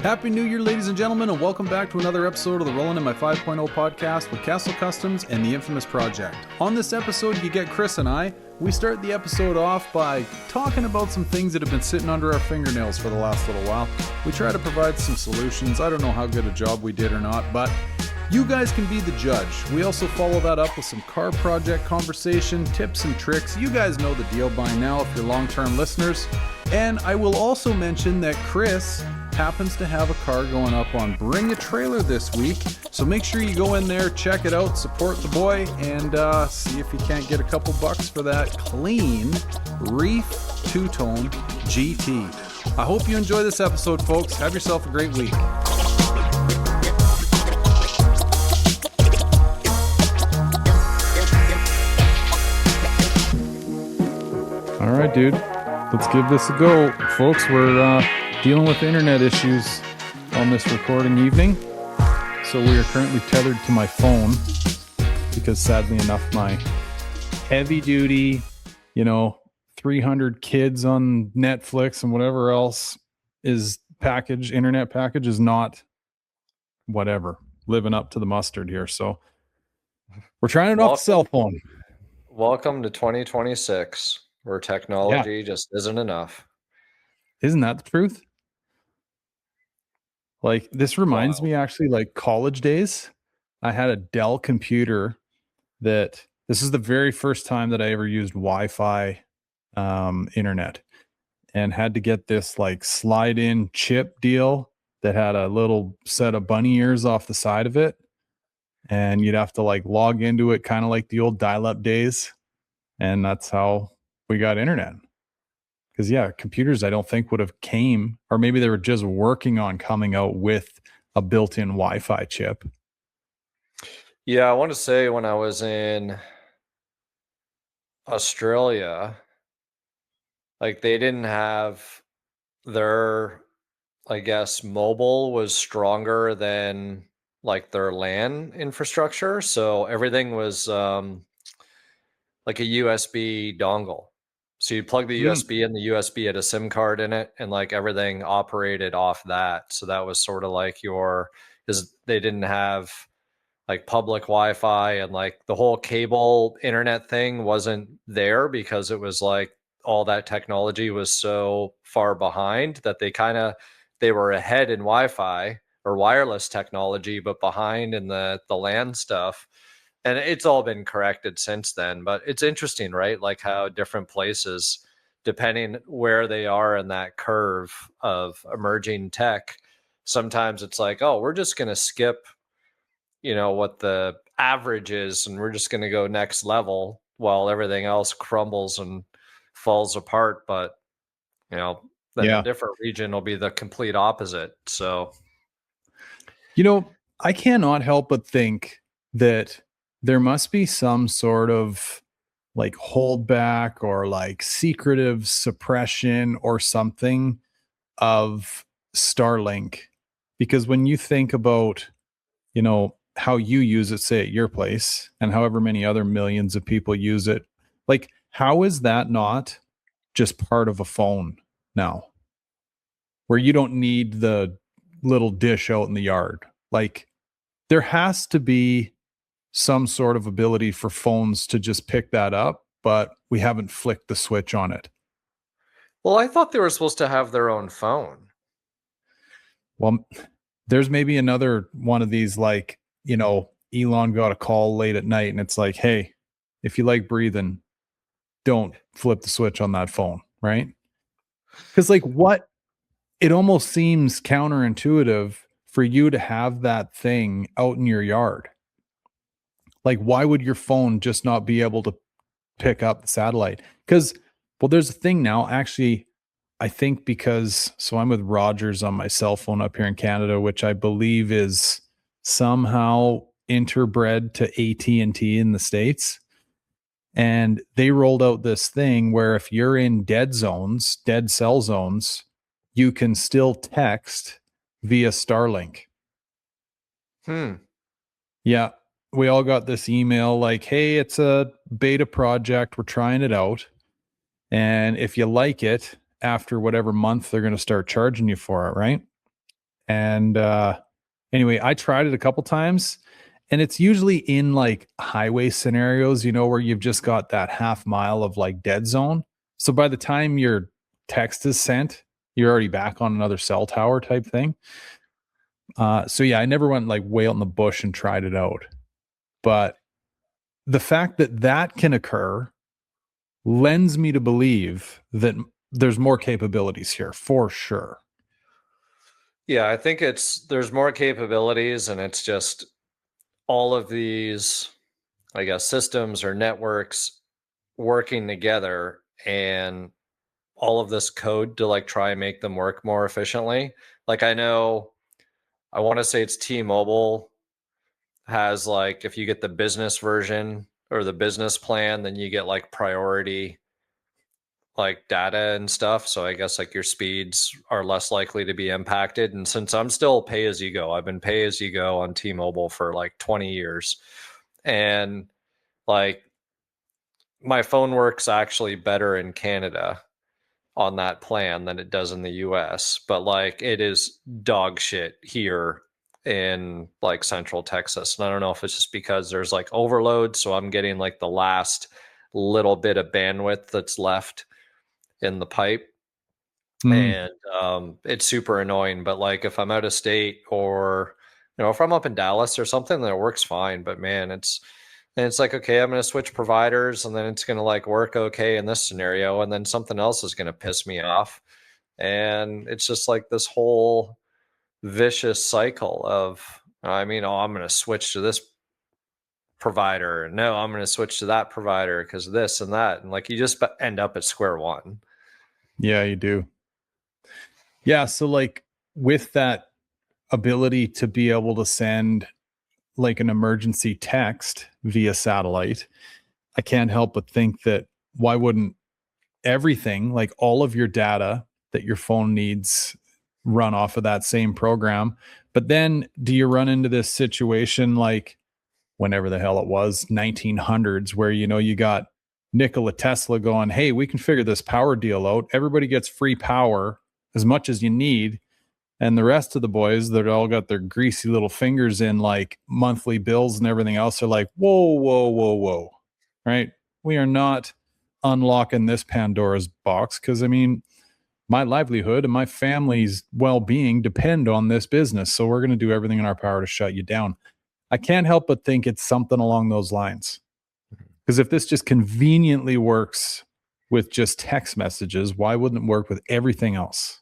Happy New Year, ladies and gentlemen, and welcome back to another episode of the Rollin in My 5.0 podcast with KASL Customs and the Infamous Project. On this episode, you get Chris and I. We start the episode off by talking about some things that have been sitting under our fingernails for the last little while. We try to provide some solutions. I don't know how good a job we did or not, but you guys can be the judge. We also follow that up with some car project conversation, tips and tricks. You guys know the deal by now if you're long-term listeners. And I will also mention that Chris happens to have a car going up on Bring a Trailer this week. So make sure you go in there, check it out, support the boy, and see if you can't get a couple bucks for that clean Reef two-tone GT. I hope you enjoy this episode, folks. Have yourself a great week. All right, dude. Let's give this a go. Folks, we're dealing with internet issues on this recording evening. So we are currently tethered to my phone because sadly enough, my heavy duty, 300 kids on Netflix and whatever else internet package is not living up to the mustard here. So we're trying it off the cell phone. Welcome to 2026. Where technology just isn't enough. Isn't that the truth? Like, this reminds me actually like college days. I had a Dell computer this is the very first time that I ever used Wi-Fi internet, and had to get this like slide in chip deal that had a little set of bunny ears off the side of it. And you'd have to like log into it kind of like the old dial-up days. And that's how we got internet. Because computers I don't think would have came, or maybe they were just working on coming out with a built-in Wi-Fi chip. Yeah, I want to say when I was in Australia, like they didn't have their, I guess, mobile was stronger than like their LAN infrastructure. So everything was like a USB dongle. So you plug the USB in, the USB had a SIM card in it, and like everything operated off that. So that was sort of like because they didn't have like public Wi-Fi, and like the whole cable internet thing wasn't there because it was like all that technology was so far behind that they were ahead in Wi-Fi or wireless technology, but behind in the LAN stuff. And it's all been corrected since then. But it's interesting, right? Like how different places, depending where they are in that curve of emerging tech, sometimes it's like, oh, we're just going to skip, what the average is, and we're just going to go next level while everything else crumbles and falls apart. But, then a different region will be the complete opposite. So, I cannot help but think that there must be some sort of like holdback or like secretive suppression or something of Starlink. Because when you think about, how you use it, say at your place, and however many other millions of people use it, like how is that not just part of a phone now? Where you don't need the little dish out in the yard. Like there has to be some sort of ability for phones to just pick that up, but we haven't flicked the switch on it. Well, I thought they were supposed to have their own phone. Well, there's maybe another one of these, like, Elon got a call late at night and it's like, hey, if you like breathing, don't flip the switch on that phone, right? Because like it almost seems counterintuitive for you to have that thing out in your yard. Like, why would your phone just not be able to pick up the satellite? Because, there's a thing now, actually, I think so I'm with Rogers on my cell phone up here in Canada, which I believe is somehow interbred to AT&T in the States. And they rolled out this thing where if you're in dead cell zones, you can still text via Starlink. Yeah. We all got this email like, hey, it's a beta project. We're trying it out. And if you like it, after whatever month, they're going to start charging you for it, right? And anyway, I tried it a couple times, and it's usually in like highway scenarios, where you've just got that half mile of like dead zone. So by the time your text is sent, you're already back on another cell tower type thing. So yeah, I never went like way out in the bush and tried it out. But the fact that that can occur lends me to believe that there's more capabilities here for sure. Yeah, I think there's more capabilities, and it's just all of these, I guess, systems or networks working together, and all of this code to like try and make them work more efficiently. Like I know, I want to say it's T-Mobile has like, if you get the business version or the business plan, then you get like priority like data and stuff. So I guess like your speeds are less likely to be impacted. And since I'm still pay as you go, I've been pay as you go on T-Mobile for like 20 years. And like my phone works actually better in Canada on that plan than it does in the US, but like it is dog shit here in like central Texas. And I don't know if it's just because there's like overload, so I'm getting like the last little bit of bandwidth that's left in the pipe. Mm, And it's super annoying. But like if I'm out of state, or if I'm up in Dallas or something, then it works fine. But man, it's like, okay, I'm going to switch providers, and then it's going to like work okay in this scenario, and then something else is going to piss me off. And it's just like this whole vicious cycle of, I'm going to switch to this provider. No, I'm going to switch to that provider because of this and that. And like you just end up at square one. yeah, you do. Yeah. So, like, with that ability to be able to send like an emergency text via satellite, I can't help but think that why wouldn't everything, like all of your data that your phone needs, run off of that same program? But then do you run into this situation like whenever the hell it was, 1900s, where, you got Nikola Tesla going, hey, we can figure this power deal out. Everybody gets free power as much as you need. And the rest of the boys that all got their greasy little fingers in like monthly bills and everything else are like, whoa, whoa, whoa, whoa. Right? We are not unlocking this Pandora's box because, my livelihood and my family's well being depend on this business. So we're going to do everything in our power to shut you down. I can't help but think it's something along those lines. Because if this just conveniently works with just text messages, why wouldn't it work with everything else?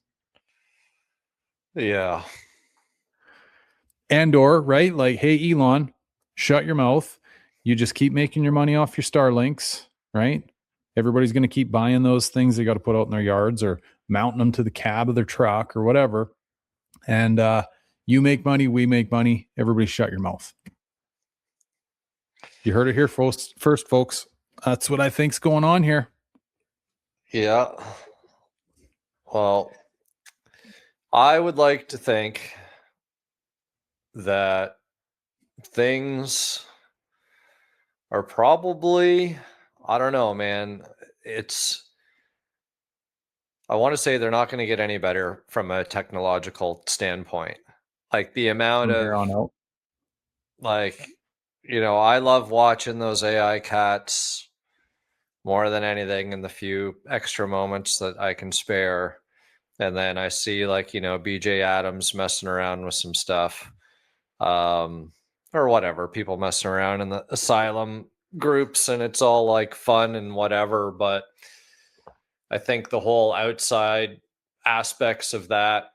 Yeah. And or, right? Like, hey, Elon, shut your mouth. You just keep making your money off your Starlinks, right? Everybody's going to keep buying those things they got to put out in their yards or mounting them to the cab of their truck or whatever. And you make money, we make money. Everybody shut your mouth. You heard it here first, folks. That's what I think's going on here. Yeah. Well, I would like to think that things are probably, I don't know, man. I want to say they're not going to get any better from a technological standpoint. Like the amount From here of, on out. like, I love watching those AI cats more than anything in the few extra moments that I can spare. And then I see like, BJ Adams messing around with some stuff. Or whatever, people messing around in the asylum groups, and it's all like fun and whatever. But I think the whole outside aspects of that,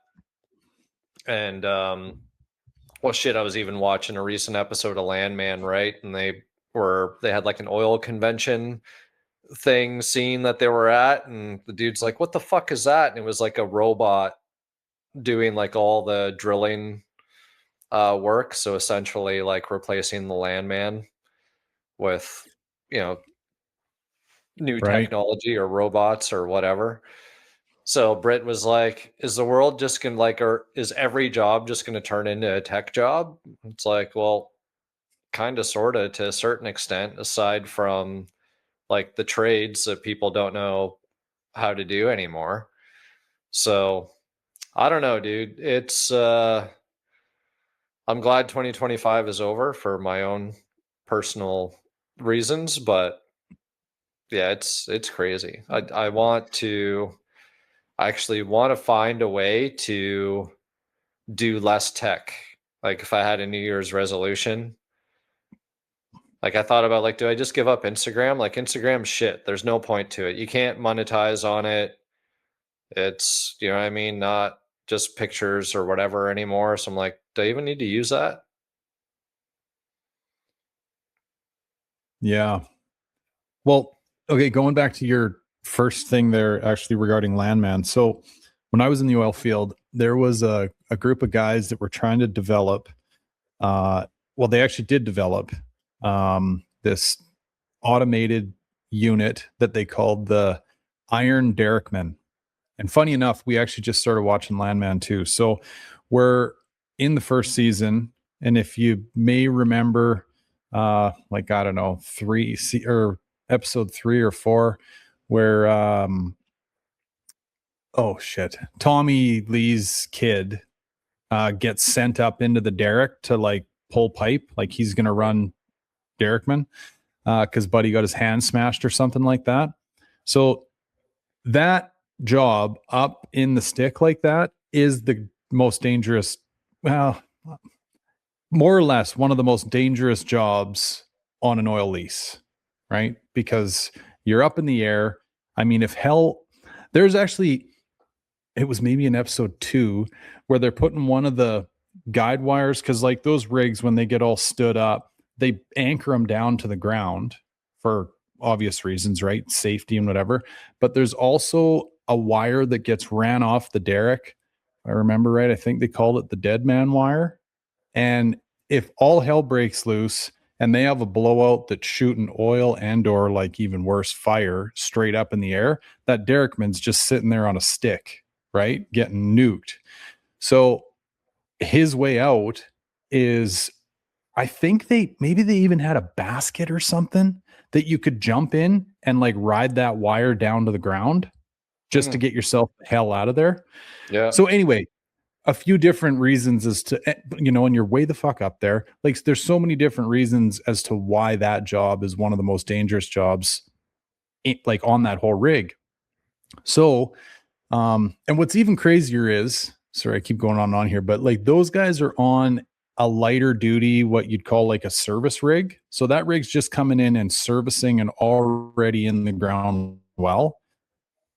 and well, shit, I was even watching a recent episode of Landman, right? And they had like an oil convention thing scene that they were at, and the dude's like, what the fuck is that? And it was like a robot doing like all the drilling work, so essentially like replacing the landman with new Right. technology or robots or whatever. So Britt was like, is the world just gonna like, or is every job just gonna turn into a tech job? It's like, well, kind of sort of to a certain extent, aside from like the trades that people don't know how to do anymore. So I don't know, dude. It's I'm glad 2025 is over for my own personal reasons, but yeah, it's crazy. I want to I actually want to find a way to do less tech. Like if I had a New Year's resolution, like I thought about like, do I just give up Instagram? Like Instagram shit. There's no point to it. You can't monetize on it. It's, you know what I mean, not just pictures or whatever anymore. So I'm like, do I even need to use that? Yeah. Well, okay, going back to your first thing there, actually regarding Landman. So when I was in the oil field, there was a group of guys that were trying to develop, well, they actually did develop this automated unit that they called the Iron Derrickman. And funny enough, we actually just started watching Landman too. So we're in the first season, and if you may remember, like I don't know, or episode 3 or 4, where oh shit, Tommy Lee's kid gets sent up into the derrick to like pull pipe, like he's gonna run Derrickman, because Buddy got his hand smashed or something like that. So that job up in the stick like that is the most dangerous, well, more or less one of the most dangerous jobs on an oil lease, right? Because you're up in the air. I mean, if hell, there's actually, it was maybe in episode 2 where they're putting one of the guide wires, because like those rigs, when they get all stood up, they anchor them down to the ground for obvious reasons, right? Safety and whatever. But there's also a wire that gets ran off the derrick. If I remember right, I think they called it the dead man wire. And if all hell breaks loose and they have a blowout that's shooting oil and or like even worse, fire straight up in the air, that derrickman's just sitting there on a stick, right? Getting nuked. So his way out is, I think they even had a basket or something that you could jump in and like ride that wire down to the ground just to get yourself the hell out of there. Yeah. So anyway, a few different reasons as to, and you're way the fuck up there. Like there's so many different reasons as to why that job is one of the most dangerous jobs like on that whole rig. So, and what's even crazier is, sorry, I keep going on and on here, but like those guys are on a lighter duty, what you'd call like a service rig. So that rig's just coming in and servicing an already in the ground well.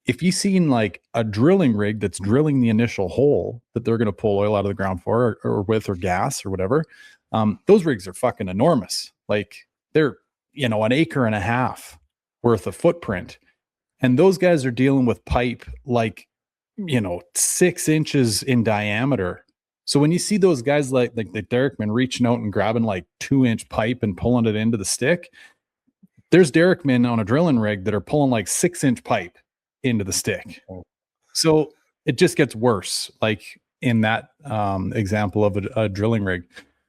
If you've seen like a drilling rig that's drilling the initial hole that they're going to pull oil out of the ground for, or with, or gas or whatever, those rigs are fucking enormous. Like they're, an acre and a half worth of footprint. And those guys are dealing with pipe like, 6 inches in diameter. So when you see those guys like the Derrickman reaching out and grabbing like 2-inch pipe and pulling it into the stick, there's Derrickmen on a drilling rig that are pulling like 6-inch pipe into the stick. So it just gets worse, like in that example of a drilling rig.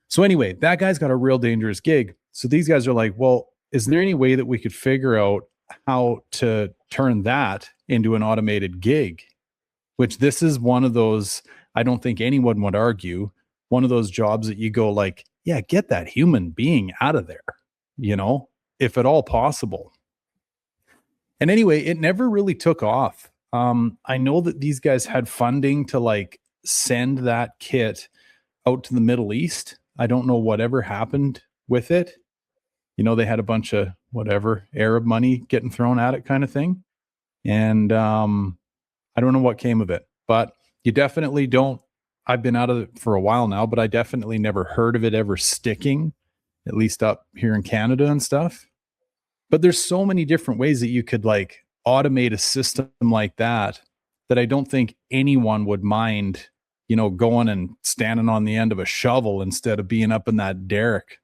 So anyway, that guy's got a real dangerous gig. So these guys are like, well, is there any way that we could figure out how to turn that into an automated gig? Which this is one of those, I don't think anyone would argue, one of those jobs that you go like, yeah, get that human being out of there, if at all possible. And anyway, it never really took off. I know that these guys had funding to like send that kit out to the Middle East. I don't know whatever happened with it. They had a bunch of whatever Arab money getting thrown at it kind of thing. And I don't know what came of it, but you definitely don't. I've been out of it for a while now, but I definitely never heard of it ever sticking, at least up here in Canada and stuff. But there's so many different ways that you could like automate a system like that I don't think anyone would mind, going and standing on the end of a shovel instead of being up in that derrick,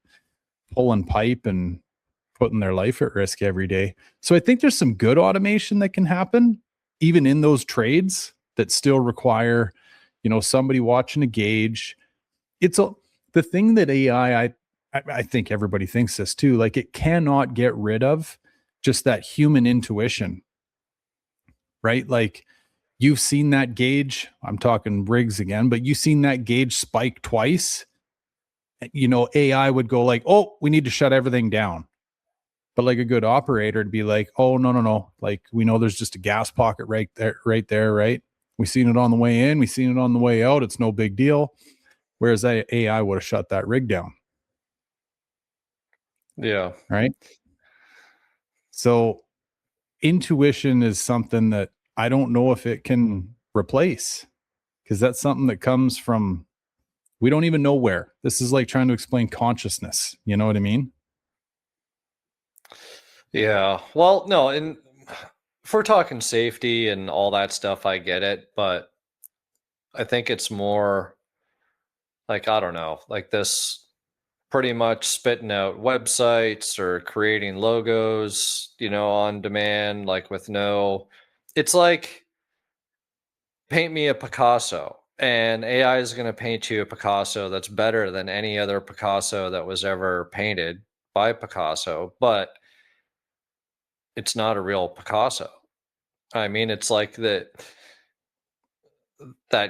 pulling pipe and putting their life at risk every day. So I think there's some good automation that can happen even in those trades that still require, somebody watching a gauge. It's the thing that AI, I think everybody thinks this too, like it cannot get rid of just that human intuition, right? Like you've seen that gauge. I'm talking rigs again, but you've seen that gauge spike twice. You know, AI would go like, oh, we need to shut everything down. But like a good operator would be like, oh, no. Like, we know there's just a gas pocket right there, right? We seen it on the way in, we seen it on the way out. It's no big deal. Whereas AI would have shut that rig down. Yeah. Right. So intuition is something that I don't know if it can replace, because that's something that comes from, we don't even know where. This is like trying to explain consciousness. You know what I mean? Yeah. Well, no, and if we're talking safety and all that stuff, I get it, but I think it's more like, I don't know, like this pretty much spitting out websites or creating logos, on demand, like with no, it's like paint me a Picasso, and AI is going to paint you a Picasso that's better than any other Picasso that was ever painted by Picasso, but it's not a real Picasso. I mean, it's like that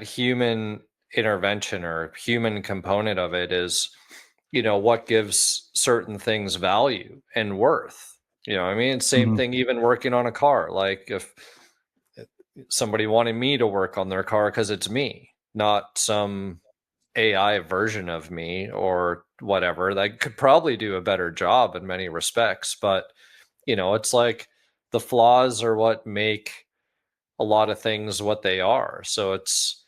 human intervention or human component of it is, what gives certain things value and worth. I mean, same Mhm. thing even working on a car. Like if somebody wanted me to work on their car because it's me, not some AI version of me or whatever, that could probably do a better job in many respects. But, it's like the flaws are what make a lot of things what they are. So it's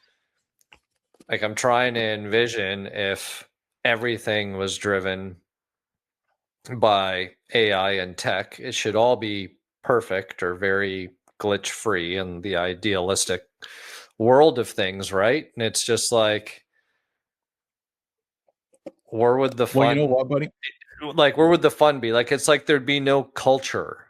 like I'm trying to envision if everything was driven by AI and tech, it should all be perfect or very glitch free in the idealistic world of things, right? And it's just like, where would the Well, you know fun what, buddy? where would the fun be? Like it's like there'd be no culture.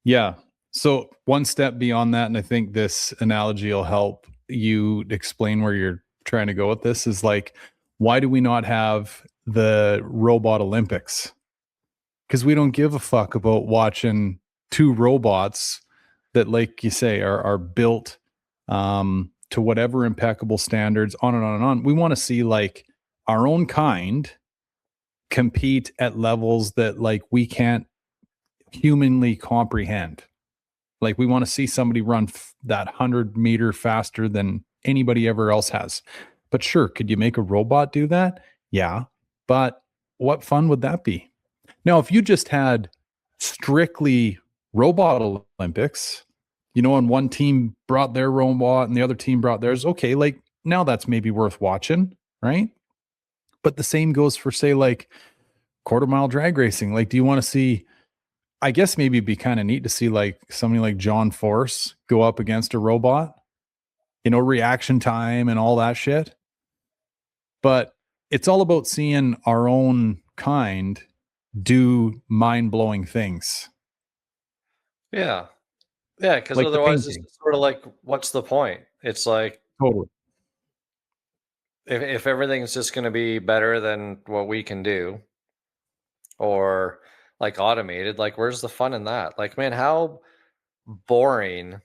Yeah. So one step beyond that, and I think this analogy will help you explain where you're trying to go with this, is like, why do we not have the robot Olympics? Because we don't give a fuck about watching two robots that, like you say, are built to whatever impeccable standards, on and on and on. We want to see like our own kind compete at levels that like we can't humanly comprehend. Like we want to see somebody run that 100-meter faster than anybody ever else has. But sure, could you make a robot do that? Yeah. But what fun would that be? Now, if you just had strictly robot Olympics, and one team brought their robot and the other team brought theirs, okay, like now that's maybe worth watching, right? But the same goes for, say, like quarter mile drag racing. Like, do you want to see, I guess maybe it'd be kind of neat to see like somebody like John Force go up against a robot, reaction time and all that shit. But it's all about seeing our own kind do mind blowing things. Yeah. Yeah. Because Like the otherwise it's painting. sort of like, what's the point? It's like, Totally. if everything's just going to be better than what we can do, or like automated, like where's the fun in that? Like, man, how boring.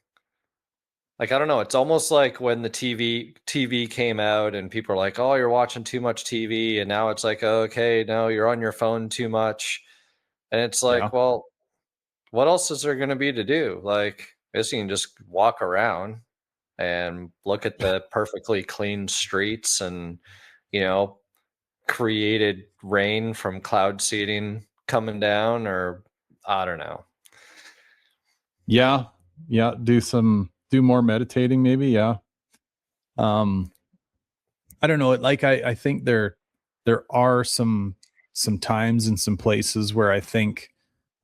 Like, I don't know, it's almost like when the TV came out and people are like, oh, you're watching too much TV, and now it's like, okay, no, you're on your phone too much. And it's Yeah. like, well, what else is there going to be to do? Like, I guess you can just walk around and look at the perfectly clean streets and, you know, created rain from cloud seeding coming down, or I don't know. Yeah. Yeah. Do more meditating, maybe. Yeah. Um, I don't know. Like I think there are some times and some places where I think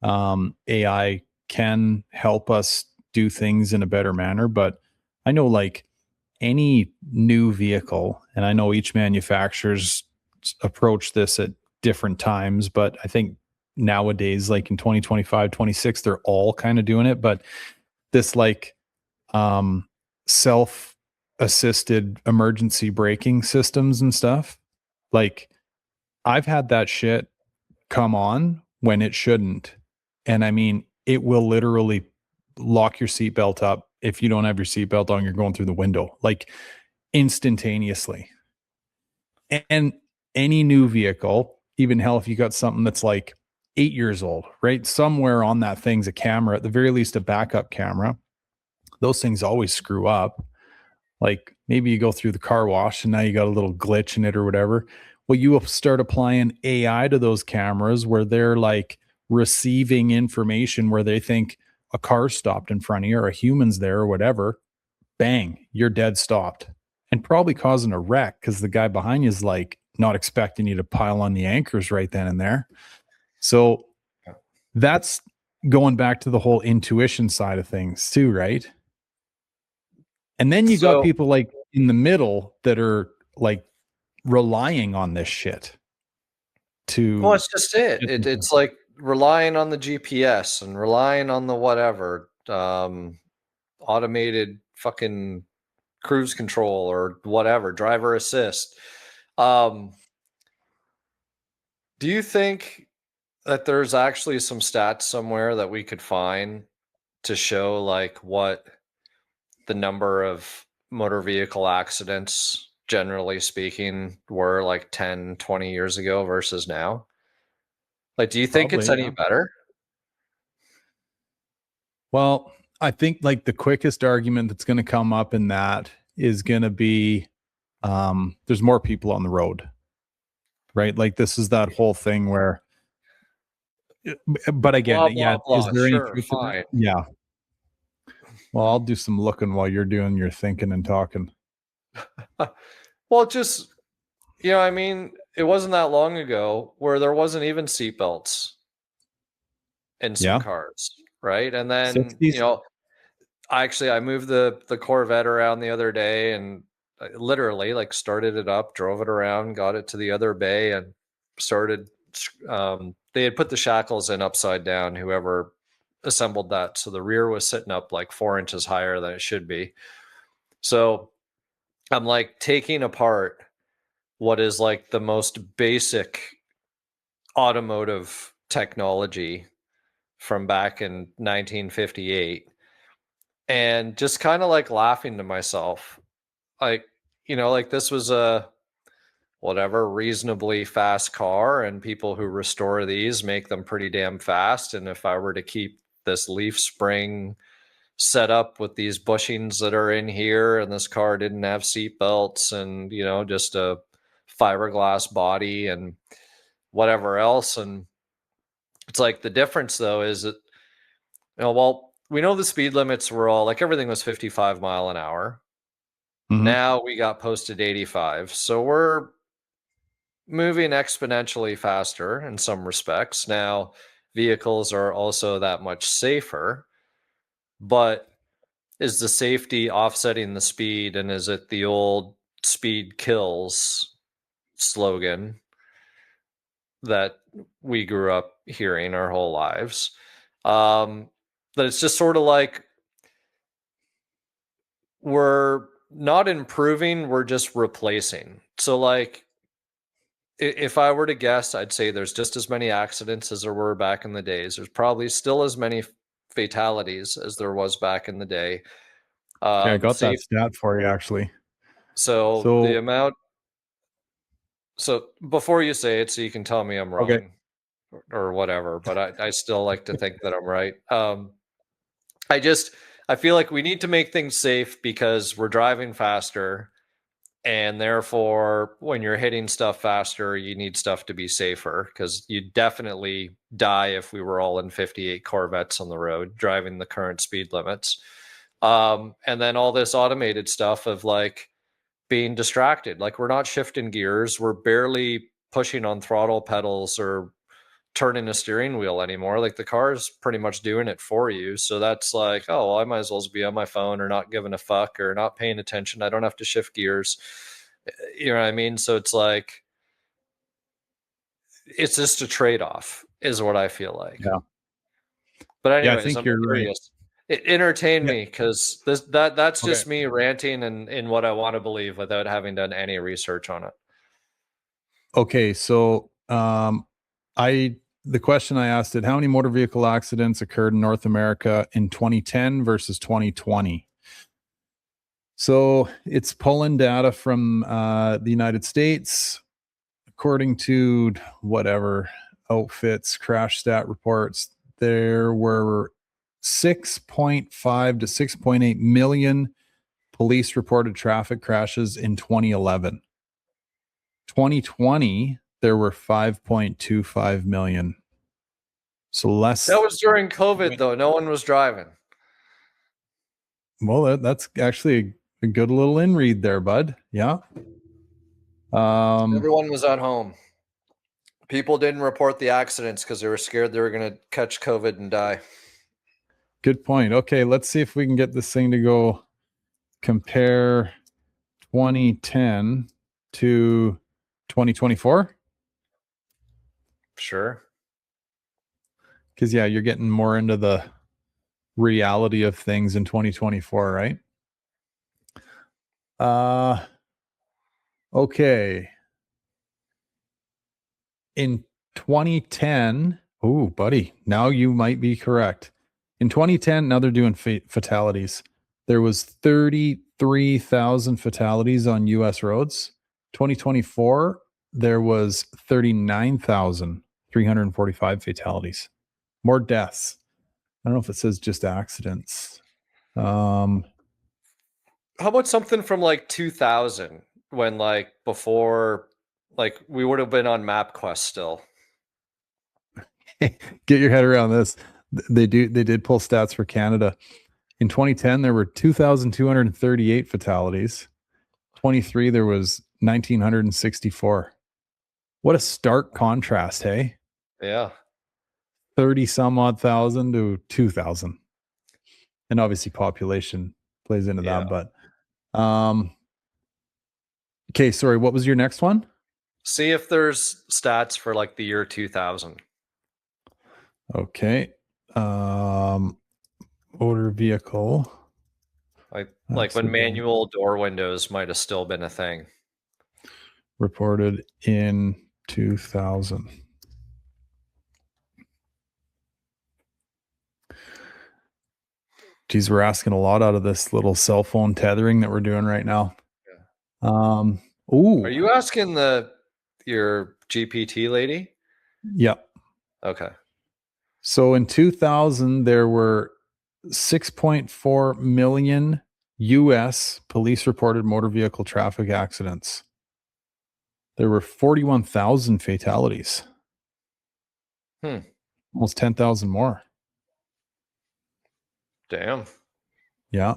AI can help us do things in a better manner. But I know like any new vehicle, and I know each manufacturer's approach this at different times, but I think nowadays, like in 2025, 26, they're all kind of doing it. But this like um self assisted emergency braking systems and stuff, like I've had that shit come on when it shouldn't. And I mean, it will literally lock your seatbelt up if you don't have your seatbelt on, you're going through the window, like instantaneously. And any new vehicle, even hell, if you got something that's like 8 years old, right? Somewhere on that thing's a camera, at the very least, a backup camera. Those things always screw up. Like maybe you go through the car wash and now you got a little glitch in it or whatever. Well, you will start applying AI to those cameras where they're like receiving information where they think a car stopped in front of you or a human's there or whatever. Bang, you're dead stopped and probably causing a wreck because the guy behind you is like not expecting you to pile on the anchors right then and there. So that's going back to the whole intuition side of things too, right? And then you got people like in the middle that are like relying on this shit to. Well, it's just it. It's like relying on the GPS and relying on the whatever, automated fucking cruise control or whatever, driver assist. Do you think that there's actually some stats somewhere that we could find to show like what the number of motor vehicle accidents, generally speaking, were like 10, 20 years ago versus now? Like, do you think it's any better? Well, I think like the quickest argument that's going to come up in that is going to be there's more people on the road, right? Like this is that whole thing where, but again, Blah, yeah, blah, is blah. there any Sure, truth to that? fine. Yeah. Well, I'll do some looking while you're doing your thinking and talking. Well, just, you know, I mean, it wasn't that long ago where there wasn't even seatbelts in some cars, right? And then, 60s? you know, I moved the Corvette around the other day and I literally like started it up, drove it around, got it to the other bay and started, they had put the shackles in upside down, whoever assembled that. So the rear was sitting up like 4 inches higher than it should be. So I'm like taking apart what is like the most basic automotive technology from back in 1958 and just kind of like laughing to myself. Like, you know, like this was a whatever reasonably fast car and people who restore these make them pretty damn fast. And if I were to keep this leaf spring set up with these bushings that are in here and this car didn't have seat belts and, you know, just a fiberglass body and whatever else. And it's like the difference though is that, you know, well, we know the speed limits were all like everything was 55 mile an hour. Mm-hmm. Now we got posted 85. So we're moving exponentially faster in some respects. Now vehicles are also that much safer, but is the safety offsetting the speed? And is it the old speed kills slogan that we grew up hearing our whole lives? That it's just sort of like we're not improving, we're just replacing. So like if I were to guess, I'd say there's just as many accidents as there were back in the days. There's probably still as many fatalities as there was back in the day. Okay, I got that stat for you actually. So the amount. So before you say it, so you can tell me I'm wrong, okay, or whatever. But I still like to think that I'm right. I feel like we need to make things safe because we're driving faster. And therefore, when you're hitting stuff faster, you need stuff to be safer because you'd definitely die if we were all in 58 Corvettes on the road driving the current speed limits. And then all this automated stuff of like being distracted. Like we're not shifting gears. We're barely pushing on throttle pedals or turning a steering wheel anymore. Like the car is pretty much doing it for you. So that's like, oh, well, I might as well be on my phone or not giving a fuck or not paying attention. I don't have to shift gears. You know what I mean? So it's like, it's just a trade-off is what I feel like. Yeah. But anyways, I think I'm you're curious. It entertained me because that's just me ranting in what I want to believe without having done any research on it. Okay, so the question I asked it, how many motor vehicle accidents occurred in North America in 2010 versus 2020? So it's pulling data from the United States, according to whatever outfits crash stat reports. There were 6.5 to 6.8 million police reported traffic crashes in 2011. 2020, there were 5.25 million. So less. That was during COVID, though. No one was driving. Well, that's actually a good little in read there, bud. Yeah. Everyone was at home. People didn't report the accidents because they were scared they were going to catch COVID and die. Good point. Okay, let's see if we can get this thing to go compare 2010 to 2024. Sure. Because, yeah, you're getting more into the reality of things in 2024, right? Okay. In 2010, oh, buddy, now you might be correct. In 2010, now they're doing fatalities. There was 33,000 fatalities on U.S. roads. 2024, there was 39,345 fatalities. More deaths. I don't know if it says just accidents. How about something from like 2000 when like before, like we would have been on MapQuest still. Get your head around this. They did pull stats for Canada. In 2010, there were 2,238 fatalities. 23, there was 1,964. What a stark contrast, hey? Yeah. 30 some odd thousand to 2,000. And obviously population plays into that, but okay, sorry, what was your next one? See if there's stats for like the year 2000. Okay. Motor vehicle. Like when manual door windows might have still been a thing. Reported in 2000. Geez, we're asking a lot out of this little cell phone tethering that we're doing right now. Yeah. Are you asking your GPT lady? Yep. Okay. So in 2000, there were 6.4 million U.S. police reported motor vehicle traffic accidents. There were 41,000 fatalities. Almost 10,000 more. Damn. Yeah.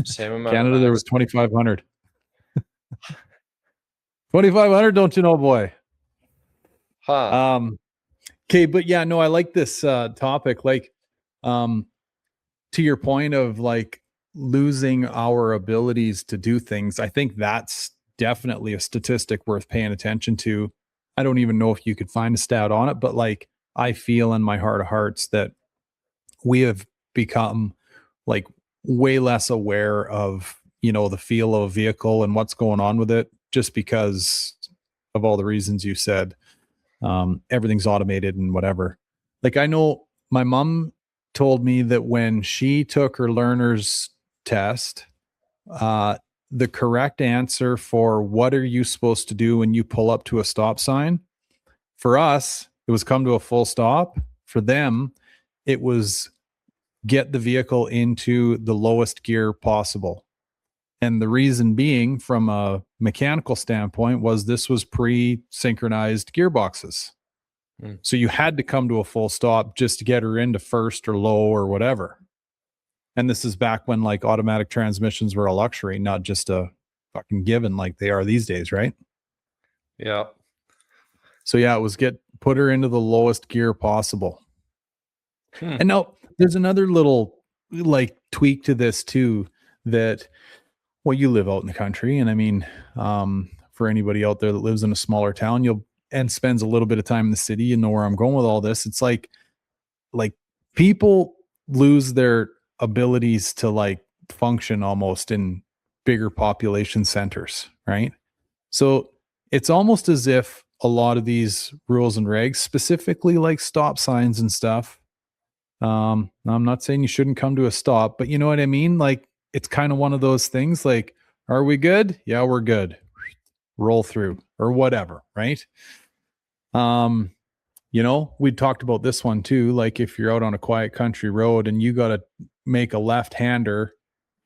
Same amount. Canada, there was 2,500. 2,500, don't you know, boy? Huh. Okay, but yeah, no, I like this topic. Like, to your point of like losing our abilities to do things, I think that's definitely a statistic worth paying attention to. I don't even know if you could find a stat on it, but like I feel in my heart of hearts that we have become like way less aware of, you know, the feel of a vehicle and what's going on with it, just because of all the reasons you said. Everything's automated and whatever. Like I know my mom told me that when she took her learner's test, the correct answer for what are you supposed to do when you pull up to a stop sign, for us, it was come to a full stop. For them, it was get the vehicle into the lowest gear possible. And the reason being, from a mechanical standpoint, was this was pre-synchronized gearboxes. So you had to come to a full stop just to get her into first or low or whatever. And this is back when like automatic transmissions were a luxury, not just a fucking given like they are these days, right? Yeah. So yeah, it was put her into the lowest gear possible. And now there's another little like tweak to this too, that well, you live out in the country, and I mean, for anybody out there that lives in a smaller town, and spends a little bit of time in the city, you know where I'm going with all this. It's like people lose their abilities to like function almost in bigger population centers, right? So it's almost as if a lot of these rules and regs, specifically like stop signs and stuff, I'm not saying you shouldn't come to a stop, but you know what I mean? Like it's kind of one of those things like, are we good? Yeah, we're good. Roll through or whatever, right? We talked about this one too. Like if you're out on a quiet country road and you got to make a left hander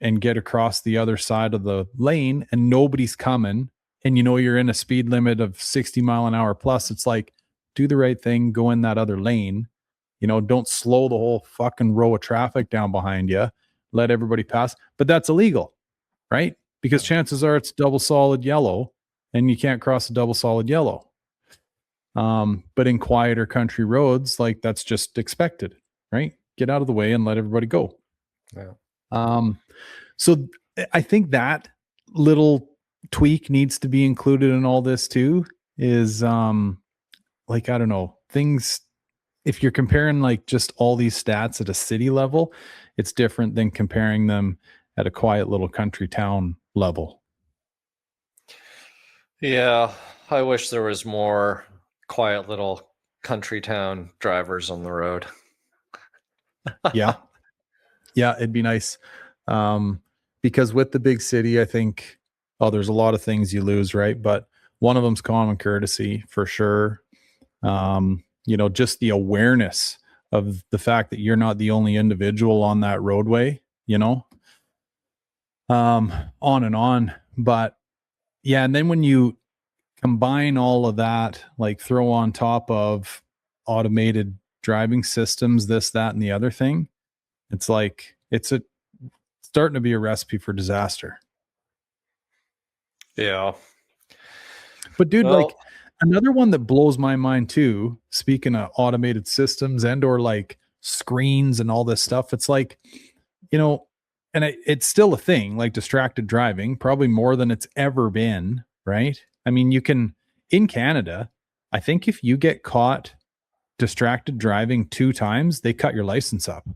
and get across the other side of the lane and nobody's coming, and you're in a speed limit of 60 mph plus, it's like, do the right thing, go in that other lane. Don't slow the whole fucking row of traffic down behind you. Let everybody pass. But that's illegal, right? Because chances are it's double solid yellow and you can't cross a double solid yellow. But in quieter country roads, like that's just expected, right? Get out of the way and let everybody go. Yeah. So I think that little tweak needs to be included in all this too, is like, I don't know, things, if you're comparing like just all these stats at a city level, it's different than comparing them at a quiet little country town level. Yeah, I wish there was more quiet little country town drivers on the road. Yeah. Yeah, it'd be nice. Because with the big city, I think, there's a lot of things you lose, right? But one of them's common courtesy for sure. Just the awareness of the fact that you're not the only individual on that roadway, on and on. But yeah, and then when you combine all of that, like throw on top of automated driving systems, this, that, and the other thing, it's like it's starting to be a recipe for disaster. Yeah. But dude, like another one that blows my mind too, speaking of automated systems and or like screens and all this stuff, it's like, and it's still a thing, like distracted driving, probably more than it's ever been, right? I mean, you can, in Canada, I think if you get caught distracted driving 2 times, they cut your license up.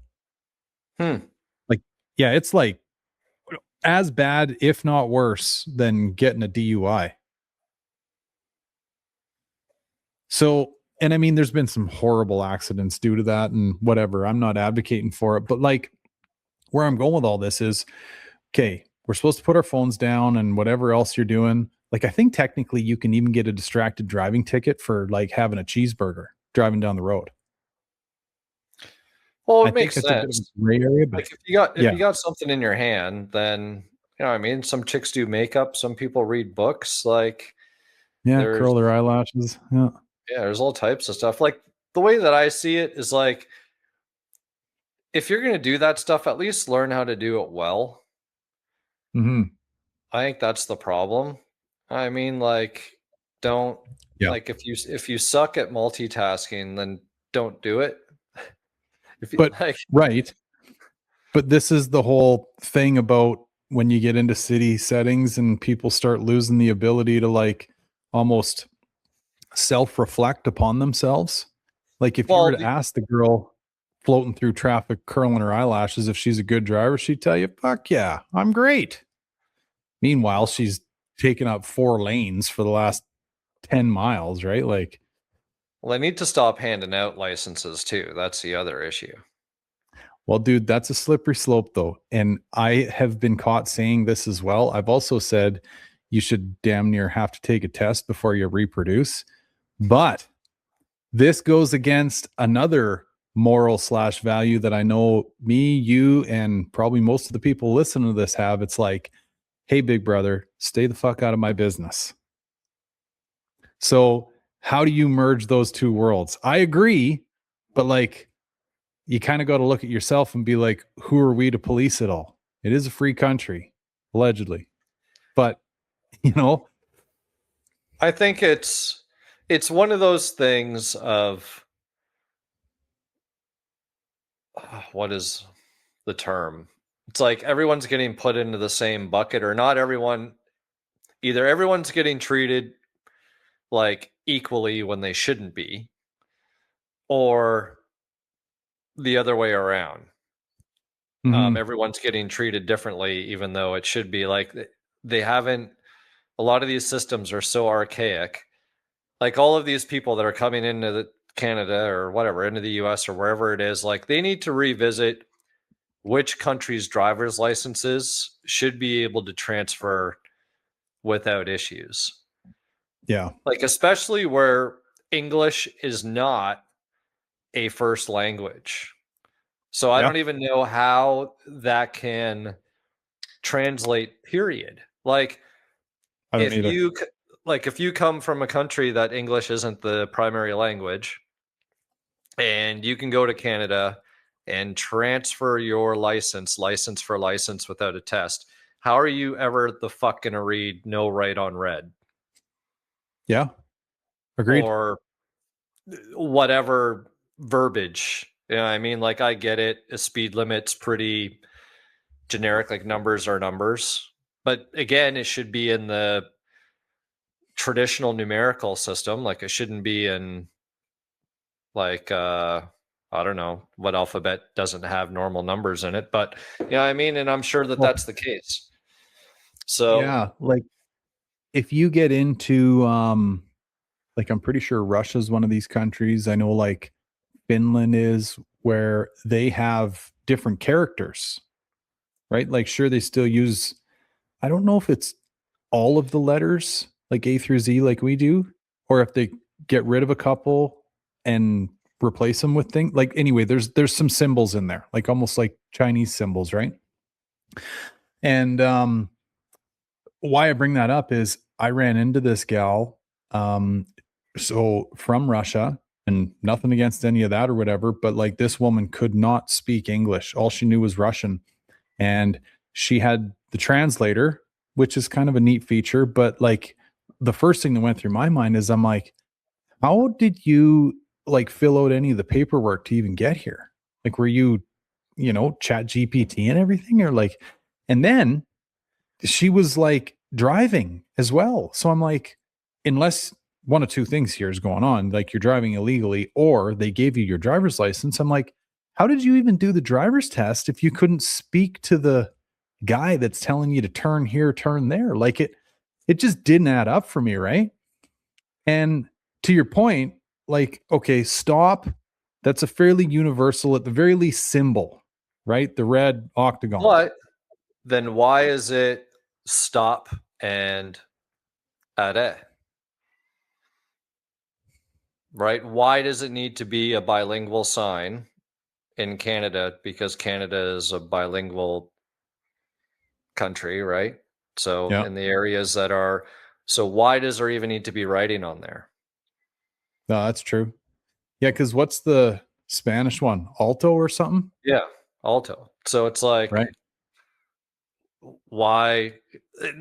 Like, yeah, it's like as bad, if not worse, than getting a DUI. So, and I mean, there's been some horrible accidents due to that and whatever. I'm not advocating for it, but like where I'm going with all this is, okay, we're supposed to put our phones down and whatever else you're doing. Like, I think technically you can even get a distracted driving ticket for like having a cheeseburger driving down the road. Well, I it makes think it's a bit of sense. a gray area, but Like if you got something in your hand, then what I mean, some chicks do makeup, some people read books, like yeah, there's curl their eyelashes. Yeah. there's all types of stuff. Like the way that I see it is like if you're going to do that stuff, at least learn how to do it well. Mm-hmm. I think that's the problem. I mean, like, don't like if you suck at multitasking, then don't do it. If you But like, right. But this is the whole thing about when you get into city settings and people start losing the ability to like almost self-reflect upon themselves. Like if you were to ask the girl floating through traffic, curling her eyelashes, if she's a good driver, she'd tell you, fuck yeah, I'm great. Meanwhile, she's taken up 4 lanes for the last 10 miles, right? Like, well, they need to stop handing out licenses too. That's the other issue. well, dude, that's a slippery slope though. And I have been caught saying this as well. I've also said you should damn near have to take a test before you reproduce. But this goes against another moral/value that I know me, you, and probably most of the people listening to this have. It's like, hey, big brother, stay the fuck out of my business. So how do you merge those two worlds? I agree, but like, you kind of got to look at yourself and be like, who are we to police it all? It is a free country, allegedly. But, I think it's one of those things of what is the term? It's like everyone's getting put into the same bucket, or not everyone. Either everyone's getting treated like equally when they shouldn't be, or the other way around. Everyone's getting treated differently, even though it should be like they haven't. A lot of these systems are so archaic. Like all of these people that are coming into Canada or whatever, into the US or wherever it is, like they need to revisit which country's driver's licenses should be able to transfer without issues. Yeah. Like, especially where English is not a first language. So I don't even know how that can translate, period. Like, I don't either. if you come from a country that English isn't the primary language, and you can go to Canada and transfer your license for license without a test, how are you ever the fuck gonna read no right on red? Yeah. Agreed. Or whatever verbiage. You know what I mean? Like, I get it. A speed limit's pretty generic, like numbers are numbers. But again, it should be in the traditional numerical system. Like, it shouldn't be in, like, I don't know what alphabet doesn't have normal numbers in it. But you know what I mean? And I'm sure that that's the case. So yeah, like if you get into like I'm pretty sure Russia's one of these countries. I know like Finland is, where they have different characters, right? Like sure they still use, I don't know if it's all of the letters like A through Z like we do, or if they get rid of a couple and replace them with things. Like anyway, there's some symbols in there, like almost like Chinese symbols, right? And why I bring that up is I ran into this gal, so from Russia, and nothing against any of that or whatever, but like this woman could not speak English. All she knew was Russian. And she had the translator, which is kind of a neat feature. But like the first thing that went through my mind is I'm like, how did you like fill out any of the paperwork to even get here? Like, were you, chat GPT and everything? Or like, and then she was like driving as well. So I'm like, unless one of two things here is going on, like you're driving illegally or they gave you your driver's license. I'm like, how did you even do the driver's test if you couldn't speak to the guy that's telling you to turn here, turn there? Like it just didn't add up for me, right? And to your point, like, okay, stop. That's a fairly universal, at the very least, symbol, right? The red octagon. what then why is it stop and arrêt? Right? Why does it need to be a bilingual sign in Canada? Because Canada is a bilingual country, right? So Yeah. in the areas that are, so why does there even need to be writing on there? No, that's true. Yeah, because what's the Spanish one? Alto or something? Yeah, alto. So it's like, Right. why?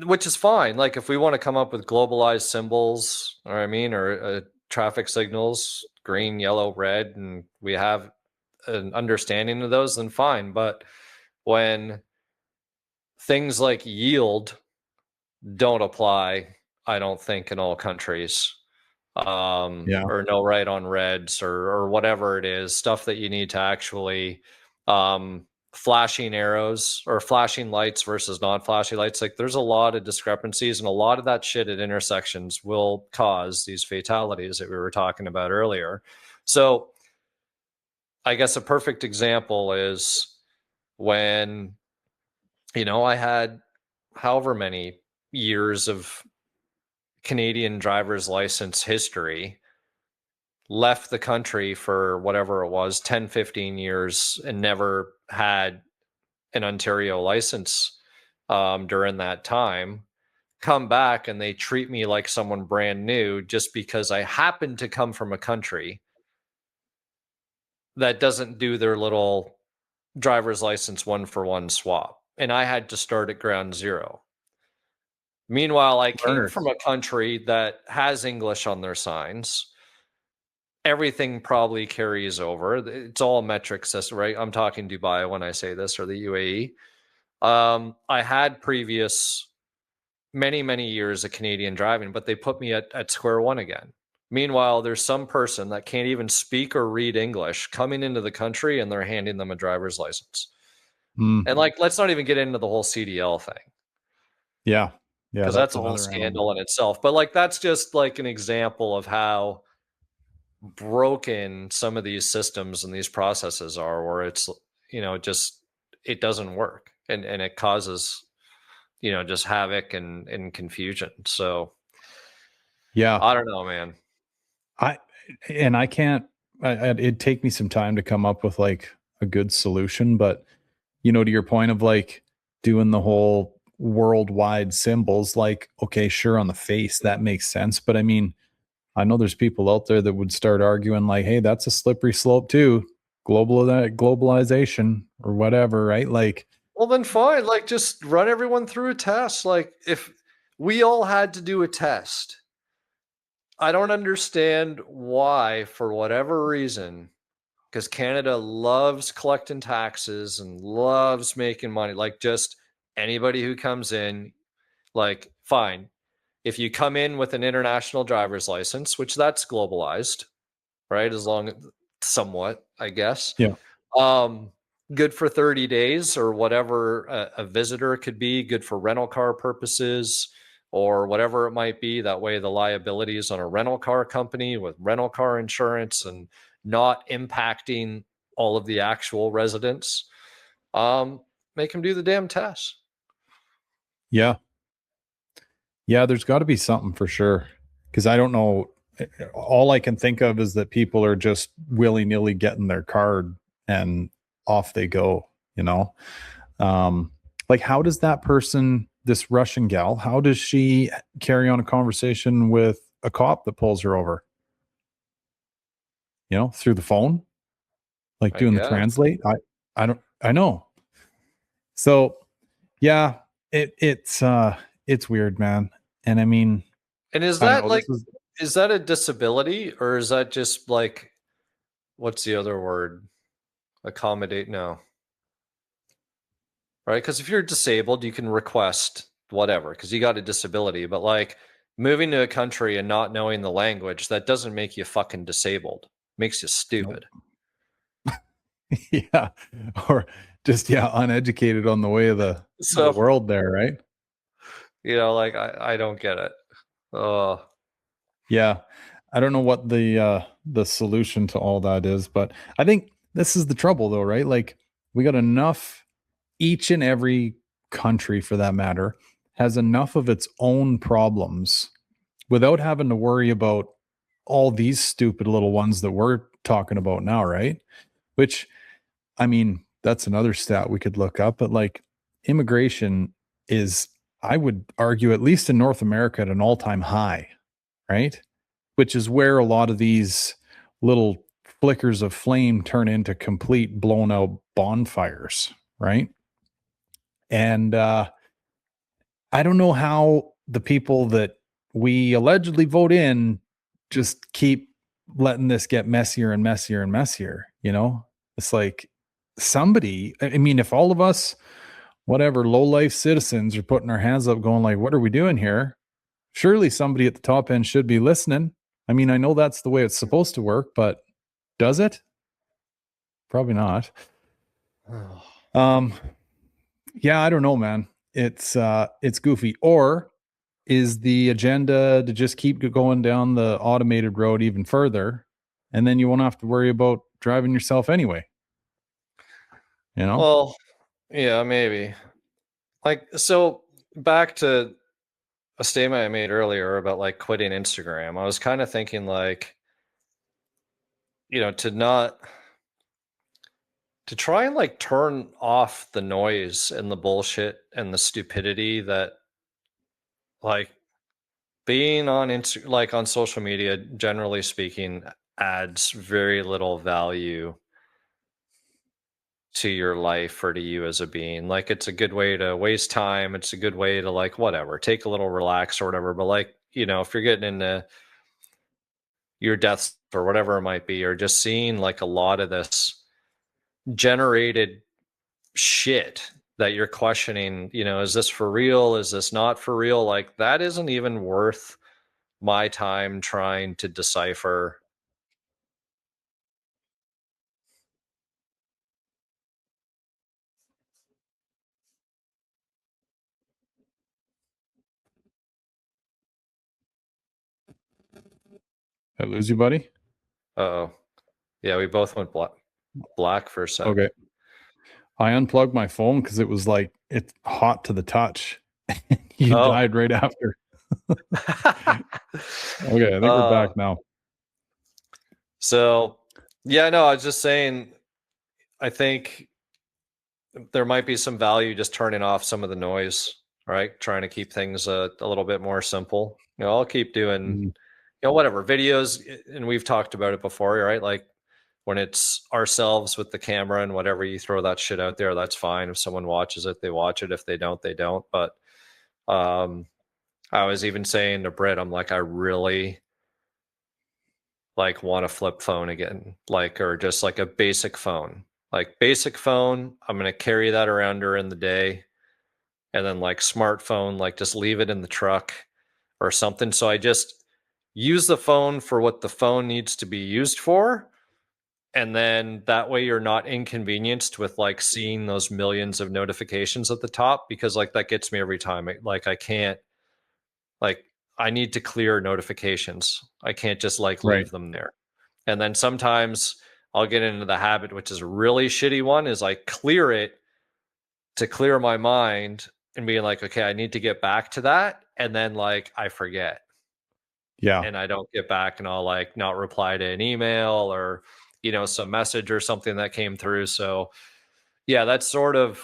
Which is fine. Like, if we want to come up with globalized symbols, or I mean, or traffic signals, green, yellow, red, and we have an understanding of those, then fine. But when things like yield don't apply, I don't think, in all countries, Yeah. or no right on reds, or whatever it is, stuff that you need to actually, flashing arrows or flashing lights versus non-flashy lights. Like, there's a lot of discrepancies, and a lot of that shit at intersections will cause these fatalities that we were talking about earlier. So I guess a perfect example is when, I had however many years of Canadian driver's license history, left the country for whatever it was, 10, 15 years, and never had an Ontario license during that time, come back and they treat me like someone brand new just because I happen to come from a country that doesn't do their little driver's license one for one swap. And I had to start at ground zero. Meanwhile, I came from a country that has English on their signs. Everything probably carries over. It's all metric system, right? I'm talking Dubai when I say this, or the UAE. I had previous many, many years of Canadian driving, but they put me at square one again. Meanwhile, there's some person that can't even speak or read English coming into the country, and they're handing them a driver's license. And like, let's not even get into the whole CDL thing. Yeah. Yeah. Because that's a whole scandal in itself. But like, that's just like an example of how broken some of these systems and these processes are, where it's, just it doesn't work, and it causes, just havoc and confusion. So Yeah. I don't know, man. I can't, it'd take me some time to come up with like a good solution, but to your point of like doing the whole worldwide symbols, like, okay, sure, on the face, that makes sense. But I mean, I know there's people out there that would start arguing like, hey, that's a slippery slope too. Globalization or whatever, right? Like, Well, then fine. Like, just run everyone through a test. Like, if we all had to do a test, I don't understand why, for whatever reason, because Canada loves collecting taxes and loves making money. Like, just anybody who comes in, like, fine. If you come in with an international driver's license, which that's globalized, right? As long somewhat, I guess. yeah, Um, Good for 30 days or whatever a visitor could be, good for rental car purposes or whatever it might be. That way, the liability is on a rental car company with rental car insurance and not impacting all of the actual residents. Make them do the damn test. yeah, yeah, there's got to be something for sure. Cause I don't know. All I can think of is that people are just willy nilly getting their card and off they go, you know? Um, like, how does that person, this Russian gal, how does she carry on a conversation with a cop that pulls her over? Through the phone, like I doing the guess. translate. I don't, I know. So yeah, it's weird, man. And I mean, And I don't know. is that a disability or is that just like, what's the other word? Accommodate? No. Right? Because if you're disabled, you can request whatever because you got a disability. But like moving to a country and not knowing the language, that doesn't make you fucking disabled. Makes you Nope. stupid. Yeah, or just uneducated on the way of the So, world there, right? like I don't get it. Oh, Yeah. I don't know what the solution to all that is, but I think this is the trouble though, right? Like we got enough, each and every country for that matter has enough of its own problems without having to worry about all these stupid little ones that we're talking about now, right? Which, I mean, that's another stat we could look up, but like immigration is, I would argue, at least in North America, at an all-time high, right? Which is where a lot of these little flickers of flame turn into complete blown out bonfires, right? And I don't know how the people that we allegedly vote in just keep letting this get messier and messier and messier. It's like somebody, I mean, if all of us, whatever, low life citizens are putting our hands up, going like, what are we doing here? Surely somebody at the top end should be listening. I mean, I know that's the way it's supposed to work, but does it? Probably not. Um, yeah, I don't know, man. It's goofy. Or is the agenda to just keep going down the automated road even further, and then you won't have to worry about driving yourself anyway? You know? well, yeah, maybe. Like, so back to a statement I made earlier about like quitting Instagram. I was kind of thinking like, to not to try and like turn off the noise and the bullshit and the stupidity that like being on like on social media, generally speaking, adds very little value to your life or to you as a being. Like it's a good way to waste time. It's a good way to like whatever, take a little relax or whatever. But like, if you're getting into your deaths or whatever it might be, or just seeing like a lot of this generated shit that you're questioning, is this for real? Is this not for real? Like that isn't even worth my time trying to decipher. I lose you, buddy. Oh, yeah, we both went black for a sec. Okay. I unplugged my phone because it was like it's hot to the touch. You Oh. died right after. Okay, I think we're Uh, back now. so yeah, no, I was just saying, I think there might be some value just turning off some of the noise, right? Trying to keep things a little bit more simple. I'll keep doing, Mhm. whatever videos, and we've talked about it before, right? Like when it's ourselves with the camera and whatever, you throw that shit out there, that's fine. If someone watches it, they watch it. If they don't, they don't. But um, I was even saying to Britt, I'm like, I really like want a flip phone again, like, or just like a basic phone. Like basic phone, I'm gonna carry that around during the day, and then like smartphone, like just leave it in the truck or something. So I just use the phone for what the phone needs to be used for. And then that way you're not inconvenienced with like seeing those millions of notifications at the top, because like that gets me every time. Like I can't, like, I need to clear notifications. I can't just like Right. leave them there. And then sometimes I'll get into the habit, which is a really shitty one, is I clear it to clear my mind and being like, okay, I need to get back to that. And then like I forget Yeah. and I don't get back, and I'll like not reply to an email or, some message or something that came through. So yeah, that's sort of,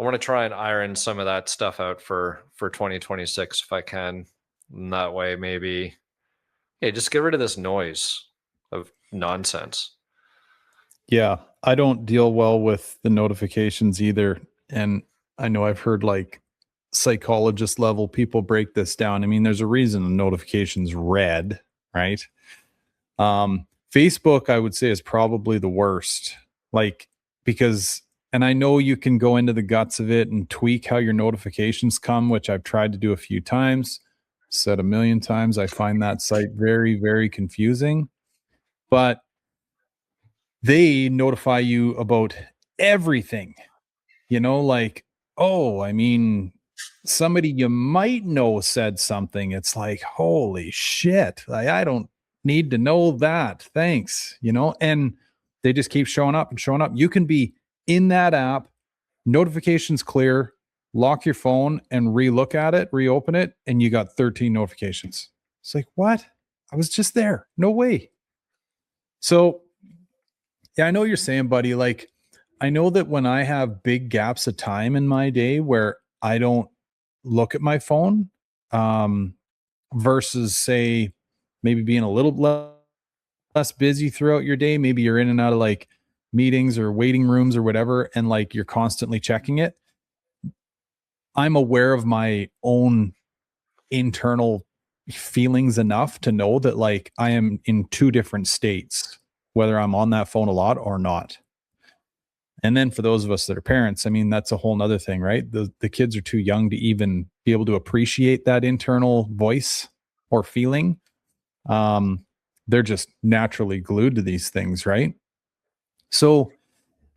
I want to try and iron some of that stuff out for 2026 if I can. And that way maybe, hey, just get rid of this noise of nonsense. Yeah. I don't deal well with the notifications either. And I know I've heard like psychologist level people break this down. I mean, there's a reason the notification's red, right? Facebook, I would say, is probably the worst. Like, because, and I know you can go into the guts of it and tweak how your notifications come, which I've tried to do a few times, said a million times. I find that site very, very confusing. But they notify you about everything, like, oh, I mean, somebody you might know said something. It's like, holy shit. Like, I don't need to know that. Thanks, and they just keep showing up and showing up. You can be in that app, notifications clear, lock your phone and relook at it, reopen it, and you got 13 notifications. It's like, what? I was just there. No way. So yeah, I know what you're saying, buddy. Like, I know that when I have big gaps of time in my day where I don't look at my phone, um, versus say maybe being a little less busy throughout your day, maybe you're in and out of like meetings or waiting rooms or whatever, and like you're constantly checking it. I'm aware of my own internal feelings enough to know that like I am in two different states, whether I'm on that phone a lot or not. And then for those of us that are parents, I mean, that's a whole nother thing, right? The kids are too young to even be able to appreciate that internal voice or feeling. Um, they're just naturally glued to these things, right? So,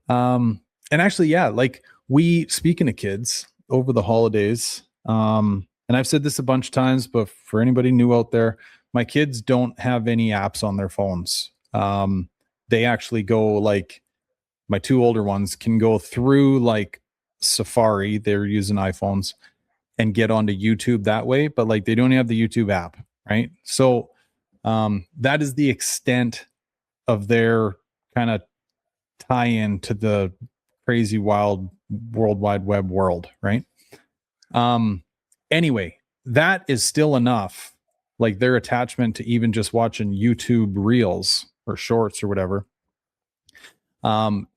and actually, yeah, like we, speaking of kids over the holidays, and I've said this a bunch of times, but for anybody new out there, my kids don't have any apps on their phones. They actually go like, my two older ones can go through like Safari, they're using iPhones, and get onto YouTube that way, but like they don't have the YouTube app, right? So that is the extent of their kind of tie in to the crazy wild world wide web world, right? Um anyway, that is still enough, like their attachment to even just watching YouTube reels or shorts or whatever.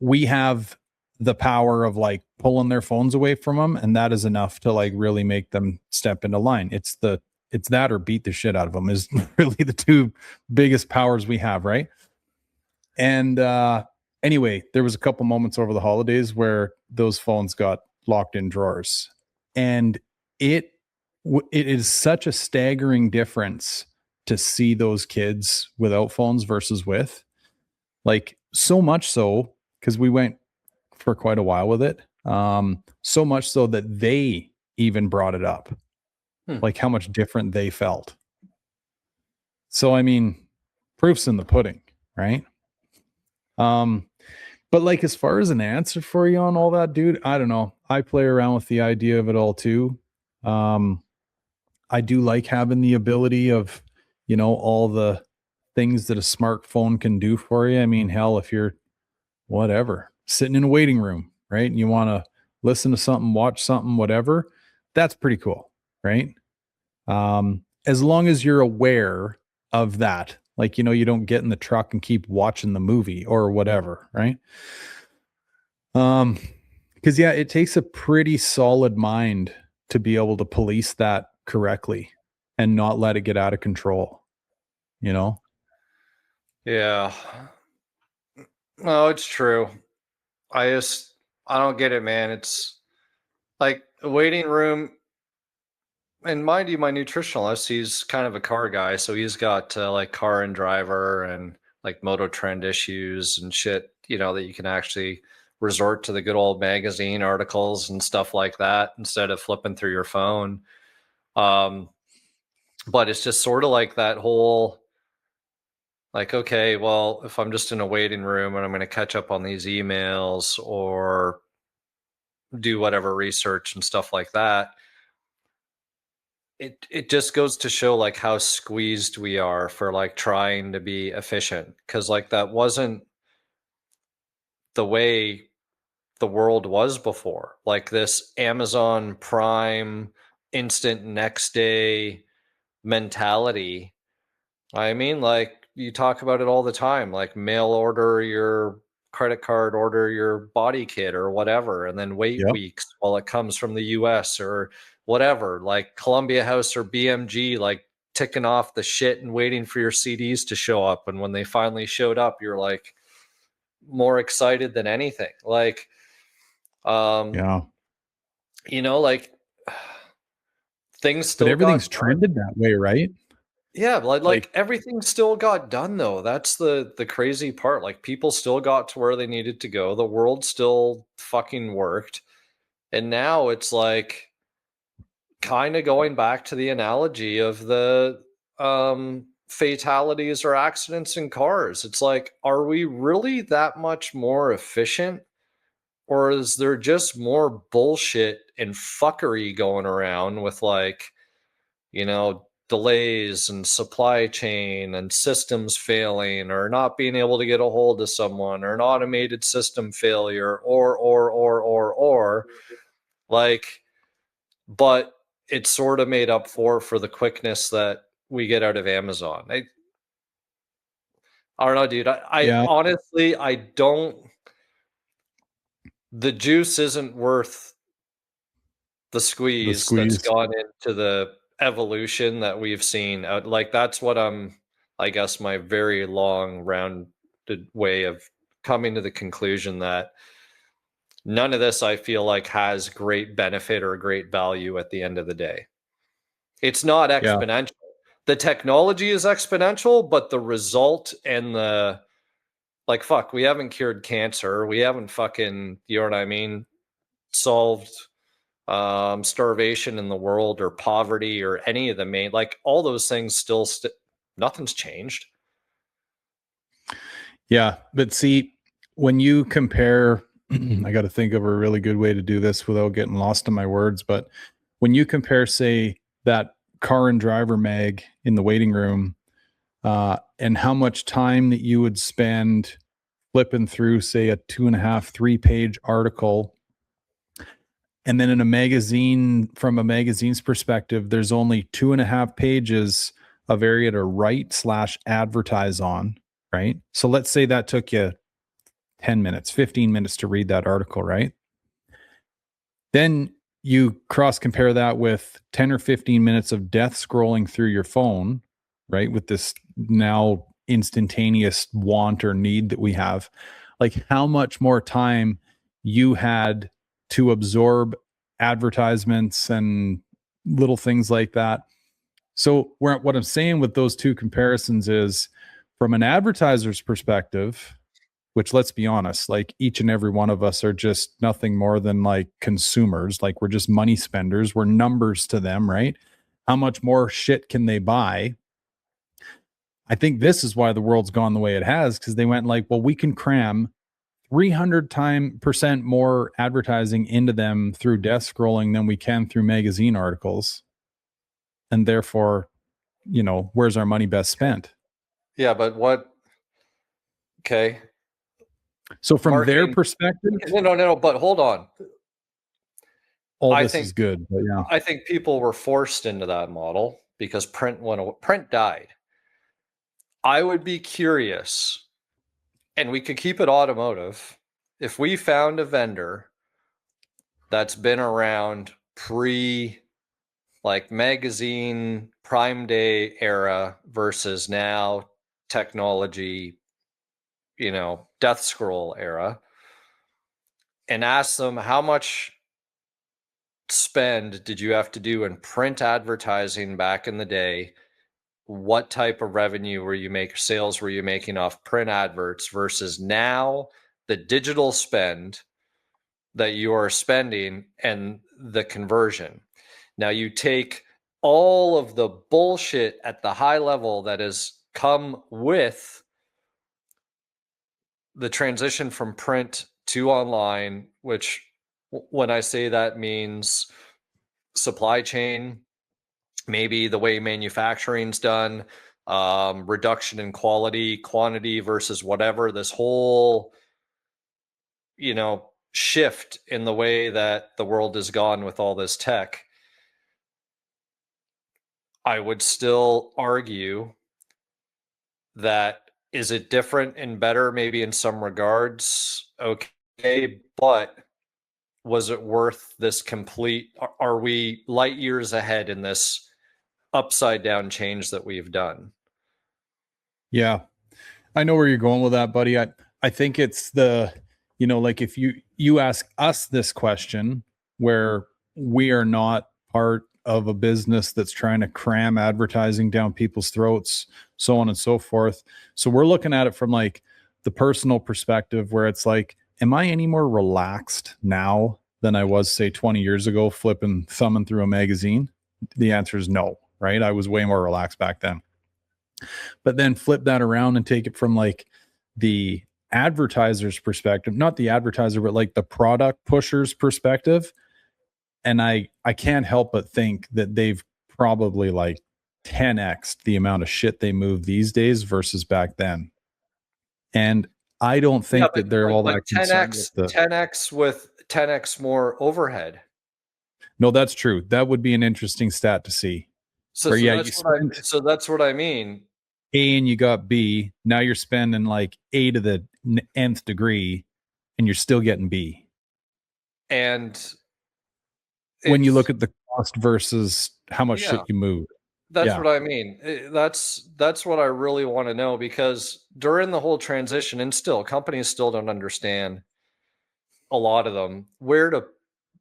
We have the power of like pulling their phones away from them, and that is enough to like really make them step into line. It's that or beat the shit out of them is really the two biggest powers we have, right? And anyway, there was a couple moments over the holidays where those phones got locked in drawers, and it it is such a staggering difference to see those kids without phones versus with. Like, so much so, because we went for quite a while with it. So much so that they even brought it up, Hmm. like how much different they felt. So I mean, proof's in the pudding, right? Um, But like, as far as an answer for you on all that, dude, I don't know. I play around with the idea of it all too. Um, I do like having the ability of, all the things that a smartphone can do for you. I mean, hell, if you're whatever, sitting in a waiting room, right? And you want to listen to something, watch something, whatever, that's pretty cool, right? As long as you're aware of that, like, you don't get in the truck and keep watching the movie or whatever, right? Because yeah, it takes a pretty solid mind to be able to police that correctly and not let it get out of control, you know? Yeah. No, it's true. I I don't get it, man. It's like a waiting room. And mind you, my nutritionalist, he's kind of a car guy. So he's got like car and driver and like moto trend issues and shit, that you can actually resort to the good old magazine articles and stuff like that instead of flipping through your phone. Um, but it's just sort of like that whole, like, okay, well, if I'm just in a waiting room and I'm going to catch up on these emails or do whatever research and stuff like that, it just goes to show like how squeezed we are for like trying to be efficient, because like that wasn't the way the world was before. Like this Amazon Prime instant next day mentality. I mean, like you talk about it all the time, like mail order your credit card, order your body kit or whatever, and then wait Yep. weeks while it comes from the US or whatever, like Columbia House or BMG, like ticking off the shit and waiting for your CDs to show up. And when they finally showed up, you're like more excited than anything. Like, Yeah. like things But still everything's got done. trended that way, right? Yeah, like Like, like everything still got done though. That's the crazy part. Like people still got to where they needed to go. The world still fucking worked. And now it's like kind of going back to the analogy of the fatalities or accidents in cars. It's like, are we really that much more efficient? Or is there just more bullshit and fuckery going around with like, delays and supply chain and systems failing or not being able to get a hold of someone or an automated system failure or like, but it's sort of made up for the quickness that we get out of Amazon. I don't know, dude. I yeah, honestly, I don't, the juice isn't worth the the squeeze that's squeeze. gone into the evolution that we've seen. Like that's what I guess my very long rounded way of coming to the conclusion that none of this I feel like has great benefit or great value at the end of the day. It's not Yeah. exponential. The technology is exponential, but the result and the, like, fuck, we haven't cured cancer. We haven't fucking, you know what I mean, solved starvation in the world or poverty or any of the main, like all those things still nothing's changed. Yeah. But see, when you compare, I got to think of a really good way to do this without getting lost in my words. But when you compare, say, that car and driver mag in the waiting room, and how much time that you would spend flipping through, say, a 2.5, 3 page article. And then in a magazine, from a magazine's perspective, there's only 2.5 pages of area to write slash advertise on, right? So let's say that took you 10 minutes, 15 minutes to read that article, right? Then you cross compare that with 10 or 15 minutes of death scrolling through your phone, right? With this now instantaneous want or need that we have. Like, how much more time you had to absorb advertisements and little things like that. So, what I'm saying with those two comparisons is, from an advertiser's perspective, which, let's be honest, like, each and every one of us are just nothing more than like consumers. Like, we're just money spenders. We're numbers to them, right? How much more shit can they buy? I think this is why the world's gone the way it has, because they went like, well, we can cram 300% more advertising into them through death scrolling than we can through magazine articles. And therefore, where's our money best spent? Yeah, but what? Okay. So from their Marketing. perspective, No. But hold on. all I this think is good. But yeah. I think people were forced into that model because print died. I would be curious, and we could keep it automotive, if we found a vendor that's been around pre like magazine prime day era versus now technology, death scroll era, and ask them how much spend did you have to do in print advertising back in the day? What type of revenue sales were you making off print adverts versus now the digital spend that you are spending and the conversion? Now you take all of the bullshit at the high level that has come with the transition from print to online, which when I say that means supply chain, maybe the way manufacturing's done, reduction in quality, quantity versus whatever, this whole, shift in the way that the world has gone with all this tech. I would still argue that is it different and better maybe in some regards? Okay, but was it worth this complete? Are we light years ahead in this upside down change that we've done? Yeah. I know where you're going with that, buddy. I think it's like if you ask us this question where we are not part of a business that's trying to cram advertising down people's throats, so on and so forth. So we're looking at it from like the personal perspective where it's like, am I any more relaxed now than I was, say, 20 years ago, thumbing through a magazine? The answer is no, right? I was way more relaxed back then. But then flip that around and take it from like the advertiser's perspective, not the advertiser, but like the product pusher's perspective. And I can't help but think that they've probably like 10x the amount of shit they move these days versus back then. And I don't think that they're all that concerned with the 10x with 10x more overhead. No, that's true. That would be an interesting stat to see. So, Where, so yeah, that's what I mean. A and you got B. Now you're spending like A to the nth degree, and you're still getting B. And when you look at the cost versus how much shit you move, that's what I mean. That's what I really want to know, because during the whole transition, and still companies still don't understand, a lot of them, where to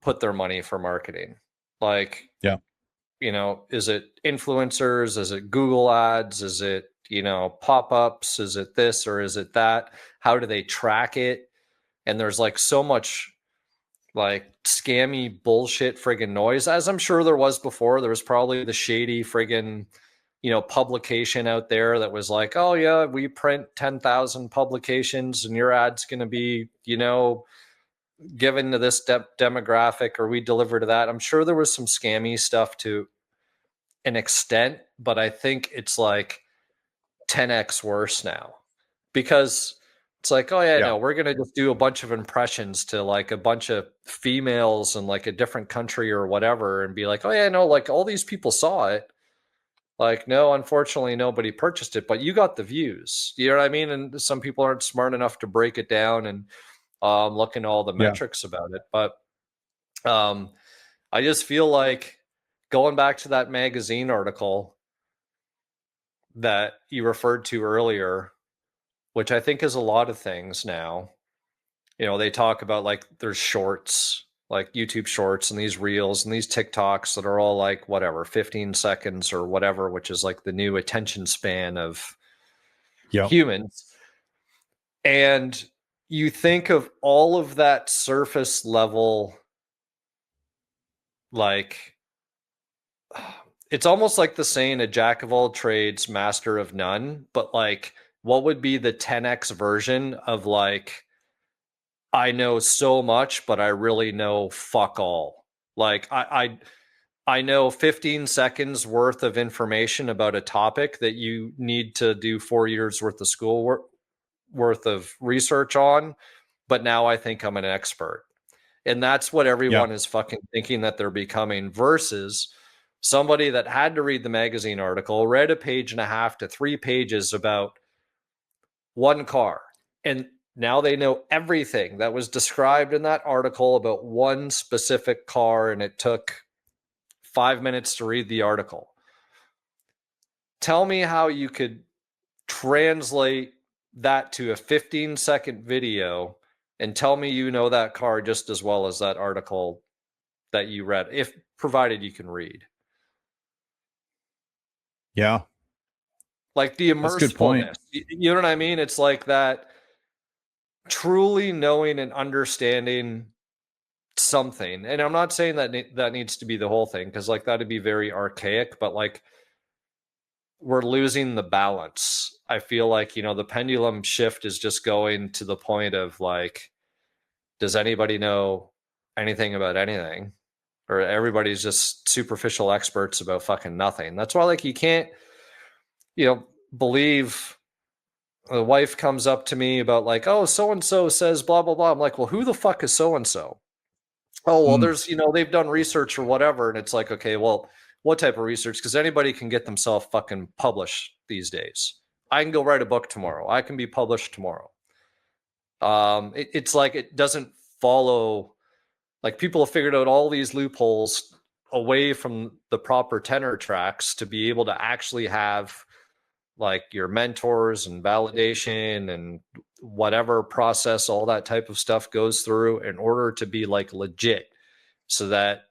put their money for marketing. Like, is it influencers? Is it Google ads? Is it, pop-ups? Is it this or is it that? How do they track it? And there's like so much like scammy bullshit friggin' noise, as I'm sure there was before. There was probably the shady friggin', publication out there that was like, oh yeah, we print 10,000 publications and your ad's going to be, given to this demographic, or we deliver to that. I'm sure there was some scammy stuff to an extent, but I think it's like 10x worse now, because it's like, oh yeah, no, we're going to just do a bunch of impressions to like a bunch of females in like a different country or whatever and be like, oh yeah, no, like all these people saw it. Like, no, unfortunately nobody purchased it, but you got the views. You know what I mean? And some people aren't smart enough to break it down and look into all the metrics about it. But I just feel like, going back to that magazine article that you referred to earlier, which I think is a lot of things now. They talk about like there's shorts, like YouTube shorts and these reels and these TikToks that are all like whatever, 15 seconds or whatever, which is like the new attention span of humans. And you think of all of that surface level, like, it's almost like the saying, a jack of all trades, master of none. But like, what would be the 10x version of like I know so much, but I really know fuck all. Like I know 15 seconds worth of information about a topic that you need to do 4 years worth of school worth of research on, but now I think I'm an expert. And that's what everyone is fucking thinking that they're becoming, versus somebody that had to read the magazine article, read a page and a half to 3 pages about one car, and now they know everything that was described in that article about one specific car, and it took 5 minutes to read the article. Tell me how you could translate that to a 15-second video and tell me you know that car just as well as that article that you read, if provided you can read. Yeah. Like the immersiveness. You know what I mean? It's like that truly knowing and understanding something. And I'm not saying that that needs to be the whole thing, because like that'd be very archaic, but like we're losing the balance. I feel like, you know, the pendulum shift is just going to the point of like, does anybody know anything about anything? Or everybody's just superficial experts about fucking nothing. That's why, like, you can't, you know, believe the wife comes up to me about like, oh, so-and-so says blah, blah, blah. I'm like, well, who the fuck is so-and-so? Oh, well, there's, you know, they've done research or whatever. And it's like, okay, well, what type of research? Because anybody can get themselves fucking published these days. I can go write a book tomorrow. I can be published tomorrow. It's like, it doesn't follow, like people have figured out all these loopholes away from the proper tenor tracks to be able to actually have like your mentors and validation and whatever process all that type of stuff goes through in order to be like legit, so that,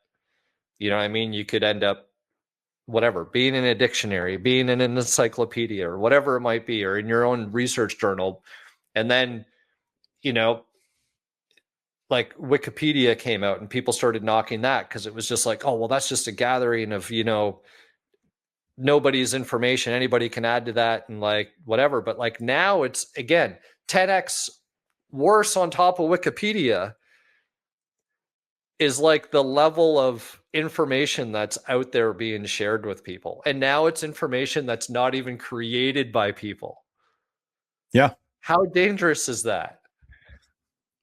you know what I mean, you could end up whatever, being in a dictionary, being in an encyclopedia or whatever it might be, or in your own research journal. And then, you know, like Wikipedia came out and people started knocking that because it was just like, oh, well, that's just a gathering of, you know, nobody's information. Anybody can add to that and like whatever. But like now it's, again, 10x worse on top of Wikipedia is like the level of information that's out there being shared with people. And now it's information that's not even created by people. Yeah. How dangerous is that?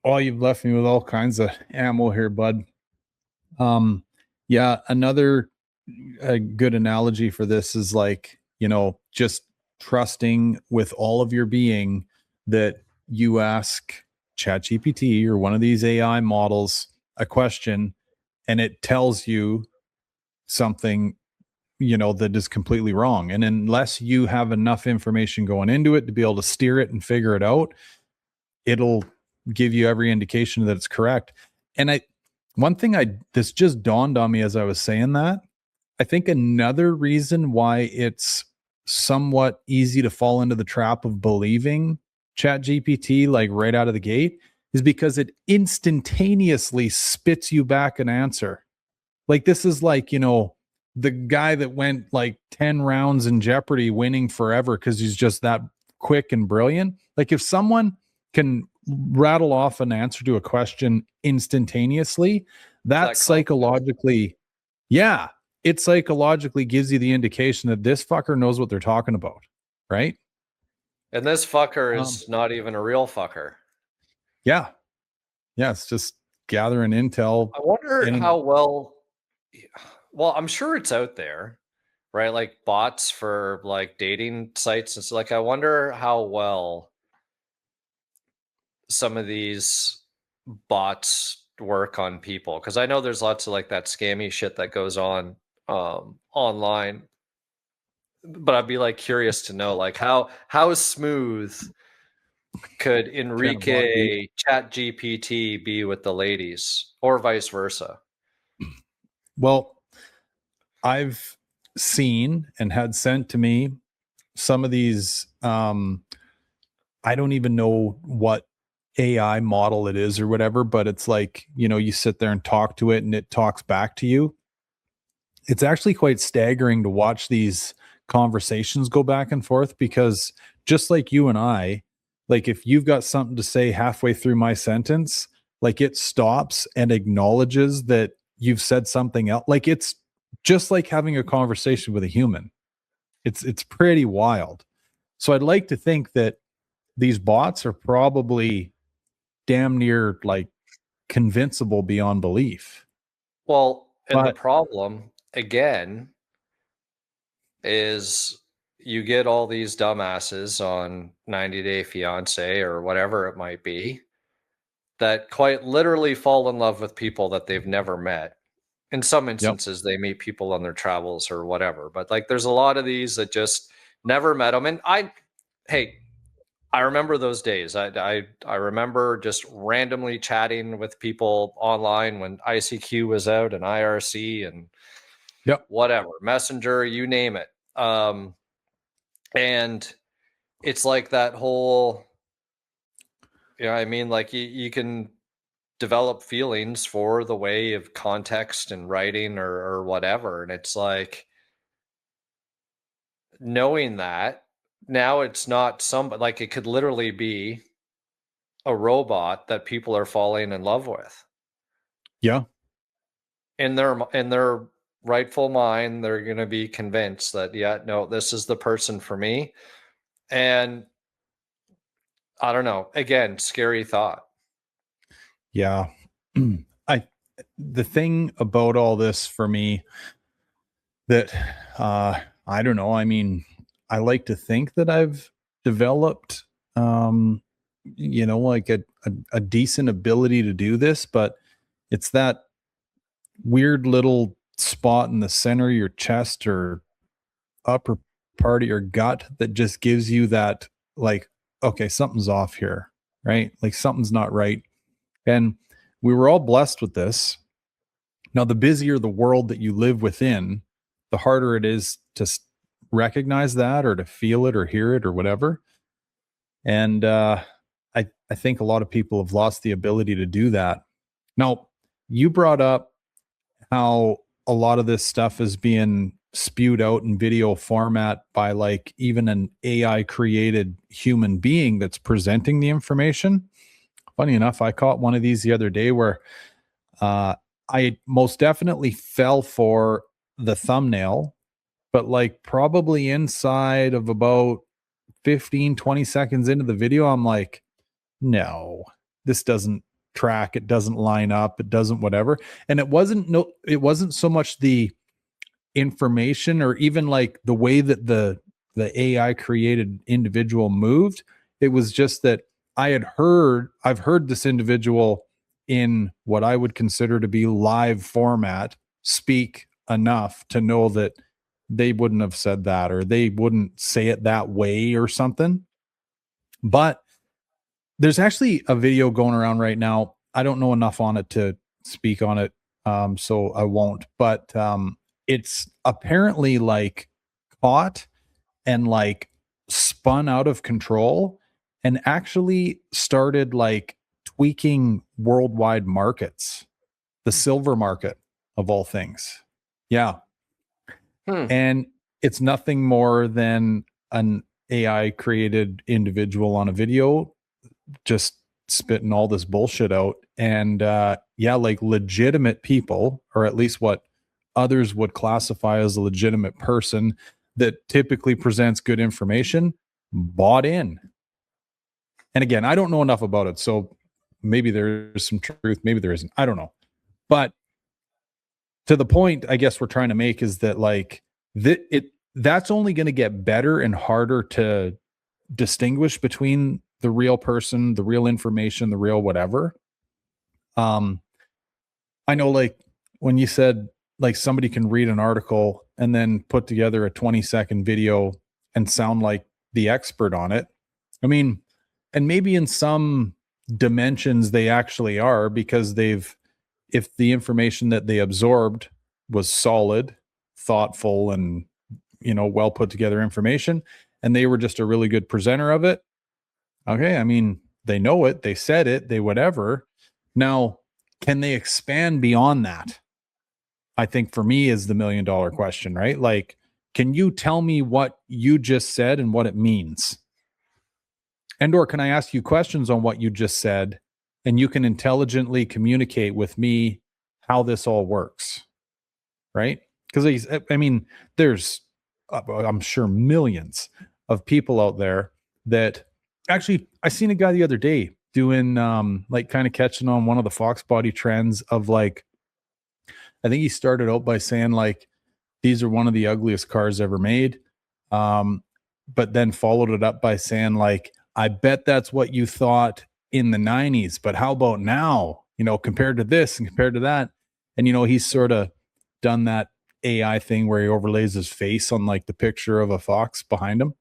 Oh, you've left me with all kinds of ammo here, bud. Yeah, another a good analogy for this is like, you know, just trusting with all of your being that you ask ChatGPT or one of these AI models a question and it tells you something, you know, that is completely wrong. And unless you have enough information going into it to be able to steer it and figure it out, it'll give you every indication that it's correct. And one thing this just dawned on me as I was saying that, I think another reason why it's somewhat easy to fall into the trap of believing ChatGPT like right out of the gate is because it instantaneously spits you back an answer. Like this is like, you know, the guy that went like 10 rounds in Jeopardy winning forever because he's just that quick and brilliant. Like if someone can rattle off an answer to a question instantaneously, that psychologically, yeah, it psychologically gives you the indication that this fucker knows what they're talking about, right? And this fucker is not even a real fucker. Yeah. Yeah, it's just gathering intel. I wonder how well, I'm sure it's out there, right? Like bots for like dating sites. It's like, I wonder how well some of these bots work on people, because I know there's lots of like that scammy shit that goes on online, but I'd be like curious to know like how smooth could Enrique ChatGPT be with the ladies, or vice versa. Well, I've seen and had sent to me some of these I don't even know what AI model it is or whatever, but it's like, you know, you sit there and talk to it and it talks back to you. It's actually quite staggering to watch these conversations go back and forth, because just like you and I, Like if you've got something to say halfway through my sentence, like it stops and acknowledges that you've said something else. Like it's just like having a conversation with a human. It's pretty wild. So I'd like to think that these bots are probably damn near like convincible beyond belief. Well, and the But problem again is you get all these dumbasses on 90 Day Fiance or whatever it might be that quite literally fall in love with people that they've never met. In some yep, instances, they meet people on their travels or whatever. But like, there's a lot of these that just never met them. And hey, I remember those days. I remember just randomly chatting with people online when ICQ was out and IRC and yep, whatever, Messenger, you name it. And it's like that whole, I mean, like you can develop feelings for the way of context and writing or whatever. And it's like knowing that now it's not somebody, like it could literally be a robot that people are falling in love with. yeah, In their rightful mind, they're going to be convinced that, yeah, no, this is the person for me. And I don't know, again, scary thought. yeah. I the thing about all this for me that I don't know, I mean, I like to think that I've developed like a decent ability to do this, but it's that weird little spot in the center of your chest or upper part of your gut that just gives you that like, okay, something's off here, right? Like something's not right. And we were all blessed with this. Now, the busier the world that you live within, the harder it is to recognize that or to feel it or hear it or whatever. And I think a lot of people have lost the ability to do that. Now, you brought up how a lot of this stuff is being spewed out in video format by like even an AI created human being that's presenting the information. Funny enough, I caught one of these the other day where uh, I most definitely fell for the thumbnail, but like probably inside of about 15, 20 seconds into the video, I'm like, no, this doesn't track. It doesn't line up. It doesn't whatever. And it wasn't so much the information or even like the way that the AI created individual moved. It was just that I've heard this individual in what I would consider to be live format speak enough to know that they wouldn't have said that or they wouldn't say it that way or something. But there's actually a video going around right now. I don't know enough on it to speak on it, so I won't. But it's apparently like caught and like spun out of control and actually started like tweaking worldwide markets, the silver market of all things. Yeah. Hmm. And it's nothing more than an AI created individual on a video just spitting all this bullshit out. And yeah, like legitimate people, or at least what others would classify as a legitimate person that typically presents good information, bought in. And again, I don't know enough about it. So maybe there's some truth, maybe there isn't. I don't know. But to the point I guess we're trying to make is that like that's only going to get better and harder to distinguish between the real person, the real information, the real whatever. Um, I know like when you said like somebody can read an article and then put together a 20-second video and sound like the expert on it. I mean, and maybe in some dimensions they actually are because if the information that they absorbed was solid, thoughtful, and well put together information, and they were just a really good presenter of it. Okay, I mean, they know it, they said it, they whatever. Now, can they expand beyond that? I think for me is the $1,000,000 question, right? Like, can you tell me what you just said and what it means? And or can I ask you questions on what you just said, and you can intelligently communicate with me how this all works, right? Because I mean, there's I'm sure millions of people out there that actually I seen a guy the other day doing like kind of catching on one of the Foxbody trends of like, I think he started out by saying like these are one of the ugliest cars ever made. But then followed it up by saying like, I bet that's what you thought in the 90s, but how about now, you know, compared to this and compared to that. And, you know, he's sort of done that AI thing where he overlays his face on like the picture of a fox behind him.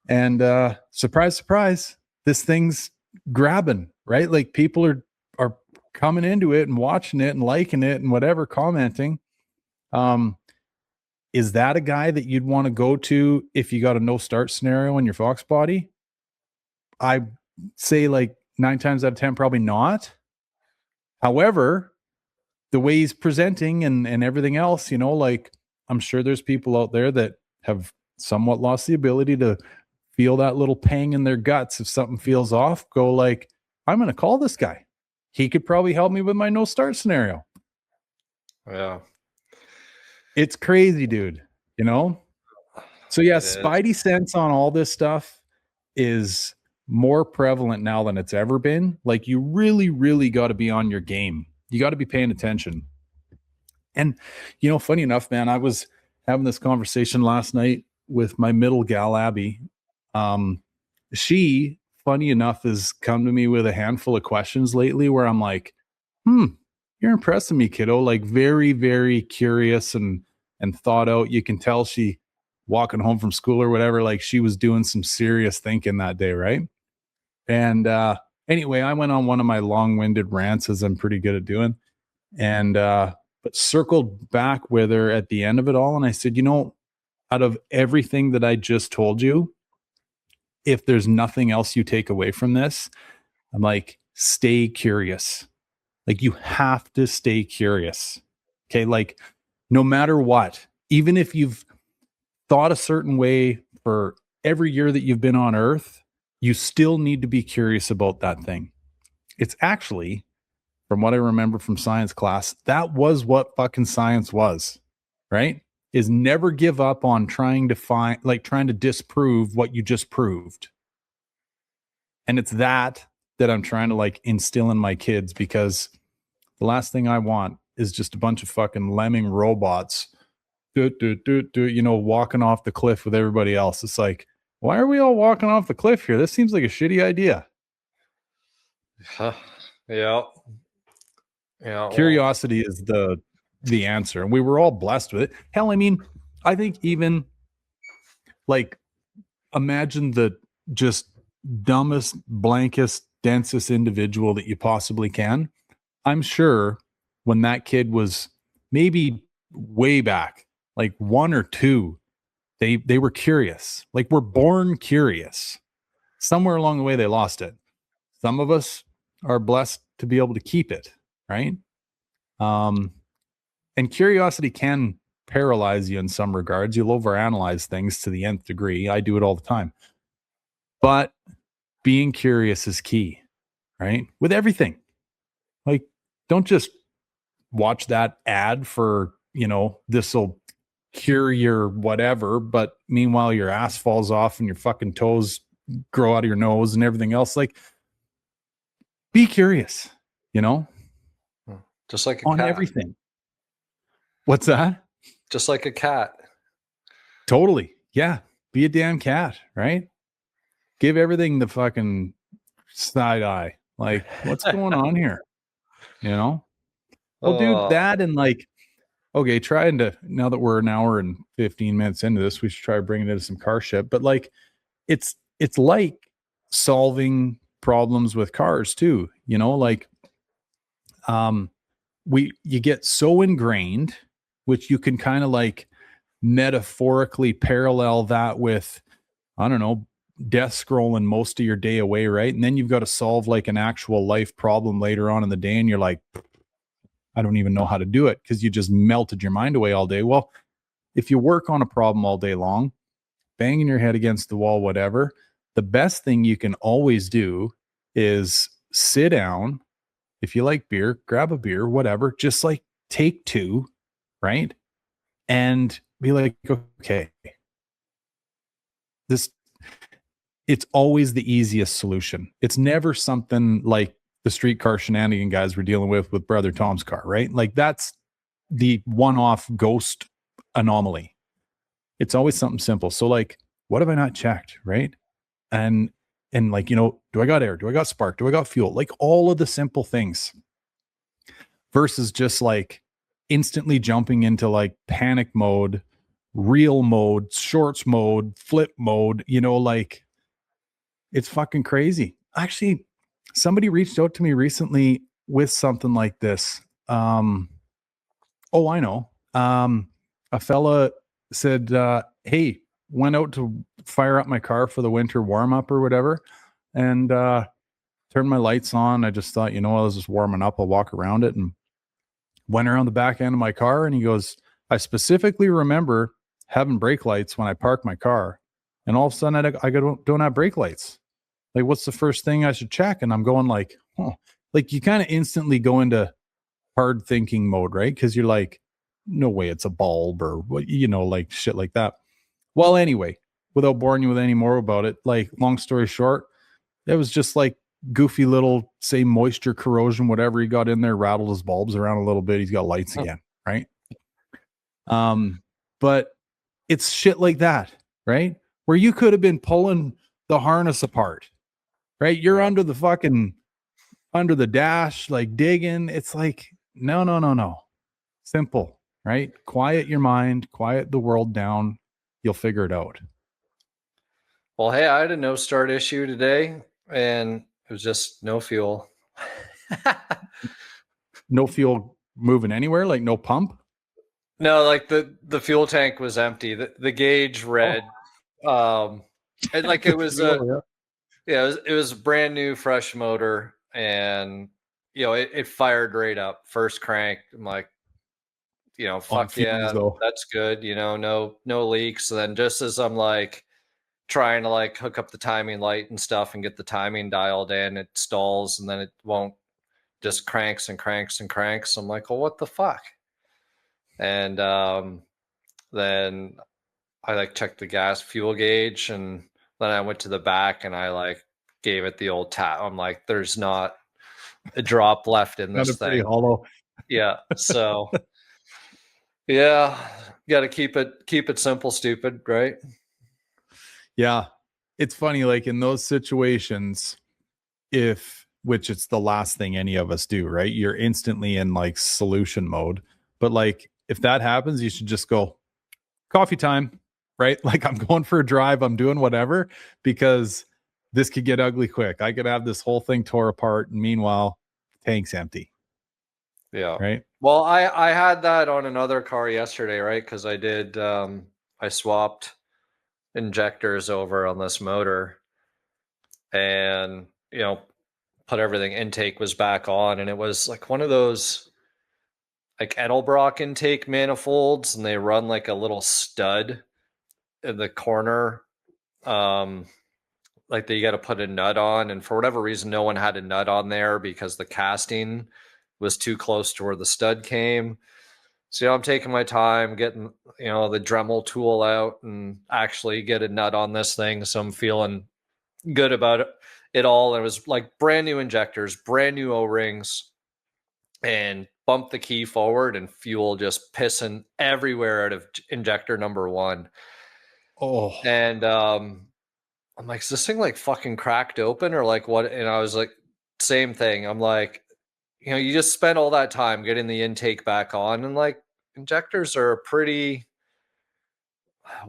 And surprise, surprise, this thing's grabbing, right? Like people are coming into it and watching it and liking it and whatever, commenting. Is that a guy that you'd want to go to if you got a no start scenario in your Foxbody? I say like 9 times out of 10, probably not. However, the way he's presenting and everything else, you know, like I'm sure there's people out there that have somewhat lost the ability to feel that little pang in their guts if something feels off. Go like, I'm going to call this guy. He could probably help me with my no start scenario. Yeah. It's crazy, dude, you know? So yeah, Spidey sense on all this stuff is more prevalent now than it's ever been. Like you really, really got to be on your game. You got to be paying attention. And, you know, funny enough, man, I was having this conversation last night with my middle gal, Abby. She, funny enough, has come to me with a handful of questions lately where I'm like, you're impressing me, kiddo. Like very, very curious and thought out. You can tell she walking home from school or whatever, like she was doing some serious thinking that day, right? And anyway, I went on one of my long-winded rants, as I'm pretty good at doing, and but circled back with her at the end of it all, and I said, you know, out of everything that I just told you, if there's nothing else you take away from this, I'm like, stay curious. Like you have to stay curious. Okay. Like no matter what, even if you've thought a certain way for every year that you've been on earth, you still need to be curious about that thing. It's actually, from what I remember from science class, that was what fucking science was, right? Is never give up on trying to disprove what you just proved. And it's that I'm trying to like instill in my kids, because the last thing I want is just a bunch of fucking lemming robots, you know, walking off the cliff with everybody else. It's like, why are we all walking off the cliff here? This seems like a shitty idea. Yeah. Curiosity is the answer. And we were all blessed with it. Hell, I mean, I think even like imagine the just dumbest, blankest, densest individual that you possibly can. I'm sure when that kid was maybe way back, like 1 or 2, they were curious. Like we're born curious. Somewhere along the way, they lost it. Some of us are blessed to be able to keep it, right? And curiosity can paralyze you in some regards. You'll overanalyze things to the nth degree. I do it all the time. But being curious is key, right? With everything. Like, don't just watch that ad for, you know, this will cure your whatever, but meanwhile your ass falls off and your fucking toes grow out of your nose and everything else. Like, be curious, you know, just like a on cat. everything. What's that? Just like a cat. Totally. Yeah. Be a damn cat, right? Give everything the fucking side eye. Like, what's going on here? You know? Well, dude, that and like, okay, now that we're an hour and 15 minutes into this, we should try bringing it into some car shit. But like, it's like solving problems with cars too, you know, like, you get so ingrained, which you can kind of like metaphorically parallel that with, I don't know, death scrolling most of your day away, right? And then you've got to solve like an actual life problem later on in the day, and you're like, I don't even know how to do it because you just melted your mind away all day. Well, if you work on a problem all day long, banging your head against the wall, whatever, the best thing you can always do is sit down. If you like beer, grab a beer, whatever, just like take two, right? And be like, okay, this, it's always the easiest solution. It's never something like the streetcar shenanigan guys were dealing with Brother Tom's car, right? Like that's the one-off ghost anomaly. It's always something simple. So like, what have I not checked, right? And like, do I got air? Do I got spark? Do I got fuel? Like all of the simple things versus just like instantly jumping into like panic mode, real mode, shorts mode, flip mode, like it's fucking crazy. Actually, somebody reached out to me recently with something like this. Oh, I know. A fella said, hey, went out to fire up my car for the winter warm up or whatever, and turned my lights on. I just thought, I was just warming up. I'll walk around it, and went around the back end of my car. And he goes, I specifically remember having brake lights when I parked my car, and all of a sudden I don't have brake lights. Like, what's the first thing I should check? And I'm going like, oh, like you kind of instantly go into hard thinking mode, right? Because you're like, no way it's a bulb or what, like shit like that. Well, anyway, without boring you with any more about it, like long story short, it was just like goofy little, say, moisture corrosion, whatever he got in there, rattled his bulbs around a little bit. He's got lights again, right? But it's shit like that, right? Where you could have been pulling the harness apart, right? You're under the dash, like digging. It's like, no. Simple, right? Quiet your mind, quiet the world down. You'll figure it out. Well, hey, I had a no start issue today, and it was just no fuel. No fuel moving anywhere, like no pump. No, like the fuel tank was empty. The gauge read, and like it was it was a brand new fresh motor, and it fired right up first crank. I'm like, fuck yeah, that's good. No leaks. And then just as I'm like trying to like hook up the timing light and stuff and get the timing dialed in, it stalls, and then it won't, just cranks and cranks and cranks. I'm like, well, what the fuck? And then I like checked the gas fuel gauge, and then I went to the back and I like gave it the old tap. I'm like, there's not a drop left in this thing. Pretty hollow. Yeah. So yeah, got to keep it simple, stupid, right? Yeah. It's funny, like in those situations, which it's the last thing any of us do, right? You're instantly in like solution mode. But like if that happens, you should just go, coffee time, right? Like I'm going for a drive, I'm doing whatever, because this could get ugly quick. I could have this whole thing tore apart, and meanwhile, tank's empty. Yeah. Right. Well, I had that on another car yesterday, right? Because I did I swapped injectors over on this motor, and put everything, intake was back on, and it was like one of those like Edelbrock intake manifolds, and they run like a little stud in the corner, like that you got to put a nut on, and for whatever reason no one had a nut on there because the casting was too close to where the stud came. So I'm taking my time getting the Dremel tool out and actually get a nut on this thing, so I'm feeling good about it all. It was like brand new injectors, brand new O-rings, and bumped the key forward and fuel just pissing everywhere out of injector number one. Oh, And I'm like, is this thing like fucking cracked open or like what? And I was like, same thing. I'm like, you just spent all that time getting the intake back on, and like injectors are pretty, I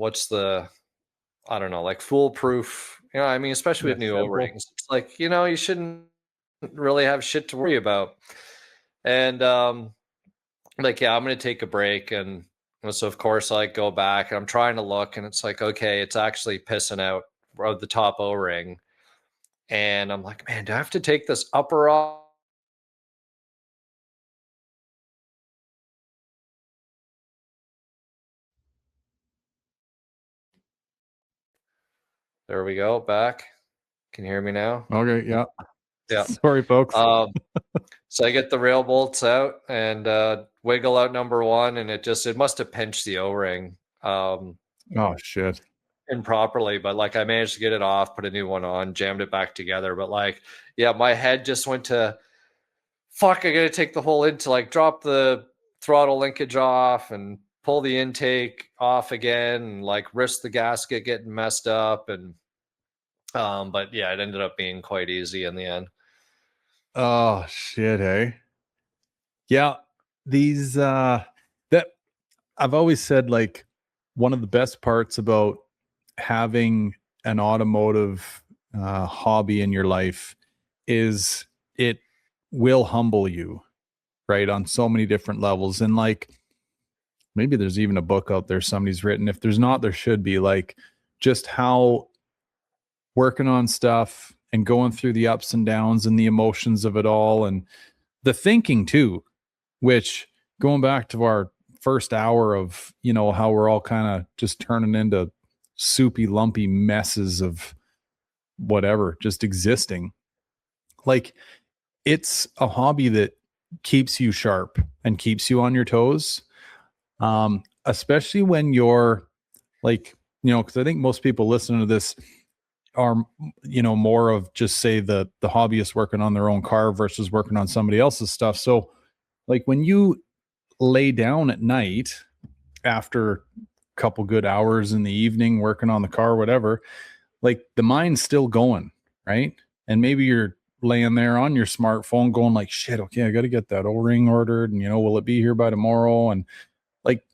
don't know, like foolproof. I mean, especially with new O-rings. It's like, you shouldn't really have shit to worry about. And like, yeah, I'm gonna take a break, and so of course I go back and I'm trying to look, and it's like, okay, it's actually pissing out of the top O-ring, and I'm like, man, do I have to take this upper off? There we go, back. Can you hear me now? Okay, yeah. Yeah. Sorry, folks. So I get the rail bolts out and wiggle out number one, and it must have pinched the O-ring Oh shit. improperly, but like I managed to get it off, put a new one on, jammed it back together. But like, yeah, my head just went to fuck, I gotta take the whole into like drop the throttle linkage off and pull the intake off again and like risk the gasket getting messed up. And but yeah, it ended up being quite easy in the end. Oh shit, hey. Yeah, these that I've always said, like, one of the best parts about having an automotive hobby in your life is it will humble you, right, on so many different levels. And like, maybe there's even a book out there somebody's written. If there's not, there should be, like, just how working on stuff and going through the ups and downs and the emotions of it all, and the thinking too, which, going back to our first hour of, how we're all kind of just turning into soupy, lumpy messes of whatever, just existing. Like, it's a hobby that keeps you sharp and keeps you on your toes. Especially when you're like, because I think most people listening to this are, more of, just say, the hobbyist working on their own car versus working on somebody else's stuff. So like, when you lay down at night after a couple good hours in the evening working on the car, whatever, like, the mind's still going, right? And maybe you're laying there on your smartphone going like, shit, okay, I got to get that O-ring ordered, and will it be here by tomorrow? And like,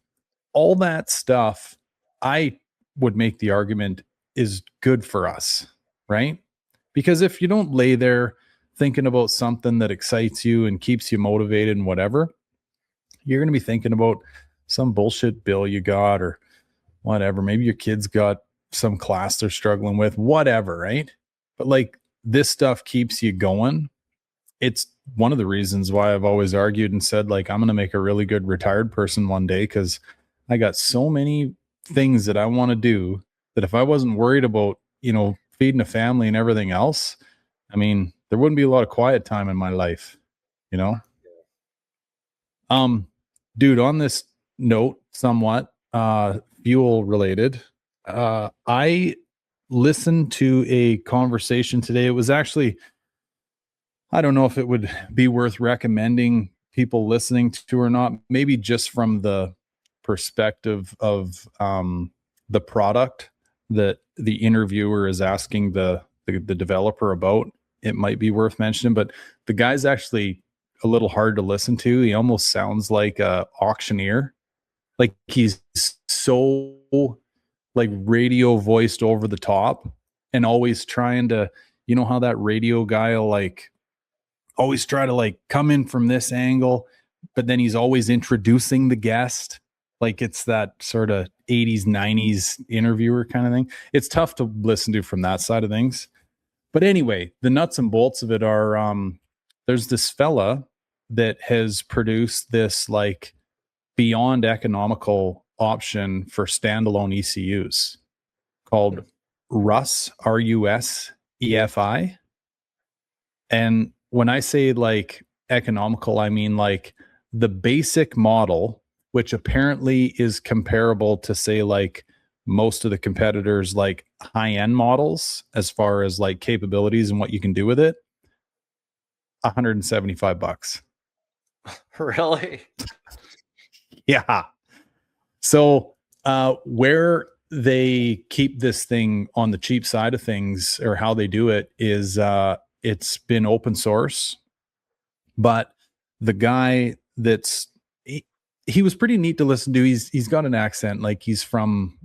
all that stuff, I would make the argument, is good for us, right? Because if you don't lay there thinking about something that excites you and keeps you motivated and whatever, you're going to be thinking about some bullshit bill you got, or whatever. Maybe your kid's got some class they're struggling with, whatever, right? But like, this stuff keeps you going. It's one of the reasons why I've always argued and said, like, I'm going to make a really good retired person one day, because I got so many things that I want to do that if I wasn't worried about, feeding a family and everything else, I mean, there wouldn't be a lot of quiet time in my life, you know? Dude, on this note, somewhat fuel related, I listened to a conversation today. It was actually, I don't know if it would be worth recommending people listening to or not, maybe just from the perspective of the product that the interviewer is asking the developer about. It might be worth mentioning, but the guy's actually a little hard to listen to. He almost sounds like a auctioneer. Like, he's so, like, radio voiced over the top, and always trying to, how that radio guy will, like, always try to, like, come in from this angle, but then he's always introducing the guest. Like, it's that sort of 80s, 90s interviewer kind of thing. It's tough to listen to from that side of things. But anyway, the nuts and bolts of it are, there's this fella that has produced this, like, beyond economical option for standalone ECUs called RUS, RUSEFI. And when I say, like, economical, I mean, like, the basic model, which apparently is comparable to, say, like, most of the competitors, like, high-end models, as far as, like, capabilities and what you can do with it, $175. Really? Yeah. So where they keep this thing on the cheap side of things, or how they do it, is it's been open source. But the guy he was pretty neat to listen to. He's got an accent, like he's from,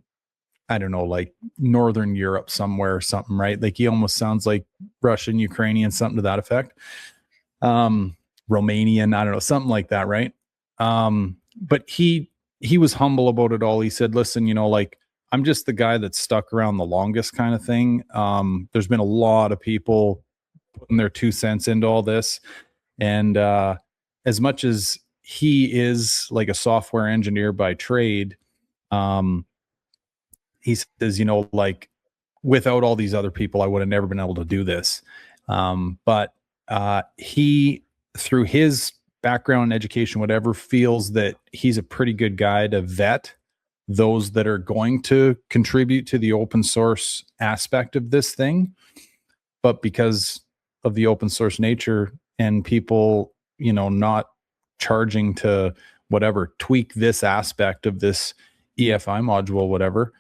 I don't know, like Northern Europe somewhere or something, right? Like, he almost sounds like Russian, Ukrainian, something to that effect. Romanian, I don't know, something like that, right? But he was humble about it all. He said, listen, like, I'm just the guy that's stuck around the longest, kind of thing. There's been a lot of people putting their 2 cents into all this. And as much as he is, like, a software engineer by trade, he says, like, without all these other people, I would have never been able to do this. But he, through his background, education, whatever, feels that he's a pretty good guy to vet those that are going to contribute to the open source aspect of this thing. But because of the open source nature and people, not charging to whatever, tweak this aspect of this EFI module, whatever,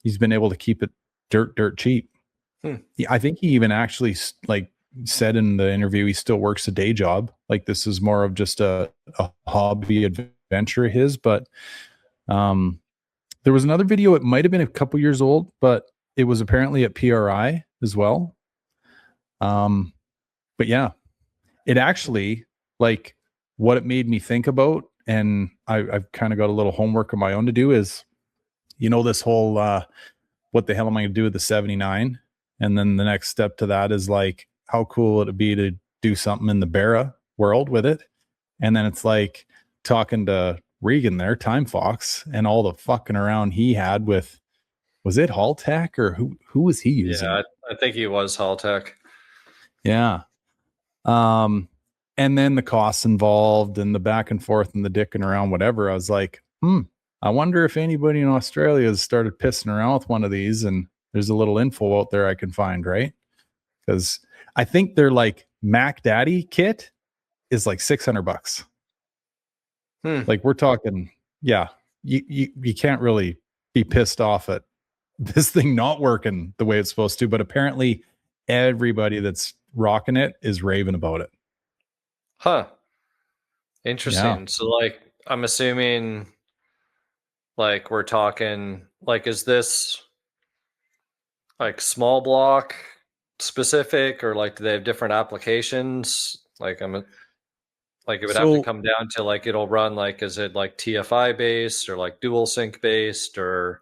he's been able to keep it dirt cheap. I think he even actually like said in the interview, he still works a day job. Like this is more of just a hobby adventure of his. But there was another video, it might have been a couple years old, but it was apparently at PRI as well. But yeah, it actually, like, what it made me think about, and I've kind of got a little homework of my own to do, is this whole what the hell am I gonna do with the 79? And then the next step to that is like, how cool would it be to do something in the Barra world with it? And then it's like talking to Regan there, Time Fox, and all the fucking around he had with, was it Haltech or who was he using? Yeah, I think he was Haltech. Yeah. And then the costs involved and the back and forth and the dicking around, whatever. I was like, I wonder if anybody in Australia has started pissing around with one of these, and there's a little info out there I can find, right? Because I think their like Mac Daddy kit is like $600. Like we're talking, yeah, you can't really be pissed off at this thing not working the way it's supposed to, but apparently everybody that's rocking it is raving about it. Huh. Interesting. Yeah. So like I'm assuming like we're talking like is this like small block specific or like do they have different applications? Like like it would have to come down to like it'll run like is it like TFI based or like dual sync based or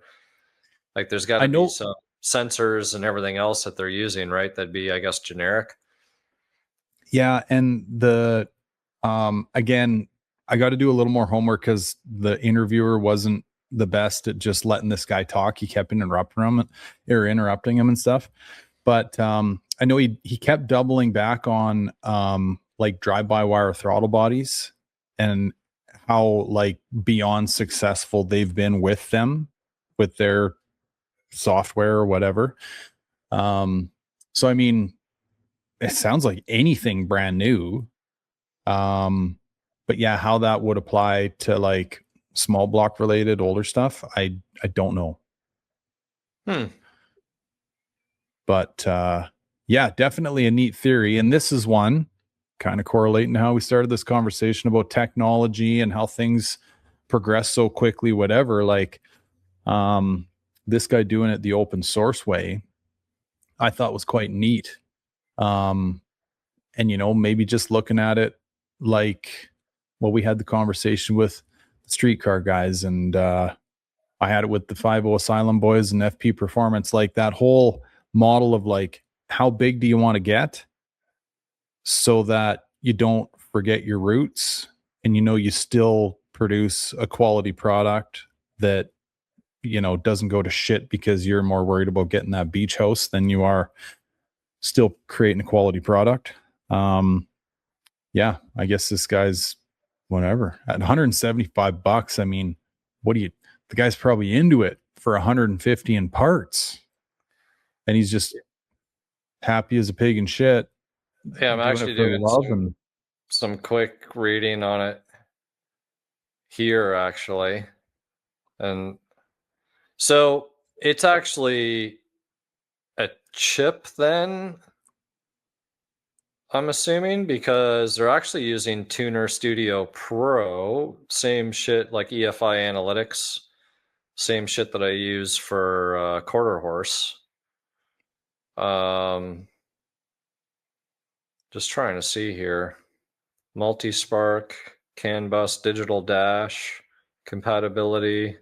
like there's got to be some sensors and everything else that they're using, right? That'd be I guess generic. Yeah, and the again, I got to do a little more homework because the interviewer wasn't the best at just letting this guy talk. He kept interrupting him and stuff. But I know he kept doubling back on like drive-by-wire throttle bodies and how like beyond successful they've been with them, with their software or whatever. So I mean, it sounds like anything brand new. But yeah, how that would apply to like small block related older stuff, I don't know. But yeah, definitely a neat theory. And this is one kind of correlating to how we started this conversation about technology and how things progress so quickly, whatever. Like this guy doing it the open source way, I thought was quite neat. And maybe just looking at it like, well, we had the conversation with the streetcar guys, and I had it with the 50 Asylum boys and FP Performance, like that whole model of like, how big do you want to get so that you don't forget your roots and you still produce a quality product that doesn't go to shit because you're more worried about getting that beach house than you are still creating a quality product. Yeah, I guess this guy's whatever at $175. I mean, the guy's probably into it for 150 in parts, and he's just happy as a pig in shit. Yeah, I'm actually doing some quick reading on it here actually. And so it's actually a chip then, I'm assuming, because they're actually using Tuner Studio Pro, same shit like EFI Analytics, same shit that I use for Quarter Horse. Just trying to see here. Multi-Spark, CAN bus, digital dash, compatibility,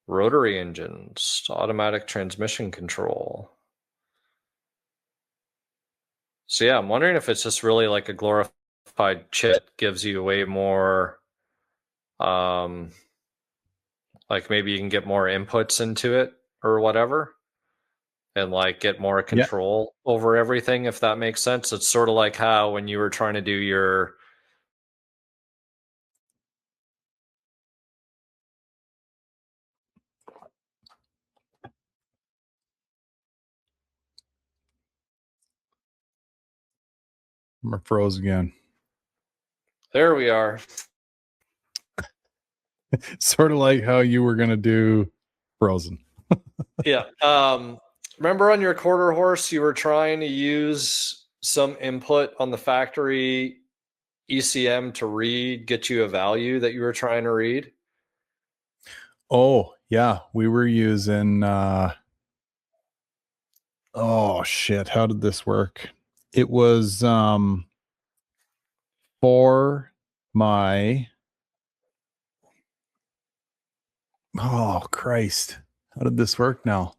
rotary engines, automatic transmission control. So yeah, I'm wondering if it's just really like a glorified chip, gives you way more like Like maybe you can get more inputs into it or whatever, and like get more control over everything, if that makes sense. It's sort of like how when you were trying to do your I'm froze again. there we are. Sort of like how you were gonna do Frozen. Yeah. Remember on your quarter horse, you were trying to use some input on the factory ECM to read, get you a value that you were trying to read? Oh yeah, we were using. Oh shit! How did this work? It was for my. Oh Christ! How did this work now?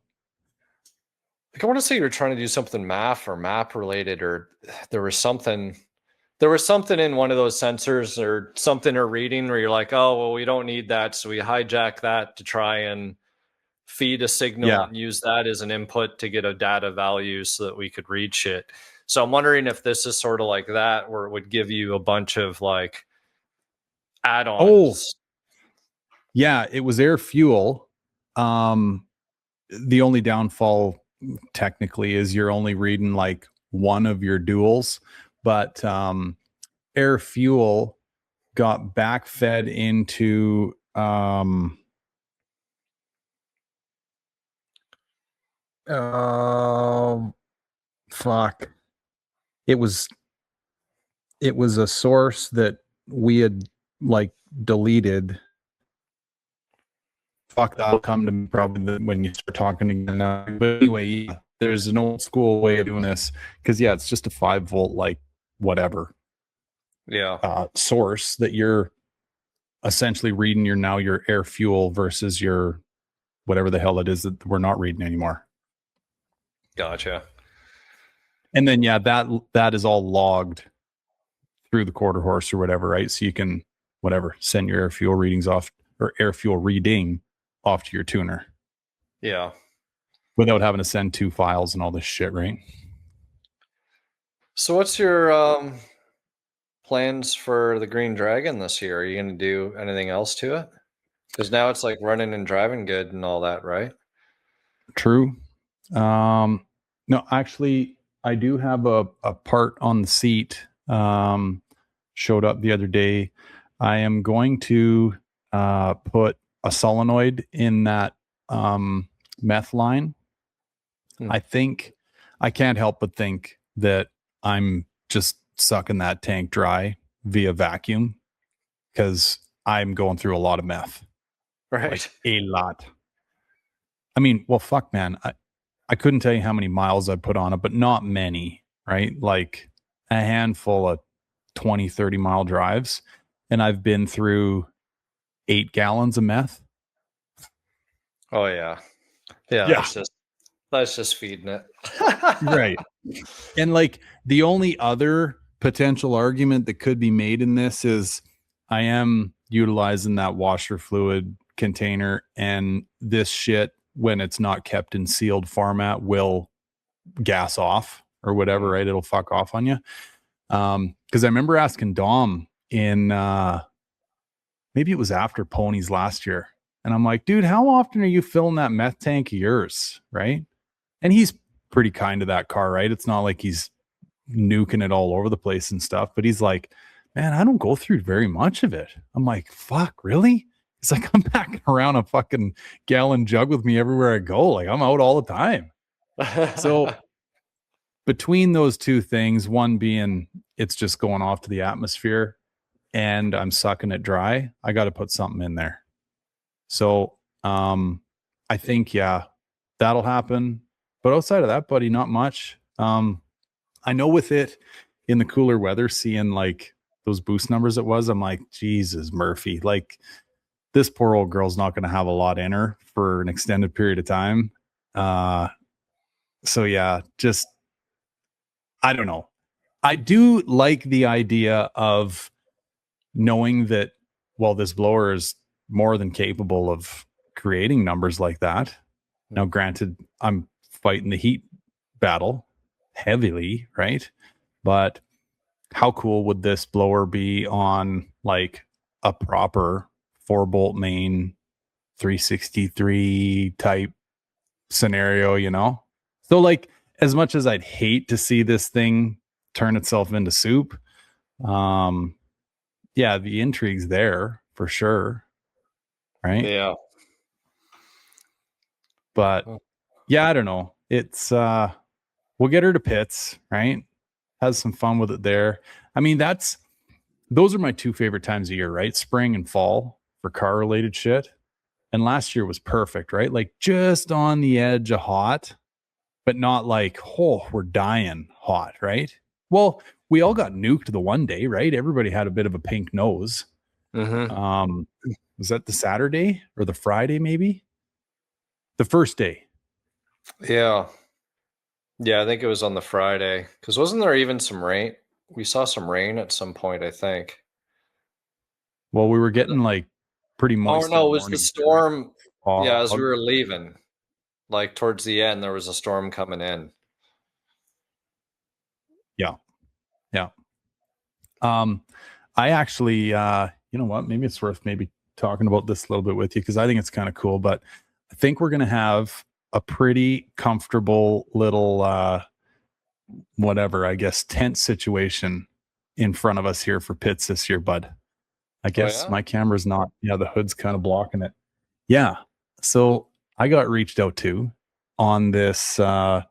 Like I want to say you were trying to do something math or map related, or there was something in one of those sensors or something or reading where you're like, oh, well, we don't need that. So we hijack that to try and feed a signal and use that as an input to get a data value so that we could read shit. So I'm wondering if this is sort of like that, where it would give you a bunch of like add-ons. Oh, yeah, it was air fuel. The only downfall technically is you're only reading like one of your duals, but air fuel got backfed into fuck. It was a source that we had like deleted. Fuck, that'll come to me probably when you start talking again. But anyway, yeah, there's an old school way of doing this because yeah, it's just a 5-volt like whatever source that you're essentially reading your air fuel versus your whatever the hell it is that we're not reading anymore. Gotcha. And then yeah, that is all logged through the quarter horse or whatever, right? So you can whatever send your air fuel readings off or air fuel reading off to your tuner. Yeah. Without having to send 2 files and all this shit, right? So what's your plans for the Green Dragon this year? Are you going to do anything else to it? Because now it's like running and driving good and all that, right? True. No, actually, I do have a part on the seat. Showed up the other day. I am going to put a solenoid in that meth line. I think I can't help but think that I'm just sucking that tank dry via vacuum because I'm going through a lot of meth. Right. Like a lot. I mean, well, fuck, man. I couldn't tell you how many miles I put on it, but not many, right? Like a handful of 20, 30 mile drives. And I've been through 8 gallons of meth. Oh, yeah. Yeah. That's just feeding it. Right. And like the only other potential argument that could be made in this is I am utilizing that washer fluid container, and this shit, when it's not kept in sealed format, will gas off or whatever, right? It'll fuck off on you. Because I remember asking Dom in maybe it was after Ponies last year, and I'm like, dude, how often are you filling that meth tank of yours, right? And he's pretty kind to that car, right? It's not like he's nuking it all over the place and stuff, but he's like, man, I don't go through very much of it. I'm like, fuck, really? It's like I'm packing around a fucking gallon jug with me everywhere I go. Like I'm out all the time. So between those two things, one being it's just going off to the atmosphere and I'm sucking it dry, I got to put something in there. So I think, yeah, that'll happen. But outside of that, buddy, not much. I know with it in the cooler weather, seeing like those boost numbers it was, I'm like, Jesus, Murphy, like this poor old girl's not going to have a lot in her for an extended period of time. So yeah, just, I don't know. I do like the idea of knowing that, well, this blower is more than capable of creating numbers like that. Now, granted, I'm fighting the heat battle heavily, right? But how cool would this blower be on like a proper 4-bolt main 363 type scenario, you know? So like, as much as I'd hate to see this thing turn itself into soup, yeah, the intrigue's there for sure, right? Yeah. But yeah, I don't know. It's we'll get her to pits, right? Has some fun with it there. I mean, those are my two favorite times of year, right? Spring and fall for car related shit. And last year was perfect, right? Like just on the edge of hot, but not like, oh, we're dying hot, right? Well, we all got nuked the one day, right? Everybody had a bit of a pink nose. Was that the Saturday or the Friday, maybe? The first day. Yeah. Yeah, I think it was on the Friday. Because wasn't there even some rain? We saw some rain at some point, I think. Well, we were getting like pretty moist. Oh no, it was the storm. Yeah, as we Fog. were leaving, like towards the end, there was a storm coming in. Yeah. Yeah. I actually, you know what? Maybe it's worth maybe talking about this a little bit with you because I think it's kind of cool. But I think we're going to have a pretty comfortable little, whatever, I guess, tent situation in front of us here for pits this year, bud. I guess my camera's not, yeah, the hood's kind of blocking it. Yeah. So I got reached out to on this, the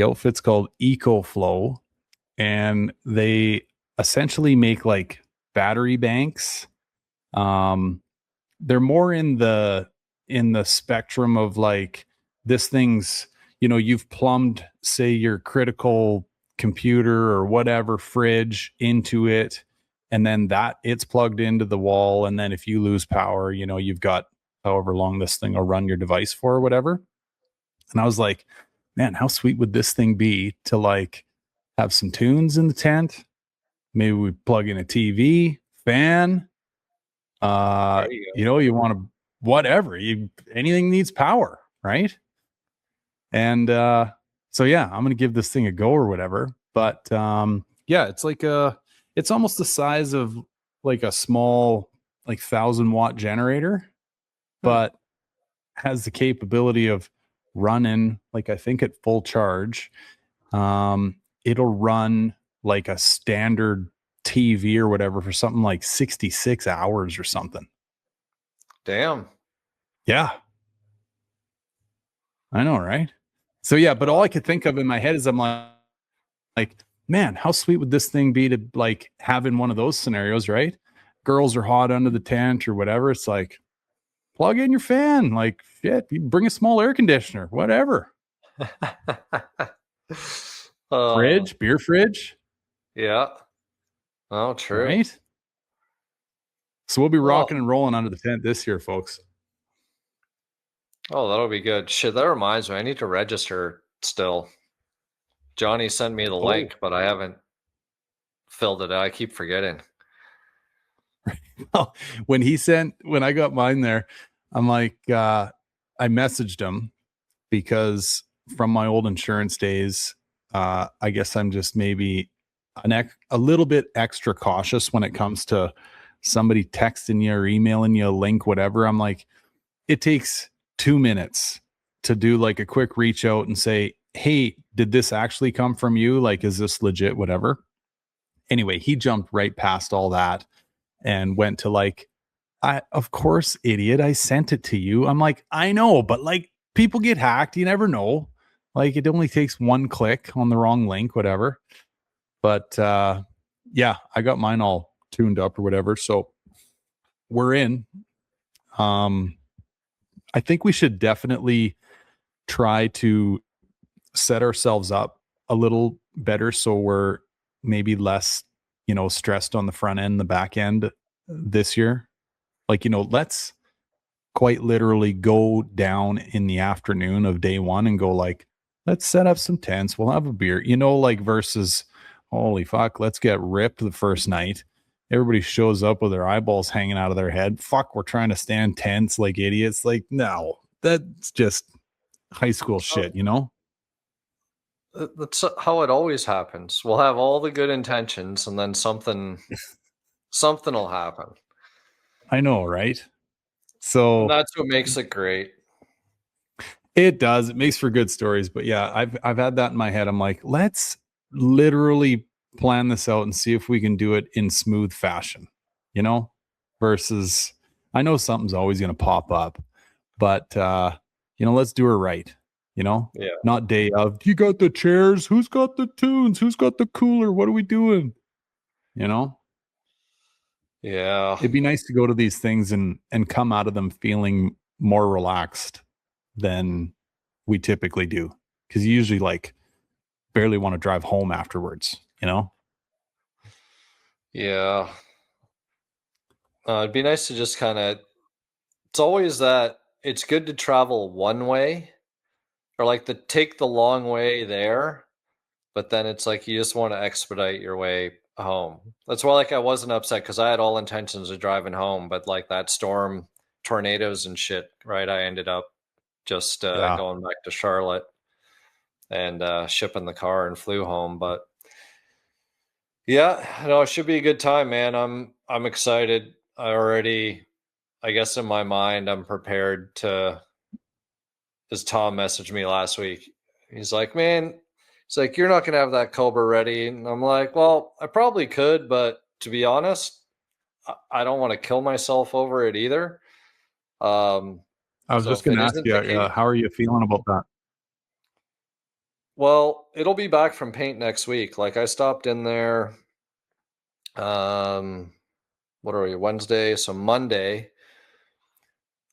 outfit's called EcoFlow, and they essentially make like battery banks. They're more in the spectrum of like this thing's, you know, you've plumbed, say, your critical computer or whatever fridge into it, and then that it's plugged into the wall, and then if you lose power, you know, you've got however long this thing will run your device for or whatever. And I was like, man, how sweet would this thing be to like have some tunes in the tent? Maybe we plug in a TV, fan. You know, you want to whatever, anything needs power, right? And so yeah, I'm gonna give this thing a go or whatever. But yeah, it's like it's almost the size of like a small like 1,000-watt generator, but has the capability of running like I think at full charge. It'll run like a standard TV or whatever for something like 66 hours or something. Damn. Yeah. I know, right? So yeah, but all I could think of in my head is I'm like, man, how sweet would this thing be to like have in one of those scenarios, right? Girls are hot under the tent or whatever. It's like, plug in your fan, like shit, you bring a small air conditioner, whatever. Fridge, beer fridge. Yeah. Oh, true. Right? So we'll be rocking and rolling under the tent this year, folks. Oh, that'll be good. Shit, that reminds me. I need to register still. Johnny sent me the link, but I haven't filled it out. I keep forgetting. When I got mine there, I'm like, I messaged him because from my old insurance days, I guess I'm just maybe a little bit extra cautious when it comes to somebody texting you or emailing you a link, whatever. I'm like, it takes 2 minutes to do like a quick reach out and say, hey, did this actually come from you? Like, is this legit? Whatever. Anyway, he jumped right past all that and went to like, of course, idiot, I sent it to you. I'm like, I know, but like people get hacked. You never know. Like it only takes one click on the wrong link, whatever. But yeah, I got mine all tuned up or whatever. So we're in. I think we should definitely try to set ourselves up a little better so we're maybe less, you know, stressed on the front end, the back end this year. Like, you know, let's quite literally go down in the afternoon of day one and go like, let's set up some tents. We'll have a beer, you know, like versus holy fuck, let's get ripped the first night everybody shows up with their eyeballs hanging out of their head. Fuck, we're trying to stand tense like idiots. Like, no, that's just high school shit, you know? That's how it always happens. We'll have all the good intentions, and then something will happen, I know, right? and So that's what makes it great. it does. It makes for good stories. But yeah, I've had that in my head. I'm like, let's literally plan this out and see if we can do it in smooth fashion, you know, versus I know something's always going to pop up, but let's do her right, you know, Yeah, not day of, you got the chairs, who's got the tunes, who's got the cooler, what are we doing? You know, yeah, it'd be nice to go to these things and come out of them feeling more relaxed than we typically do. Cause you usually like barely want to drive home afterwards, you know? yeah. It'd be nice to just kind of. It's always that it's good to travel one way, or like to take the long way there, but then it's like you just want to expedite your way home. That's why like I wasn't upset because I had all intentions of driving home, but like that storm, tornadoes and shit, right? I ended up just Yeah. going back to Charlotte and shipping the car and flew home. But yeah, no, it should be a good time, man. I'm excited. I already, I guess in my mind, I'm prepared to. As Tom messaged me last week, he's like, "Man, he's like, you're not gonna have that Cobra ready," and I'm like, "Well, I probably could, but to be honest, I don't want to kill myself over it either." Um, I was so just if going it to ask isn't you, the case, how are you feeling about that? well, it'll be back from paint next week. Like I stopped in there. Um, what are we? Wednesday, so Monday.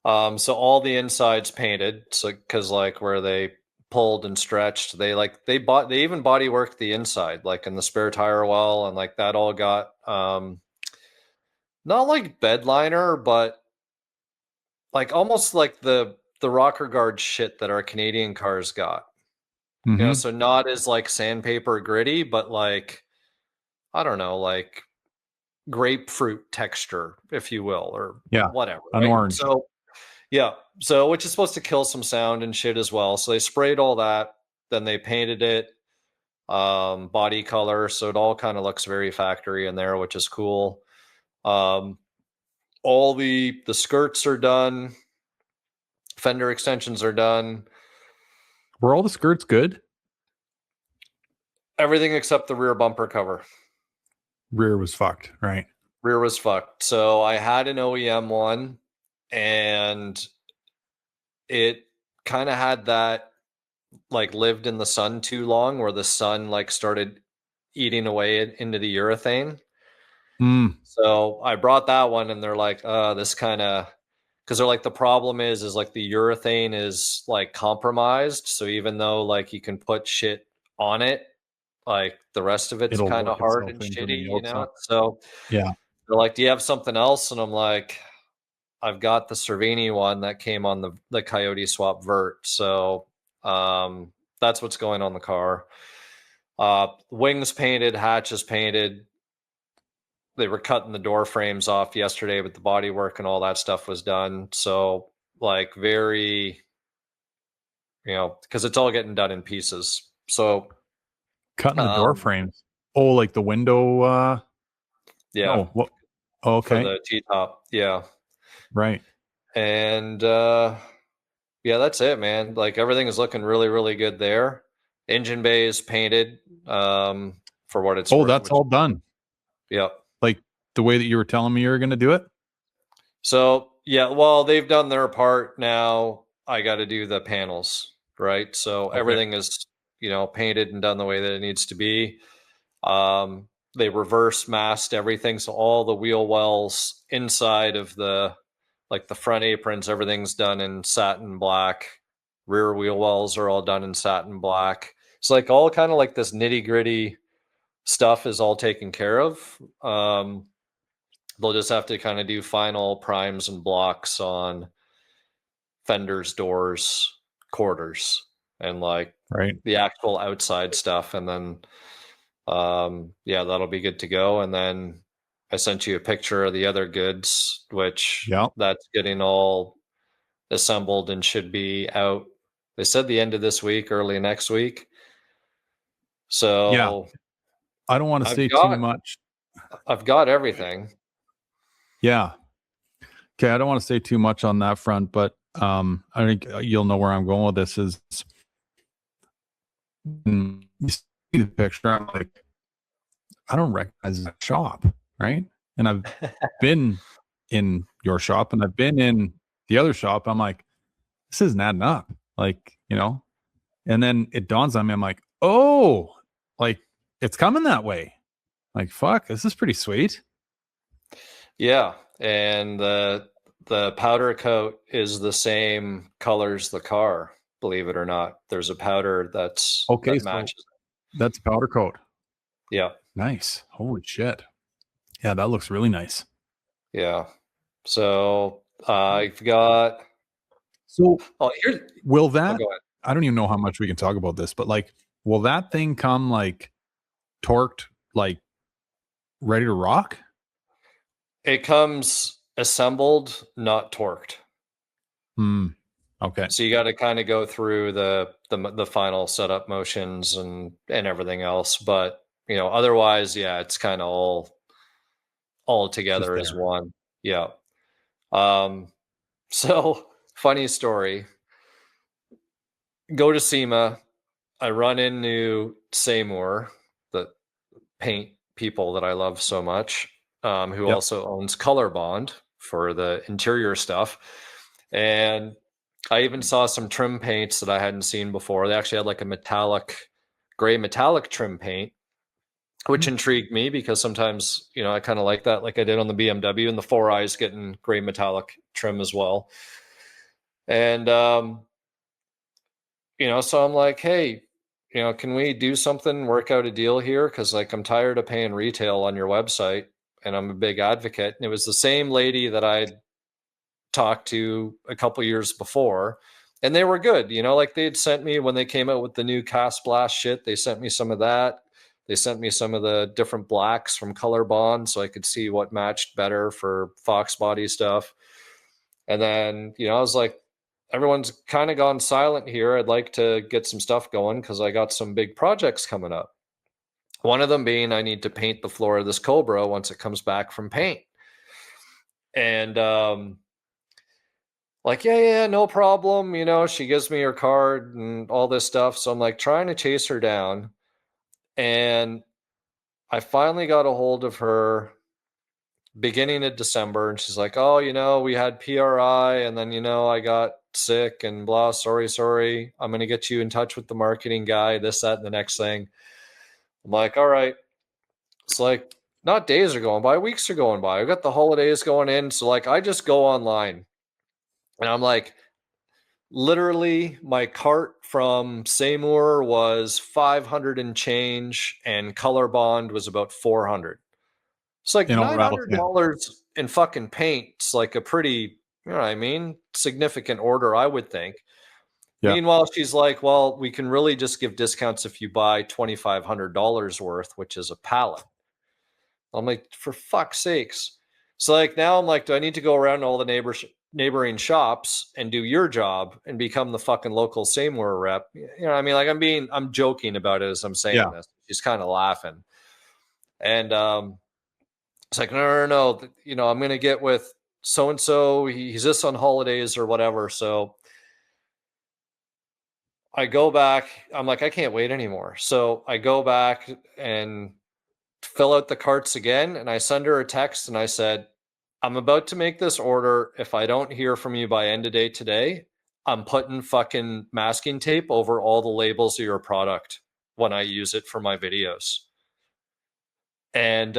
So all the insides painted, so because like where they pulled and stretched, they even body worked the inside, like in the spare tire well, and like that all got not like bed liner, but like almost like the rocker guard shit that our Canadian cars got. Mm-hmm. So not as like sandpaper gritty, but like I don't know, like grapefruit texture, if you will, or Yeah. whatever, An right? orange. So yeah. So, which is supposed to kill some sound and shit as well. So they sprayed all that, then they painted it body color, so it all kind of looks very factory in there, which is cool. Um all the skirts are done, fender extensions are done, Were all the skirts good? everything except the rear bumper cover. Rear was fucked, right? Rear was fucked. So I had an OEM one, and it kind of had that like lived in the sun too long where the sun like started eating away into the urethane. Mm, So I brought that one and they're like, this kind of, because they're like, the problem is like the urethane is like compromised. So even though like you can put shit on it, like the rest of it's it'll kind work of hard itself and into the shitty, outside. So Yeah. they're like, do you have something else? And I'm like, I've got the Cervini one that came on the Coyote Swap Vert. So that's what's going on the car. Wings painted, hatches painted. They were cutting the door frames off yesterday, but the body work and all that stuff was done. So like very, because it's all getting done in pieces. So Cutting the door um, frames. Oh, like the window yeah, no, what oh, for okay. the T top, yeah, Right. and yeah, that's it, man. Like everything is looking really, really good there. Engine bay is painted for what it's Oh, worth. that's all done. Yeah. Like the way that you were telling me you were gonna do it? So yeah, well, they've done their part. Now I got to do the panels, right? So Okay. everything is, painted and done the way that it needs to be. They reverse masked everything, so all the wheel wells inside of the front aprons, everything's done in satin black. Rear wheel wells are all done in satin black. It's like all kind of like this nitty gritty stuff is all taken care of. They'll just have to kind of do final primes and blocks on fenders, doors, quarters, and like Right. the actual outside stuff. And then, yeah, that'll be good to go. And then I sent you a picture of the other goods, which Yeah. that's getting all assembled and should be out. They said the end of this week, early next week. Yeah. So I don't want to I've say too got much. I've got everything. Yeah. Okay. I don't want to say too much on that front, but I think you'll know where I'm going with this is when you see the picture, I'm like, I don't recognize that shop, right? And I've been in your shop and I've been in the other shop. I'm like, this isn't adding up. Like, and then it dawns on me, I'm like, oh, like it's coming that way. Like, fuck, this is pretty sweet. Yeah, and the powder coat is the same color as the car, believe it or not. There's a powder Okay, that so matches. that's powder coat. Yeah. Nice. Holy shit. Yeah, that looks really nice. Yeah. So I've got So here. will Oh, that, go ahead. I don't even know how much we can talk about this, but like, will that thing come like torqued, like ready to rock? It comes assembled, not torqued. Hmm. Okay. So you got to kind of go through the final setup motions and everything else. But otherwise, yeah, it's kind of all It's just together as there. one. Yeah. Um, so funny story. Go to SEMA. I run into Seymour, the paint people that I love so much, who Yep. also owns Color Bond for the interior stuff. And I even saw some trim paints that I hadn't seen before. They actually had like a gray metallic trim paint, which intrigued me because sometimes, I kind of like that, like I did on the BMW, and the Four Eyes getting gray metallic trim as well. And, so I'm like, hey, can we do something, work out a deal here? Because like I'm tired of paying retail on your website, and I'm a big advocate. And it was the same lady that I'd talked to a couple years before, and they were good. Like they'd sent me when they came out with the new Cast Blast shit. They sent me some of that. They sent me some of the different blacks from Color Bond so I could see what matched better for Foxbody stuff. And then, I was like, everyone's kind of gone silent here. I'd like to get some stuff going because I got some big projects coming up. One of them being I need to paint the floor of this Cobra once it comes back from paint. And like, yeah, no problem. She gives me her card and all this stuff. So I'm like trying to chase her down. And I finally got a hold of her beginning of December. And she's like, oh, we had PRI and then, I got sick and blah, sorry. I'm going to get you in touch with the marketing guy, this, that, and the next thing. I'm like, all right. It's like, not days are going by, weeks are going by. I got the holidays going in. So like, I just go online and I'm like, literally my cart from Seymour was 500 and change and Color Bond was about 400. It's like In all reality. $900 in fucking paint. It's like a pretty, significant order, I would think. Yeah. Meanwhile, she's like, well, we can really just give discounts if you buy $2,500 worth, which is a pallet. I'm like, for fuck's sakes. So like now I'm like, do I need to go around to all the neighboring shops and do your job and become the fucking local Seymour rep? Like I'm joking about it as I'm saying this. She's kind of laughing. And it's like, no. I'm going to get with so-and-so. He's just on holidays or whatever. So I go back. I'm like, I can't wait anymore. So I go back and fill out the carts again. And I send her a text and I said, I'm about to make this order. If I don't hear from you by end of day today, I'm putting fucking masking tape over all the labels of your product when I use it for my videos. And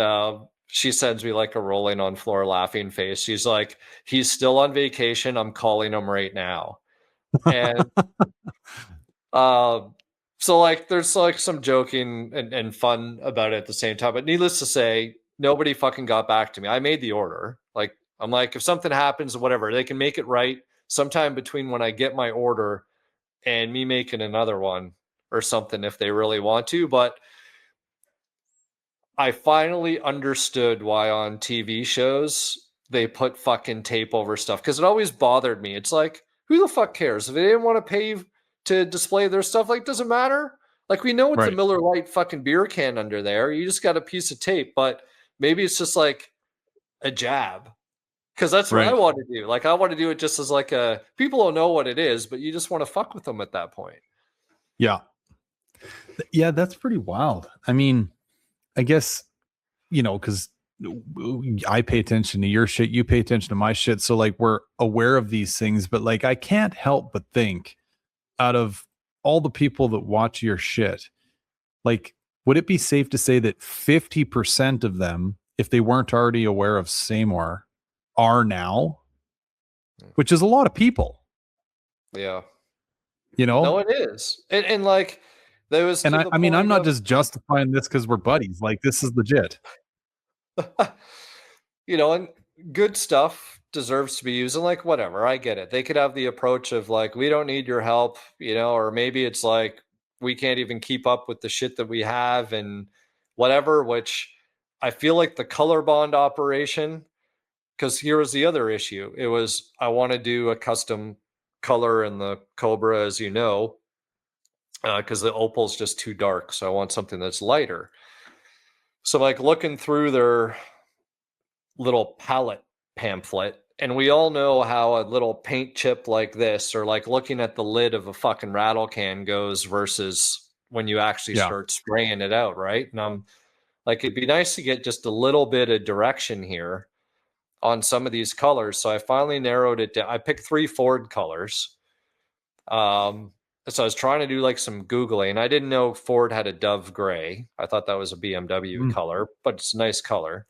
she sends me like a rolling on floor laughing face. She's like, he's still on vacation. I'm calling him right now. And so like there's like some joking and fun about it at the same time. But needless to say, nobody fucking got back to me. I made the order. Like I'm like, if something happens or whatever, they can make it right sometime between when I get my order and me making another one or something if they really want to. But I finally understood why on TV shows they put fucking tape over stuff, because it always bothered me. It's like, who the fuck cares? If they didn't want to pay to display their stuff, like, doesn't matter. Like, we know it's a Right. Miller Lite fucking beer can under there. You just got a piece of tape, but maybe it's just like a jab. Because that's what I Right. want to do. Like, I want to do it just as like a, people don't know what it is, but you just want to fuck with them at that point. Yeah. Yeah, that's pretty wild. I mean, I guess, because I pay attention to your shit, you pay attention to my shit. So like we're aware of these things, but like I can't help but think, out of all the people that watch your shit, like, would it be safe to say that 50% of them, if they weren't already aware of Seymour, are now? Which is a lot of people, Yeah. you know? No, it is. And like, there was And to I, the I mean, I'm point not of, just justifying this because we're buddies. Like, this is legit. and good stuff deserves to be used. And like, whatever, I get it. They could have the approach of like, we don't need your help, or maybe it's like, we can't even keep up with the shit that we have and whatever, which I feel like the color bond operation, because here was the other issue. It was, I want to do a custom color in the Cobra, as you know, because the opal's just too dark. So I want something that's lighter. So like looking through their little palette pamphlet, and we all know how a little paint chip like this, or like looking at the lid of a fucking rattle can, goes versus when you actually Yeah. start spraying it out, right? And I'm like, it'd be nice to get just a little bit of direction here on some of these colors. So I finally narrowed it down. I picked 3 Ford colors. So I was trying to do like some Googling. I didn't know Ford had a dove gray. I thought that was a BMW color, but it's a nice color.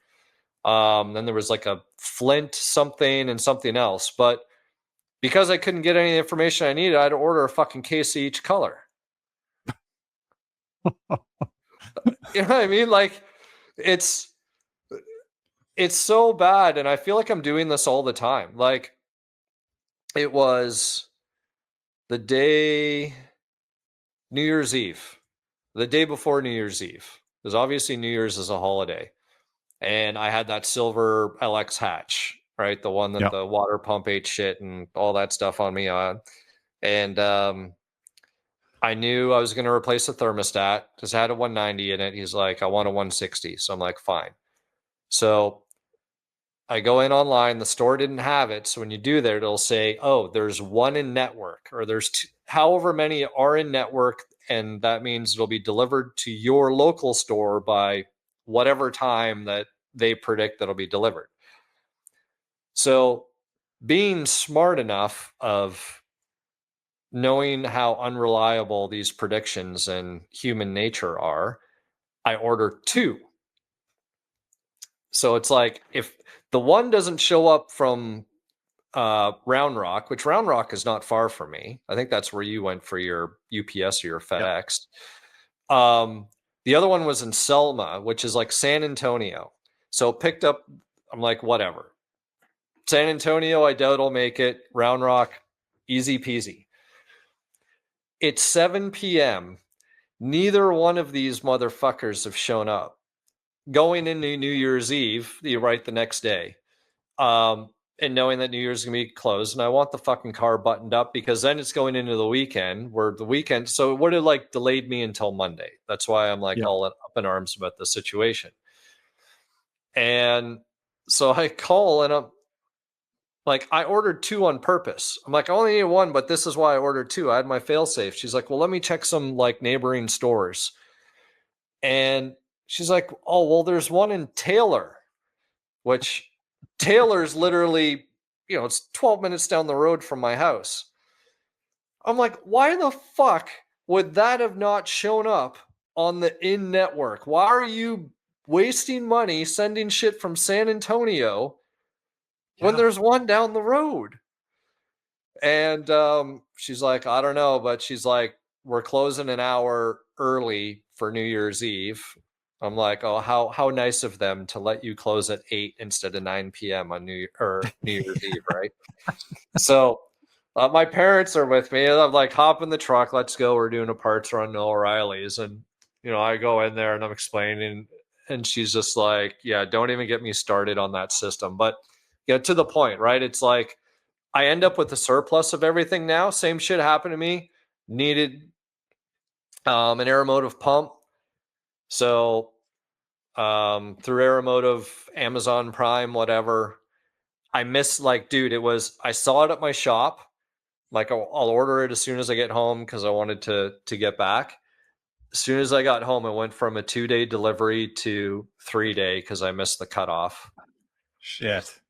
Then there was like a Flint something and something else. But because I couldn't get any information I needed, I had to order a fucking case of each color. You know what I mean? Like, it's so bad. And I feel like I'm doing this all the time. Like, it was the day, New Year's Eve, the day before New Year's Eve, because obviously New Year's is a holiday. And I had that silver LX hatch, right? The one that Yep. the water pump ate shit and all that stuff on me on. And I knew I was going to replace the thermostat because I had a 190 in it. He's like, I want a 160. So I'm like, fine. So I go in online. The store didn't have it. So when you do there, it'll say, oh, there's one in network, or there's however many are in network. And that means it'll be delivered to your local store by whatever time that they predict that'll be delivered. So being smart enough of knowing how unreliable these predictions and human nature are, I order 2. So it's like, if the one doesn't show up from Round Rock, which Round Rock is not far from me. I think that's where you went for your UPS or your FedEx. Yep. The other one was in Selma, which is like San Antonio. So picked up, I'm like, whatever. San Antonio, I doubt I'll make it. Round Rock, easy peasy. It's 7 p.m. Neither one of these motherfuckers have shown up. Going into New Year's Eve, right, the next day, and knowing that New Year's is going to be closed, and I want the fucking car buttoned up, because then it's going into the weekend, so it would have like delayed me until Monday. That's why I'm like all up in arms about the situation. And so I call, and I'm like, I ordered 2 on purpose. I'm like, I only need 1, but this is why I ordered 2. I had my fail safe. She's like, well, let me check some like neighboring stores. And she's like, oh, well, there's one in Taylor, which Taylor's literally, it's 12 minutes down the road from my house. I'm like, why the fuck would that have not shown up on the in network? Why are you wasting money sending shit from San Antonio when there's one down the road? And she's like, I don't know, but she's like, we're closing an hour early for New Year's Eve. I'm like, oh, how nice of them to let you close at 8 instead of 9 p.m. on New Year's Eve, right? So my parents are with me, and I'm like, hop in the truck, let's go. We're doing a parts run to O'Reilly's, and I go in there and I'm explaining, And she's just like, yeah, don't even get me started on that system. But yeah, to the point, right? It's like I end up with a surplus of everything now. Same shit happened to me. Needed an Aeromotive pump. So through Aeromotive, Amazon Prime, whatever, I missed, like, dude, I saw it at my shop. Like, I'll order it as soon as I get home because I wanted to get back. As soon as I got home, it went from a 2-day delivery to 3-day because I missed the cutoff. Shit.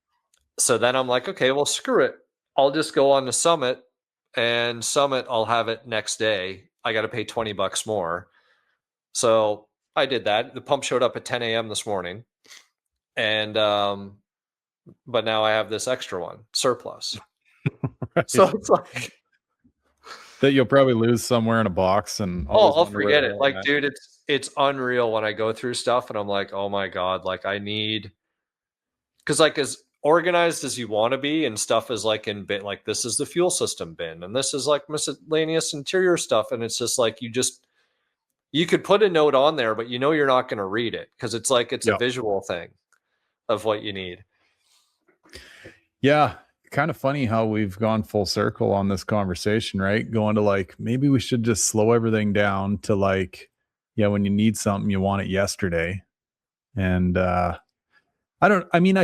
So then I'm like, okay, well, screw it. I'll just go on to Summit, and Summit, I'll have it next day. I got to pay $20 more. So I did that. The pump showed up at 10 a.m. this morning. And, but now I have this extra one, surplus. Right. So it's like, That you'll probably lose somewhere in a box and I'll forget it. Like, dude, it's unreal when I go through stuff and I'm like, oh my God, like I need, because like as organized as you want to be and stuff is like in bin, like this is the fuel system bin and this is like miscellaneous interior stuff. And it's just like, you could put a note on there, but you're not going to read it because it's like, it's a visual thing of what you need. Yeah. Kind of funny how we've gone full circle on this conversation, right? Going to like, maybe we should just slow everything down to like, yeah, when you need something, you want it yesterday. And I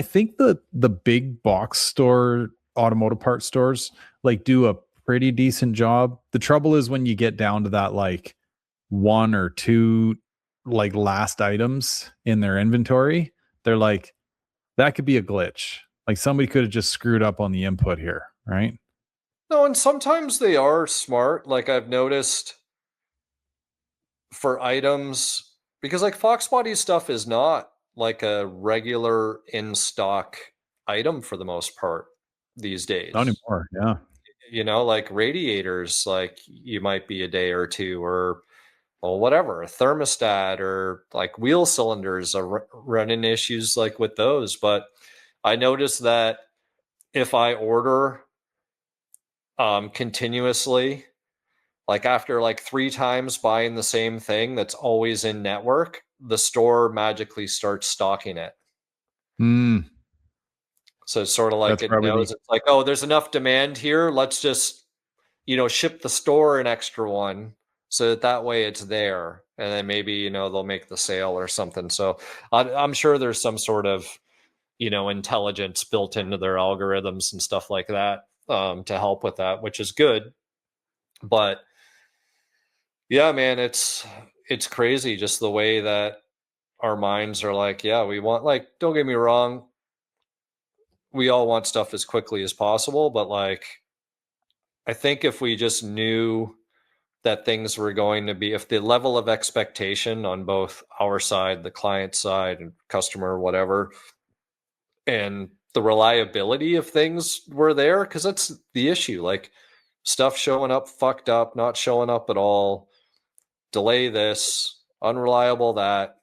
think the big box store automotive parts stores like do a pretty decent job. The trouble is when you get down to that like one or two like last items in their inventory, they're like, that could be a glitch. Like somebody could have just screwed up on the input here, right? No, and sometimes they are smart. Like I've noticed for items, because like Foxbody stuff is not like a regular in stock item for the most part these days. Not anymore. Yeah. Like radiators, like you might be a day or two, or whatever, a thermostat, or like wheel cylinders are running issues like with those. But I noticed that if I order continuously, like after like 3 times buying the same thing that's always in network, the store magically starts stocking it. So it's sort of like it knows it's like, oh, there's enough demand here. Let's just, ship the store an extra one so that way it's there. And then maybe, they'll make the sale or something. So I'm sure there's some sort of, intelligence built into their algorithms and stuff like that to help with that, which is good. But yeah, man, it's crazy just the way that our minds are like, yeah, we want, like, don't get me wrong, we all want stuff as quickly as possible, but like I think if we just knew that things were going to be, if the level of expectation on both our side, the client side and customer, whatever, and the reliability of things were there, because that's the issue. Like stuff showing up fucked up, not showing up at all, delay this, unreliable that,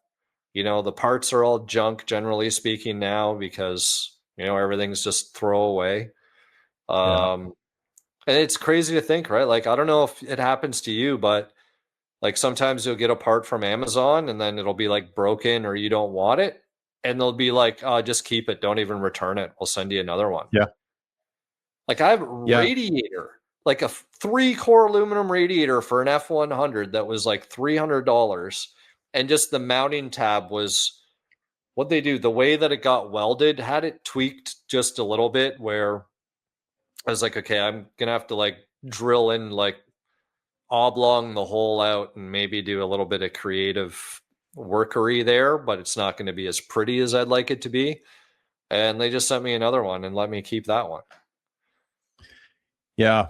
the parts are all junk generally speaking now because, everything's just throwaway. And it's crazy to think, right? Like, I don't know if it happens to you, but like sometimes you'll get a part from Amazon and then it'll be like broken or you don't want it. And they'll be like, oh, just keep it. Don't even return it. We'll send you another one. Yeah. Like I have a radiator, like a 3-core aluminum radiator for an F100 that was like $300. And just the mounting tab was, what they do, the way that it got welded, had it tweaked just a little bit where I was like, okay, I'm going to have to like drill in like oblong the hole out and maybe do a little bit of creative workery there, but it's not going to be as pretty as I'd like it to be. And they just sent me another one and let me keep that one. Yeah.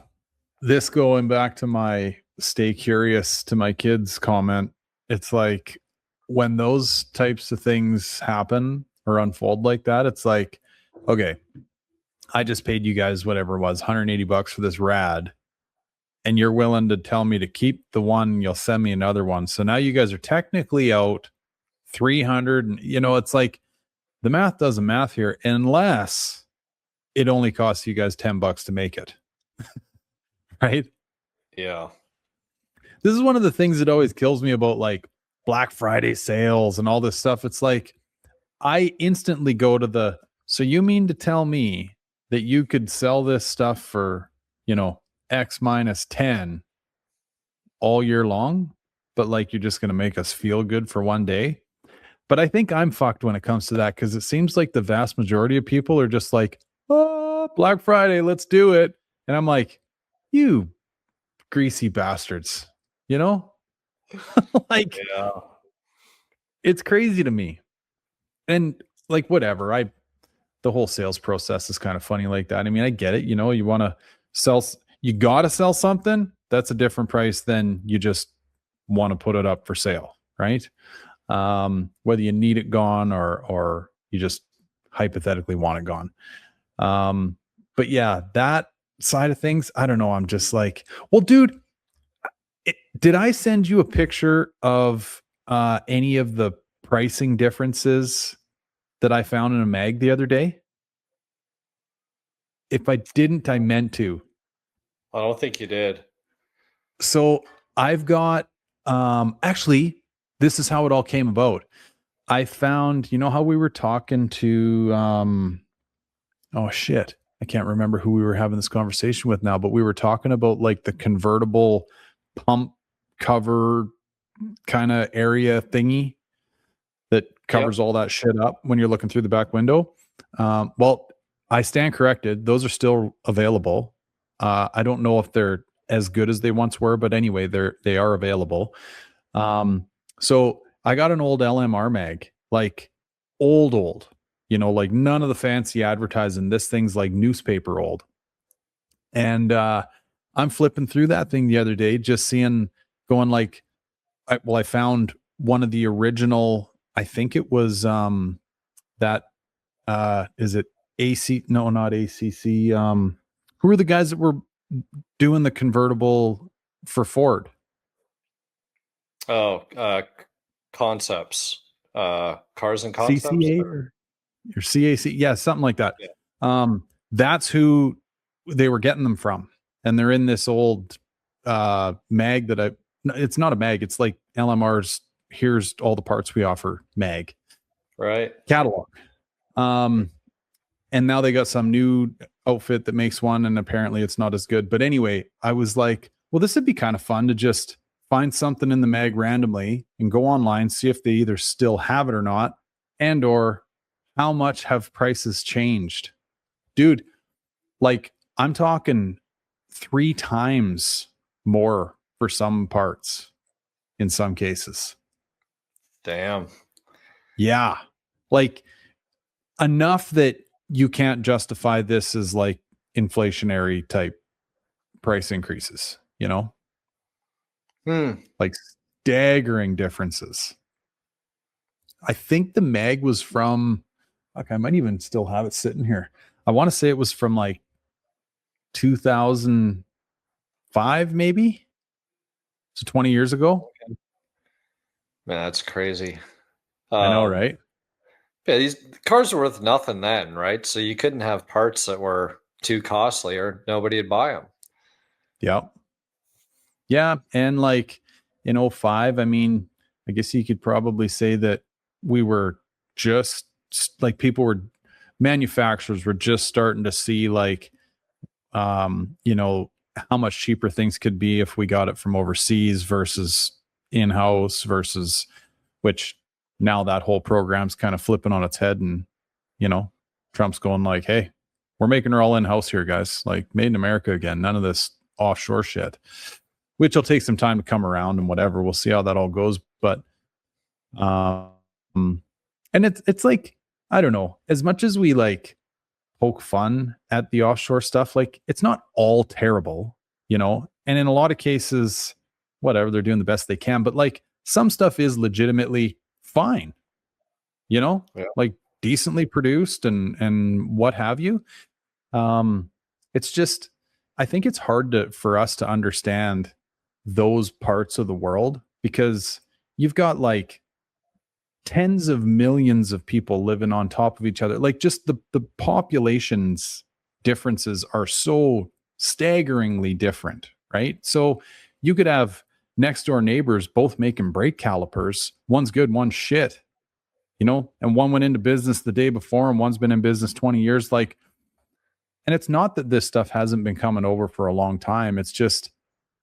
This going back to my stay curious to my kids comment, it's like when those types of things happen or unfold like that, it's like, okay, I just paid you guys whatever it was, $180 for this rad, and you're willing to tell me to keep the one, you'll send me another one. So now you guys are technically out 300, and it's like the math doesn't math here unless it only costs you guys $10 to make it. Right? Yeah. This is one of the things that always kills me about like Black Friday sales and all this stuff. It's like, I instantly go to so you mean to tell me that you could sell this stuff for, X minus 10 all year long, but like you're just going to make us feel good for one day? But I think I'm fucked when it comes to that, because it seems like the vast majority of people are just like, oh, Black Friday, let's do it. And I'm like, you greasy bastards, like Yeah. it's crazy to me. And like, whatever, the whole sales process is kind of funny like that. I mean, I get it. You want to you got to sell something. That's a different price than you just want to put it up for sale, right? Whether you need it gone or you just hypothetically want it gone. But yeah, that side of things, I don't know. I'm just like, well, dude, did I send you a picture of any of the pricing differences that I found in a mag the other day? If I didn't, I meant to. I don't think you did. So I've got, actually, this is how it all came about. I found, how we were talking to, oh shit, I can't remember who we were having this conversation with now, but we were talking about like the convertible pump cover kind of area thingy that covers all that shit up when you're looking through the back window. Well, I stand corrected. Those are still available. I don't know if they're as good as they once were, but anyway, they are available. So I got an old LMR mag, like old, like none of the fancy advertising. This thing's like newspaper old. And I'm flipping through that thing the other day, just going like, I found one of the original, I think it was that is it AC? No, not ACC. Who are the guys that were doing the convertible for Ford? Oh, Concepts, Cars and Concepts, CCA or CAC? Yeah, something like that. Yeah. That's who they were getting them from, and they're in this old mag that it's not a mag, it's like LMR's here's all the parts we offer mag right? catalog. And now they got some new outfit that makes one, and apparently it's not as good. But anyway, I was like, well, this would be kind of fun to just find something in the mag randomly and go online, see if they either still have it or not, and or how much have prices changed. Dude, like I'm talking 3 times more for some parts in some cases. Damn. Yeah. Like enough that you can't justify this as like inflationary type price increases, like staggering differences. I think the mag was from, I might even still have it sitting here. I want to say it was from like 2005, maybe. So 20 years ago. Man, that's crazy. I know, right? Yeah, these cars are worth nothing then, right? So you couldn't have parts that were too costly or nobody would buy them. Yep. Yeah. And like in 05, I mean, I guess you could probably say that we were just like manufacturers were just starting to see like, how much cheaper things could be if we got it from overseas versus in-house versus which now that whole program's kind of flipping on its head. And, Trump's going like, hey, we're making her all in-house here, guys, like made in America again. None of this offshore shit, which will take some time to come around and whatever. We'll see how that all goes. But, and it's like, I don't know, as much as we like poke fun at the offshore stuff, like it's not all terrible, and in a lot of cases, whatever, they're doing the best they can, but like some stuff is legitimately fine, like decently produced and what have you. It's just, I think it's hard for us to understand those parts of the world because you've got like tens of millions of people living on top of each other. Like just the populations differences are so staggeringly different, right? So you could have next door neighbors both making brake calipers. One's good, one's shit, you know, and one went into business the day before and one's been in business 20 years. Like, and it's not that this stuff hasn't been coming over for a long time. It's just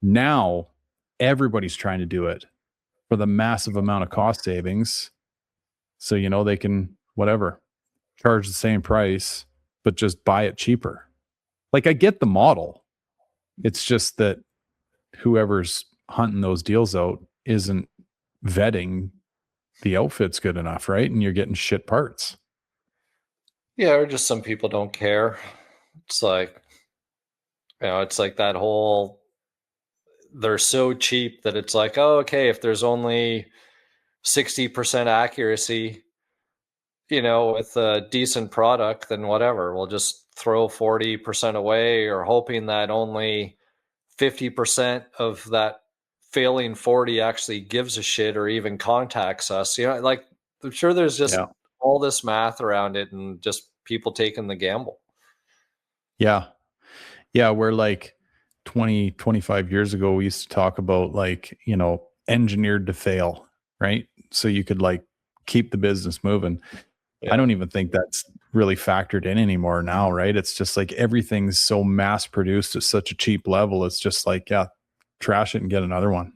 now everybody's trying to do it for the massive amount of cost savings. So, you know, they can whatever charge the same price, but just buy it cheaper. Like, I get the model. It's just that whoever's hunting those deals out isn't vetting the outfits good enough, right? And you're getting shit parts. Yeah, or just some people don't care. It's like, you know, it's like that whole, they're so cheap that it's like, oh, okay, if there's only 60% accuracy, you know, with a decent product, then whatever, we'll just throw 40% away, or hoping that only 50% of that failing 40 actually gives a shit or even contacts us. You know, like, I'm sure there's just Yeah. all this math around it and just people taking the gamble. Yeah. Yeah. Where like 20, 25 years ago, we used to talk about like, you know, engineered to fail, right? So you could like keep the business moving. I Yeah. don't even think that's really factored in anymore now, right? It's just like everything's so mass produced at such a cheap level. It's just like, yeah, trash it and get another one.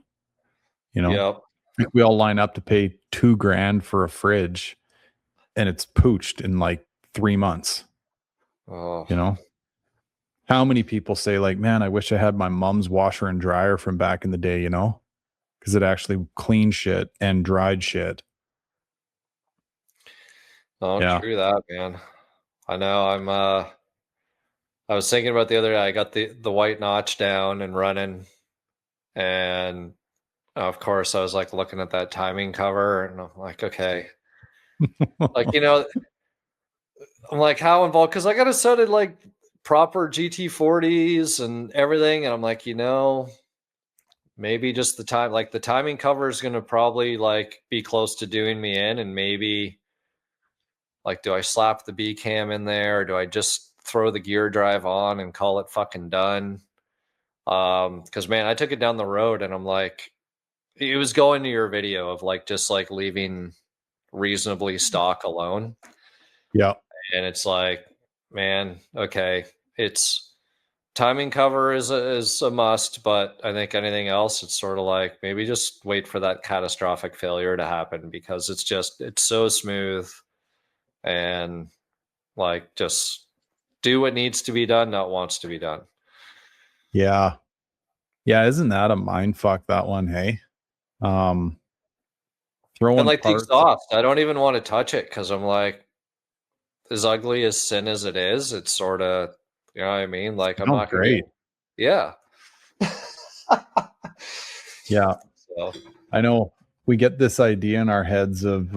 You know, Yep. like we all line up to pay $2,000 for a fridge and it's pooched in like 3 months. Oh, You know, how many people say, like, man, I wish I had my mom's washer and dryer from back in the day, you know, because it actually cleaned shit and dried shit. oh, Yeah. true that, man. I know. I was thinking about the other day, I got the white notch down and running, and of course I was like looking at that timing cover and I'm like, okay, like, you know, I'm like, how involved? Because I got to set it like proper GT40s and everything, and I'm like, you know, maybe just the time, like the timing cover is going to probably like be close to doing me in, and maybe like, do I slap the B cam in there, or do I just throw the gear drive on and call it fucking done? Because man, I took it down the road and I'm like, it was going to your video of like just like leaving reasonably stock alone. Yeah. And it's like, man, okay, it's timing cover is a must, but I think anything else, it's sort of like maybe just wait for that catastrophic failure to happen, because it's so smooth, and like just do what needs to be done, not wants to be done. Yeah. Yeah. Isn't that a mind fuck, that one? Hey, um, And throwing like the parts. exhaust, I don't even want to touch it because I'm like, as ugly as sin as it is, it's sort of, you know what I mean? Like, I'm Sounds not gonna, great. yeah. Yeah. So, I know we get this idea in our heads of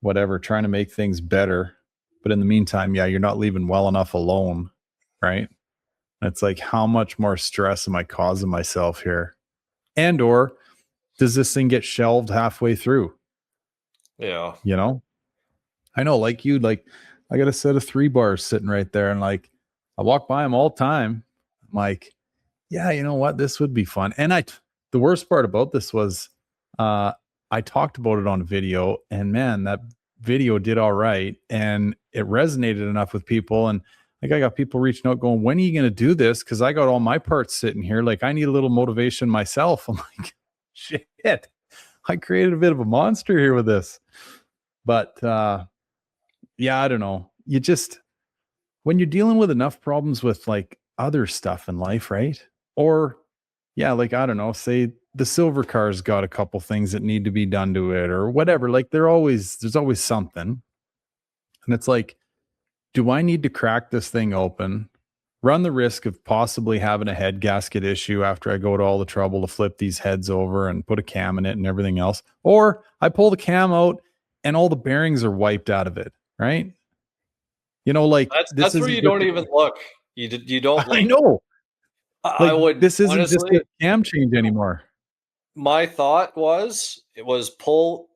whatever, trying to make things better. But in the meantime, yeah, you're not leaving well enough alone. Right. And it's like, how much more stress am I causing myself here? And or does this thing get shelved halfway through? yeah. You know, I know, like you, like I got a set of 3 bars sitting right there, and like I walk by them all the time. I'm like, yeah, you know what? This would be fun. And the worst part about this was, uh, I talked about it on video, and man, that video did all right, and it resonated enough with people. And like, I got people reaching out, going, "When are you going to do this? Because I got all my parts sitting here. Like, I need a little motivation myself." I'm like, shit, I created a bit of a monster here with this. But yeah, I don't know. You just, when you're dealing with enough problems with like other stuff in life, right? Or yeah, like I don't know, say the silver car's got a couple things that need to be done to it or whatever. Like there's always something. And it's like, do I need to crack this thing open, run the risk of possibly having a head gasket issue after I go to all the trouble to flip these heads over and put a cam in it and everything else? Or I pull the cam out and all the bearings are wiped out of it, right? You know, like this That's where isn't you just don't even look. You don't I look. know. I Like would this isn't just a honestly, cam change anymore. my thought was it was pull,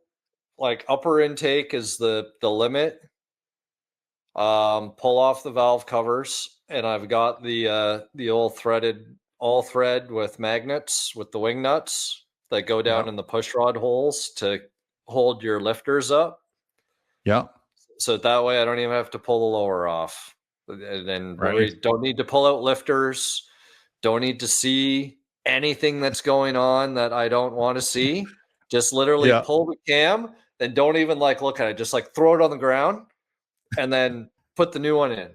like upper intake is the limit. Pull off the valve covers, and I've got the old threaded all thread with magnets with the wing nuts that go down Yep. in the push rod holes to hold your lifters up. Yeah. So that way I don't even have to pull the lower off. And then Right. we don't need to pull out lifters, don't need to see anything that's going on that I don't want to see. Just literally Yeah. pull the cam, then don't even like look at it. Just like throw it on the ground and then put the new one in.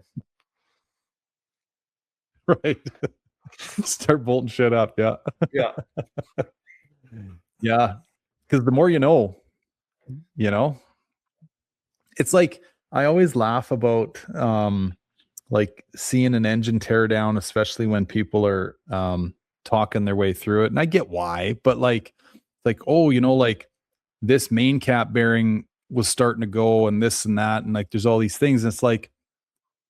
Right. Start bolting shit up. Yeah. Yeah. Yeah. Because the more you know, it's like I always laugh about like seeing an engine tear down, especially when people are talking their way through it. And I get why, but like, oh, like this main cap bearing was starting to go and this and that. And like there's all these things. And it's like,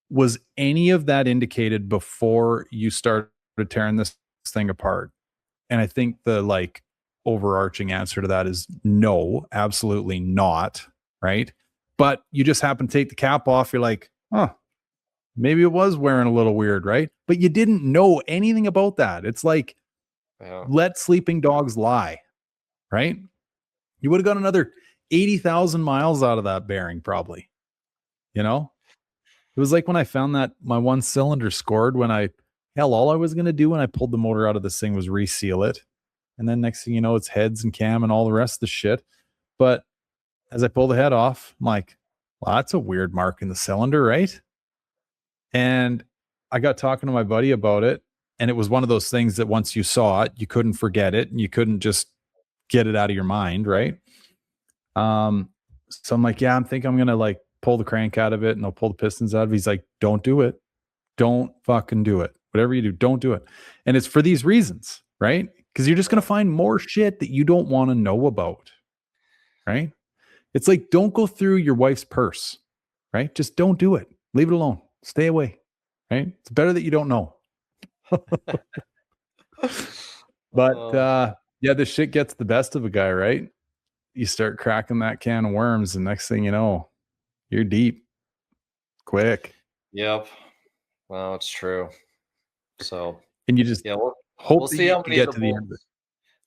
was any of that indicated before you started tearing this thing apart? And I think the like overarching answer to that is no, absolutely not. Right. But you just happen to take the cap off. You're like, huh, maybe it was wearing a little weird. Right. But you didn't know anything about that. It's like, let sleeping dogs lie. Right. You would have got another 80,000 miles out of that bearing, probably. It was like when I found that my one cylinder scored all I was going to do when I pulled the motor out of this thing was reseal it. And then next thing you know, it's heads and cam and all the rest of the shit. But as I pull the head off, I'm like, well, that's a weird mark in the cylinder, right? And I got talking to my buddy about it. And it was one of those things that once you saw it, you couldn't forget it and you couldn't just get it out of your mind, right? So I'm like, yeah, I'm thinking I'm gonna like pull the crank out of it and I'll pull the pistons out of it. He's like, don't do it. Don't fucking do it. Whatever you do, don't do it. And it's for these reasons, right? Because you're just gonna find more shit that you don't want to know about. Right? It's like, don't go through your wife's purse, right? Just don't do it. Leave it alone. Stay away. Right? It's better that you don't know. But yeah, this shit gets the best of a guy, right? You start cracking that can of worms, and next thing you know, you're deep quick. Yep. Well, it's true. So, And you just hope we'll that see you how can many get of the to the end of bolts.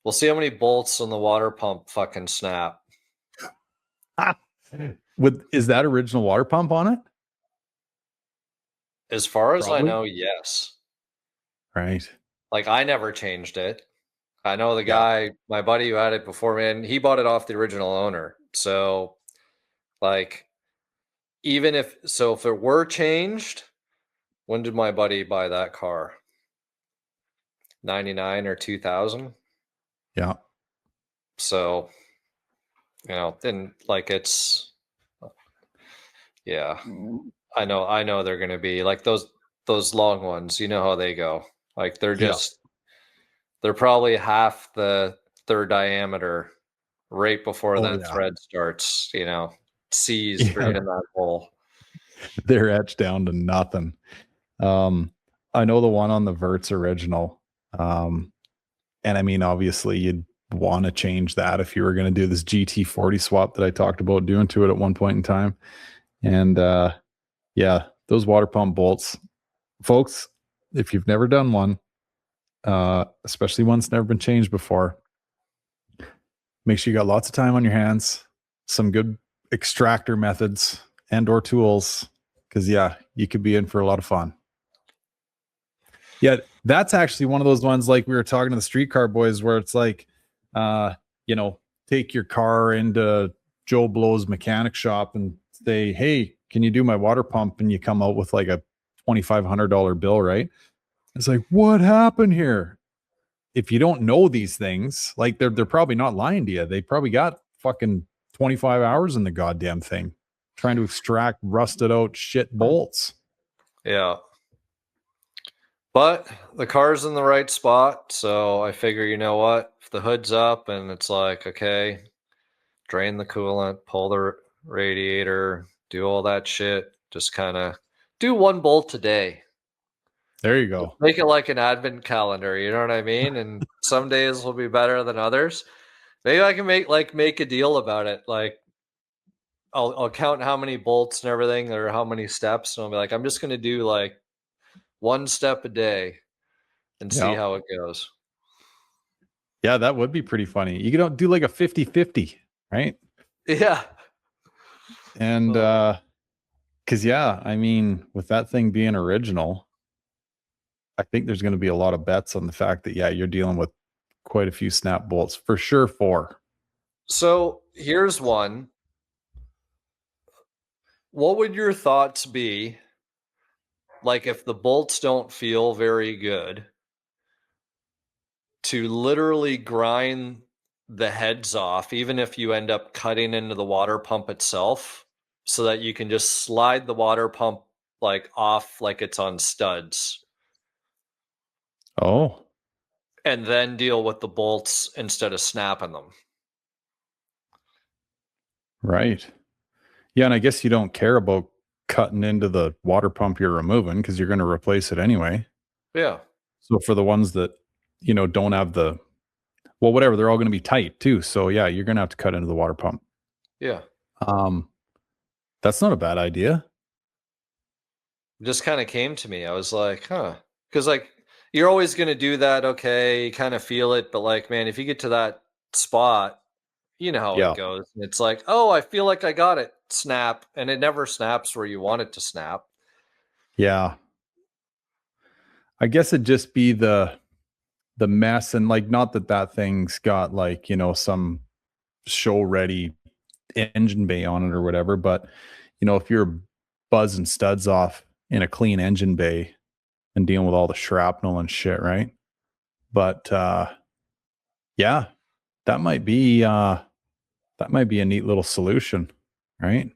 We'll see how many bolts on the water pump fucking snap. it. Is that original water pump on it? As far as I Probably. know, yes. Right. Like I never changed it. I know the Yeah. guy, my buddy who had it before me, and he bought it off the original owner. So, like, if it were changed, when did my buddy buy that car? 99 or 2000? Yeah. So, then like yeah. I know they're going to be like those long ones, you know how they go. Like they're probably half their diameter right before that thread starts, seized right in that hole. They're etched down to nothing. I know the one on the Vert's original. And I mean, obviously you'd want to change that if you were going to do this GT40 swap that I talked about doing to it at one point in time. And yeah, those water pump bolts, folks, if you've never done one, especially one that's never been changed before, make sure you got lots of time on your hands, some good extractor methods and or tools, because yeah, you could be in for a lot of fun. Yeah, that's actually one of those ones like we were talking to the streetcar boys where it's like, take your car into Joe Blow's mechanic shop and say, hey, can you do my water pump? And you come out with like a $2,500 bill, right? It's like, what happened here? If you don't know these things, like they're probably not lying to you. They probably got fucking 25 hours in the goddamn thing trying to extract rusted out shit bolts. Yeah. But the car's in the right spot, so I figure, you know what? If the hood's up and it's like, okay, drain the coolant, pull the radiator, do all that shit, just kind of do one bolt a day. There you go. Make it like an advent calendar, you know what I mean? And some days will be better than others. Maybe I can make a deal about it. Like I'll count how many bolts and everything or how many steps, and I'll be like, I'm just gonna do like one step a day. and see Yeah. how it goes. Yeah, that would be pretty funny. You could do like a 50-50, right? Yeah. And because yeah, I mean, with that thing being original, I think there's going to be a lot of bets on the fact that you're dealing with quite a few snap bolts for sure. So here's one. What would your thoughts be, like, if the bolts don't feel very good, to literally grind the heads off, even if you end up cutting into the water pump itself, so that you can just slide the water pump like off like it's on studs, Oh, and then deal with the bolts instead of snapping them. right. Yeah, and I guess you don't care about cutting into the water pump you're removing because you're going to replace it anyway. Yeah. So for the ones that don't have whatever, they're all going to be tight too. So yeah, you're going to have to cut into the water pump. Yeah. Um, that's not a bad idea. It just kind of came to me. I was like, huh. Because, like, you're always going to do that. Okay. You kind of feel it. But, like, man, if you get to that spot, you know how Yeah. it goes. It's like, oh, I feel like I got it. Snap. And it never snaps where you want it to snap. Yeah. I guess it'd just be the mess, and like, not that thing's got like, some show ready engine bay on it or whatever, but if you're buzzing studs off in a clean engine bay and dealing with all the shrapnel and shit, right? But yeah, that might be a neat little solution, right?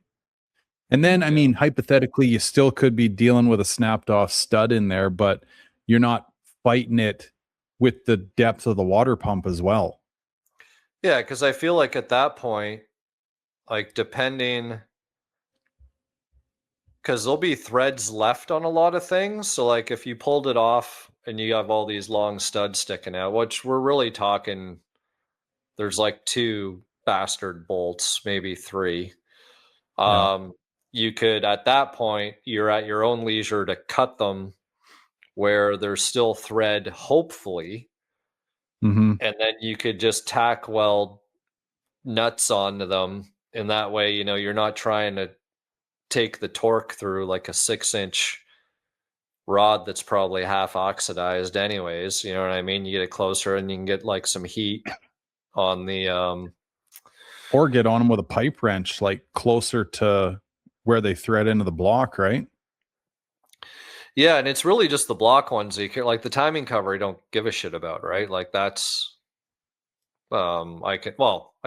And then I Yeah. mean, hypothetically, you still could be dealing with a snapped off stud in there, but you're not fighting it with the depth of the water pump as well. Yeah. Because I feel like at that point, like, depending, because there'll be threads left on a lot of things. So, like, if you pulled it off and you have all these long studs sticking out, which we're really talking, there's like 2 bastard bolts, maybe 3. Yeah. You could, at that point, you're at your own leisure to cut them where there's still thread, hopefully, Mm-hmm. and then you could just tack weld nuts onto them. And that way, you're not trying to take the torque through like a 6-inch rod that's probably half oxidized anyways. You know what I mean? You get it closer and you can get like some heat on the Or get on them with a pipe wrench, like closer to where they thread into the block, right? yeah, and it's really just the block ones you can, like, the timing cover, I don't give a shit about, right? Like, that's I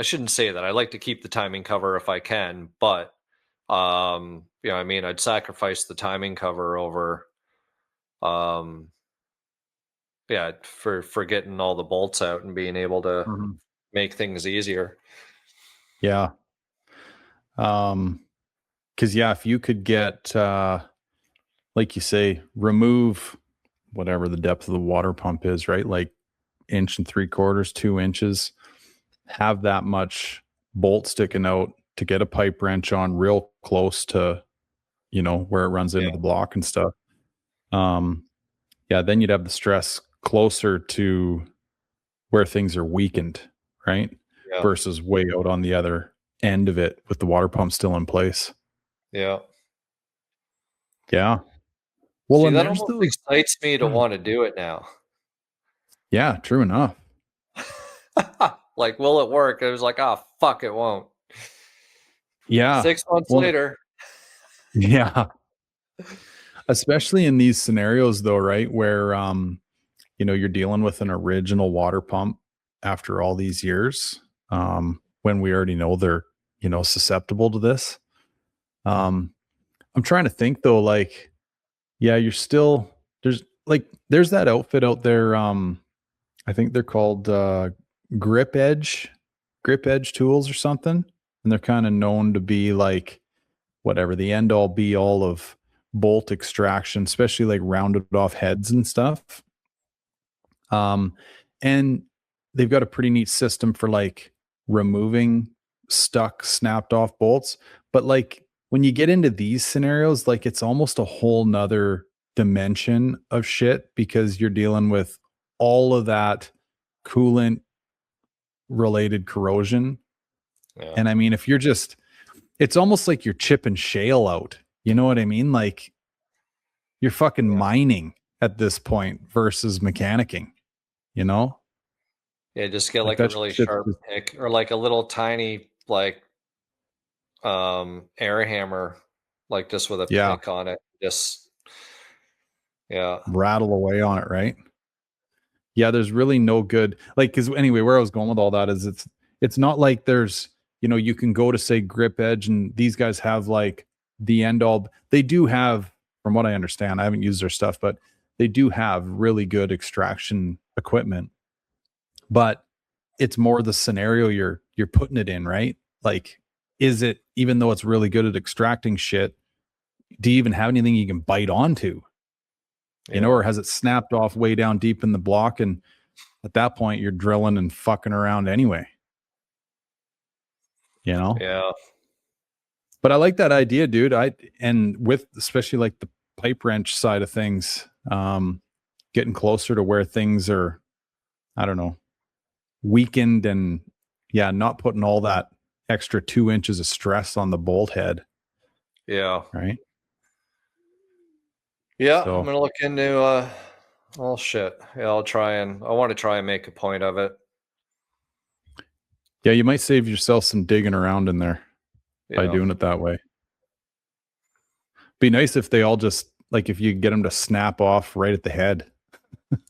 shouldn't say that. I like to keep the timing cover if I can, but I mean, I'd sacrifice the timing cover over um for getting all the bolts out and being able to Mm-hmm. make things easier. Yeah. Because if you could get like you say, remove whatever the depth of the water pump is, right? Like 1.75 inches, 2 inches, have that much bolt sticking out to get a pipe wrench on real close to, where it runs into Yeah. the block and stuff. Then you'd have the stress closer to where things are weakened, right? Yeah. Versus way out on the other end of it with the water pump still in place. Yeah. Yeah. Well, See, and that there's almost those. excites me to want to do it now. Yeah, true enough. Like, will it work? It was like, oh fuck, it won't. Yeah. 6 months Well, later. yeah. Especially in these scenarios though, right? Where you're dealing with an original water pump after all these years, when we already know they're, susceptible to this. I'm trying to think though, like, you're still there's that outfit out there. I think they're called grip edge, tools or something. And they're kind of known to be like whatever the end all be all of bolt extraction, especially like rounded off heads and stuff. And they've got a pretty neat system for like removing stuck, snapped off bolts. But like when you get into these scenarios, like it's almost a whole nother dimension of shit because you're dealing with all of that coolant related corrosion. Yeah. And I mean, if you're just, it's almost like you're chipping shale out. You know what I mean? Like you're fucking mining at this point versus mechanicking, you know? Yeah, just get Like like a that really shit's sharp just- pick or like a little tiny like air hammer, like just with a Yeah. pick on it. Just yeah. rattle away on it, right? Yeah, there's really no good, like, because anyway, where I was going with all that is it's not like there's, you know, you can go to say Grip Edge and these guys have like the end all. They do have, from what I understand, I haven't used their stuff, but they do have really good extraction equipment. But it's more the scenario you're putting it in, right? Like, is it, even though it's really good at extracting shit, do you even have anything you can bite onto? You know, or has it snapped off way down deep in the block? And at that point, you're drilling and fucking around anyway. You know? Yeah. But I like that idea, dude. And with especially like the pipe wrench side of things, getting closer to where things are, I don't know, weakened and yeah, not putting all that extra 2 inches of stress on the bolt head. Yeah. Right. Yeah. So, I'm gonna look into oh shit. Yeah, I want to try and make a point of it. yeah, you might save yourself some digging around in there by Yeah. doing it that way. Be nice if they all just, like, if you get them to snap off right at the head.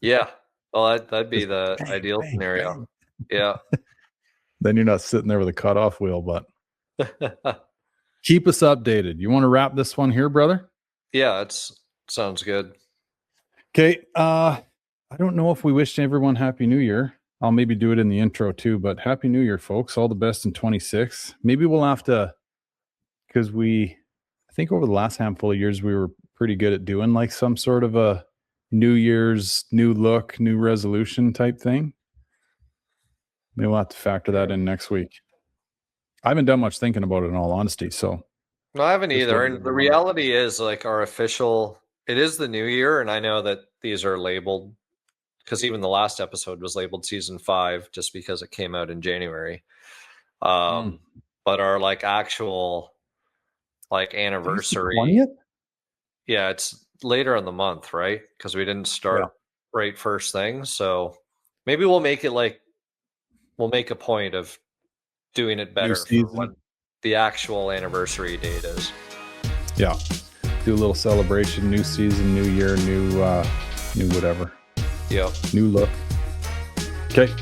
Yeah. Well, that'd be Just the bang, ideal bang, scenario. bang. Yeah. Then you're not sitting there with a cutoff wheel, but keep us updated. You want to wrap this one here, brother? Yeah, sounds good. Okay. I don't know if we wish everyone Happy New Year. I'll maybe do it in the intro too, but Happy New Year, folks. All the best in 26. Maybe we'll have to, because I think over the last handful of years, we were pretty good at doing like some sort of a New Year's, new look, new resolution type thing. Maybe we'll have to factor that in next week. I haven't done much thinking about it in all honesty. So No, I haven't Just either. whatever And the you want. reality is like our official, it is the new year. And I know that these are labeled because even the last episode was labeled season 5 just because it came out in January. But our like actual like anniversary. 20th? Yeah, it's later in the month, right? Because we didn't start right first thing. So maybe we'll make it like we'll make a point of doing it better for when the actual anniversary date is. Yeah. Do a little celebration, new season, new year, new whatever. Yep. New look. Okay.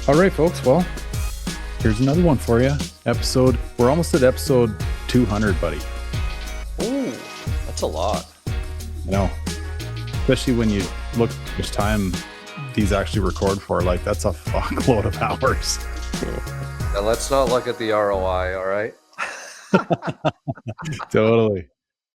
All right, folks. Well, here's another one for you. We're almost at episode 200, buddy. Ooh, that's a lot. You know, especially when you look at this time these actually record for, like, that's a fuckload of hours. Now let's not look at the ROI, all right? Totally.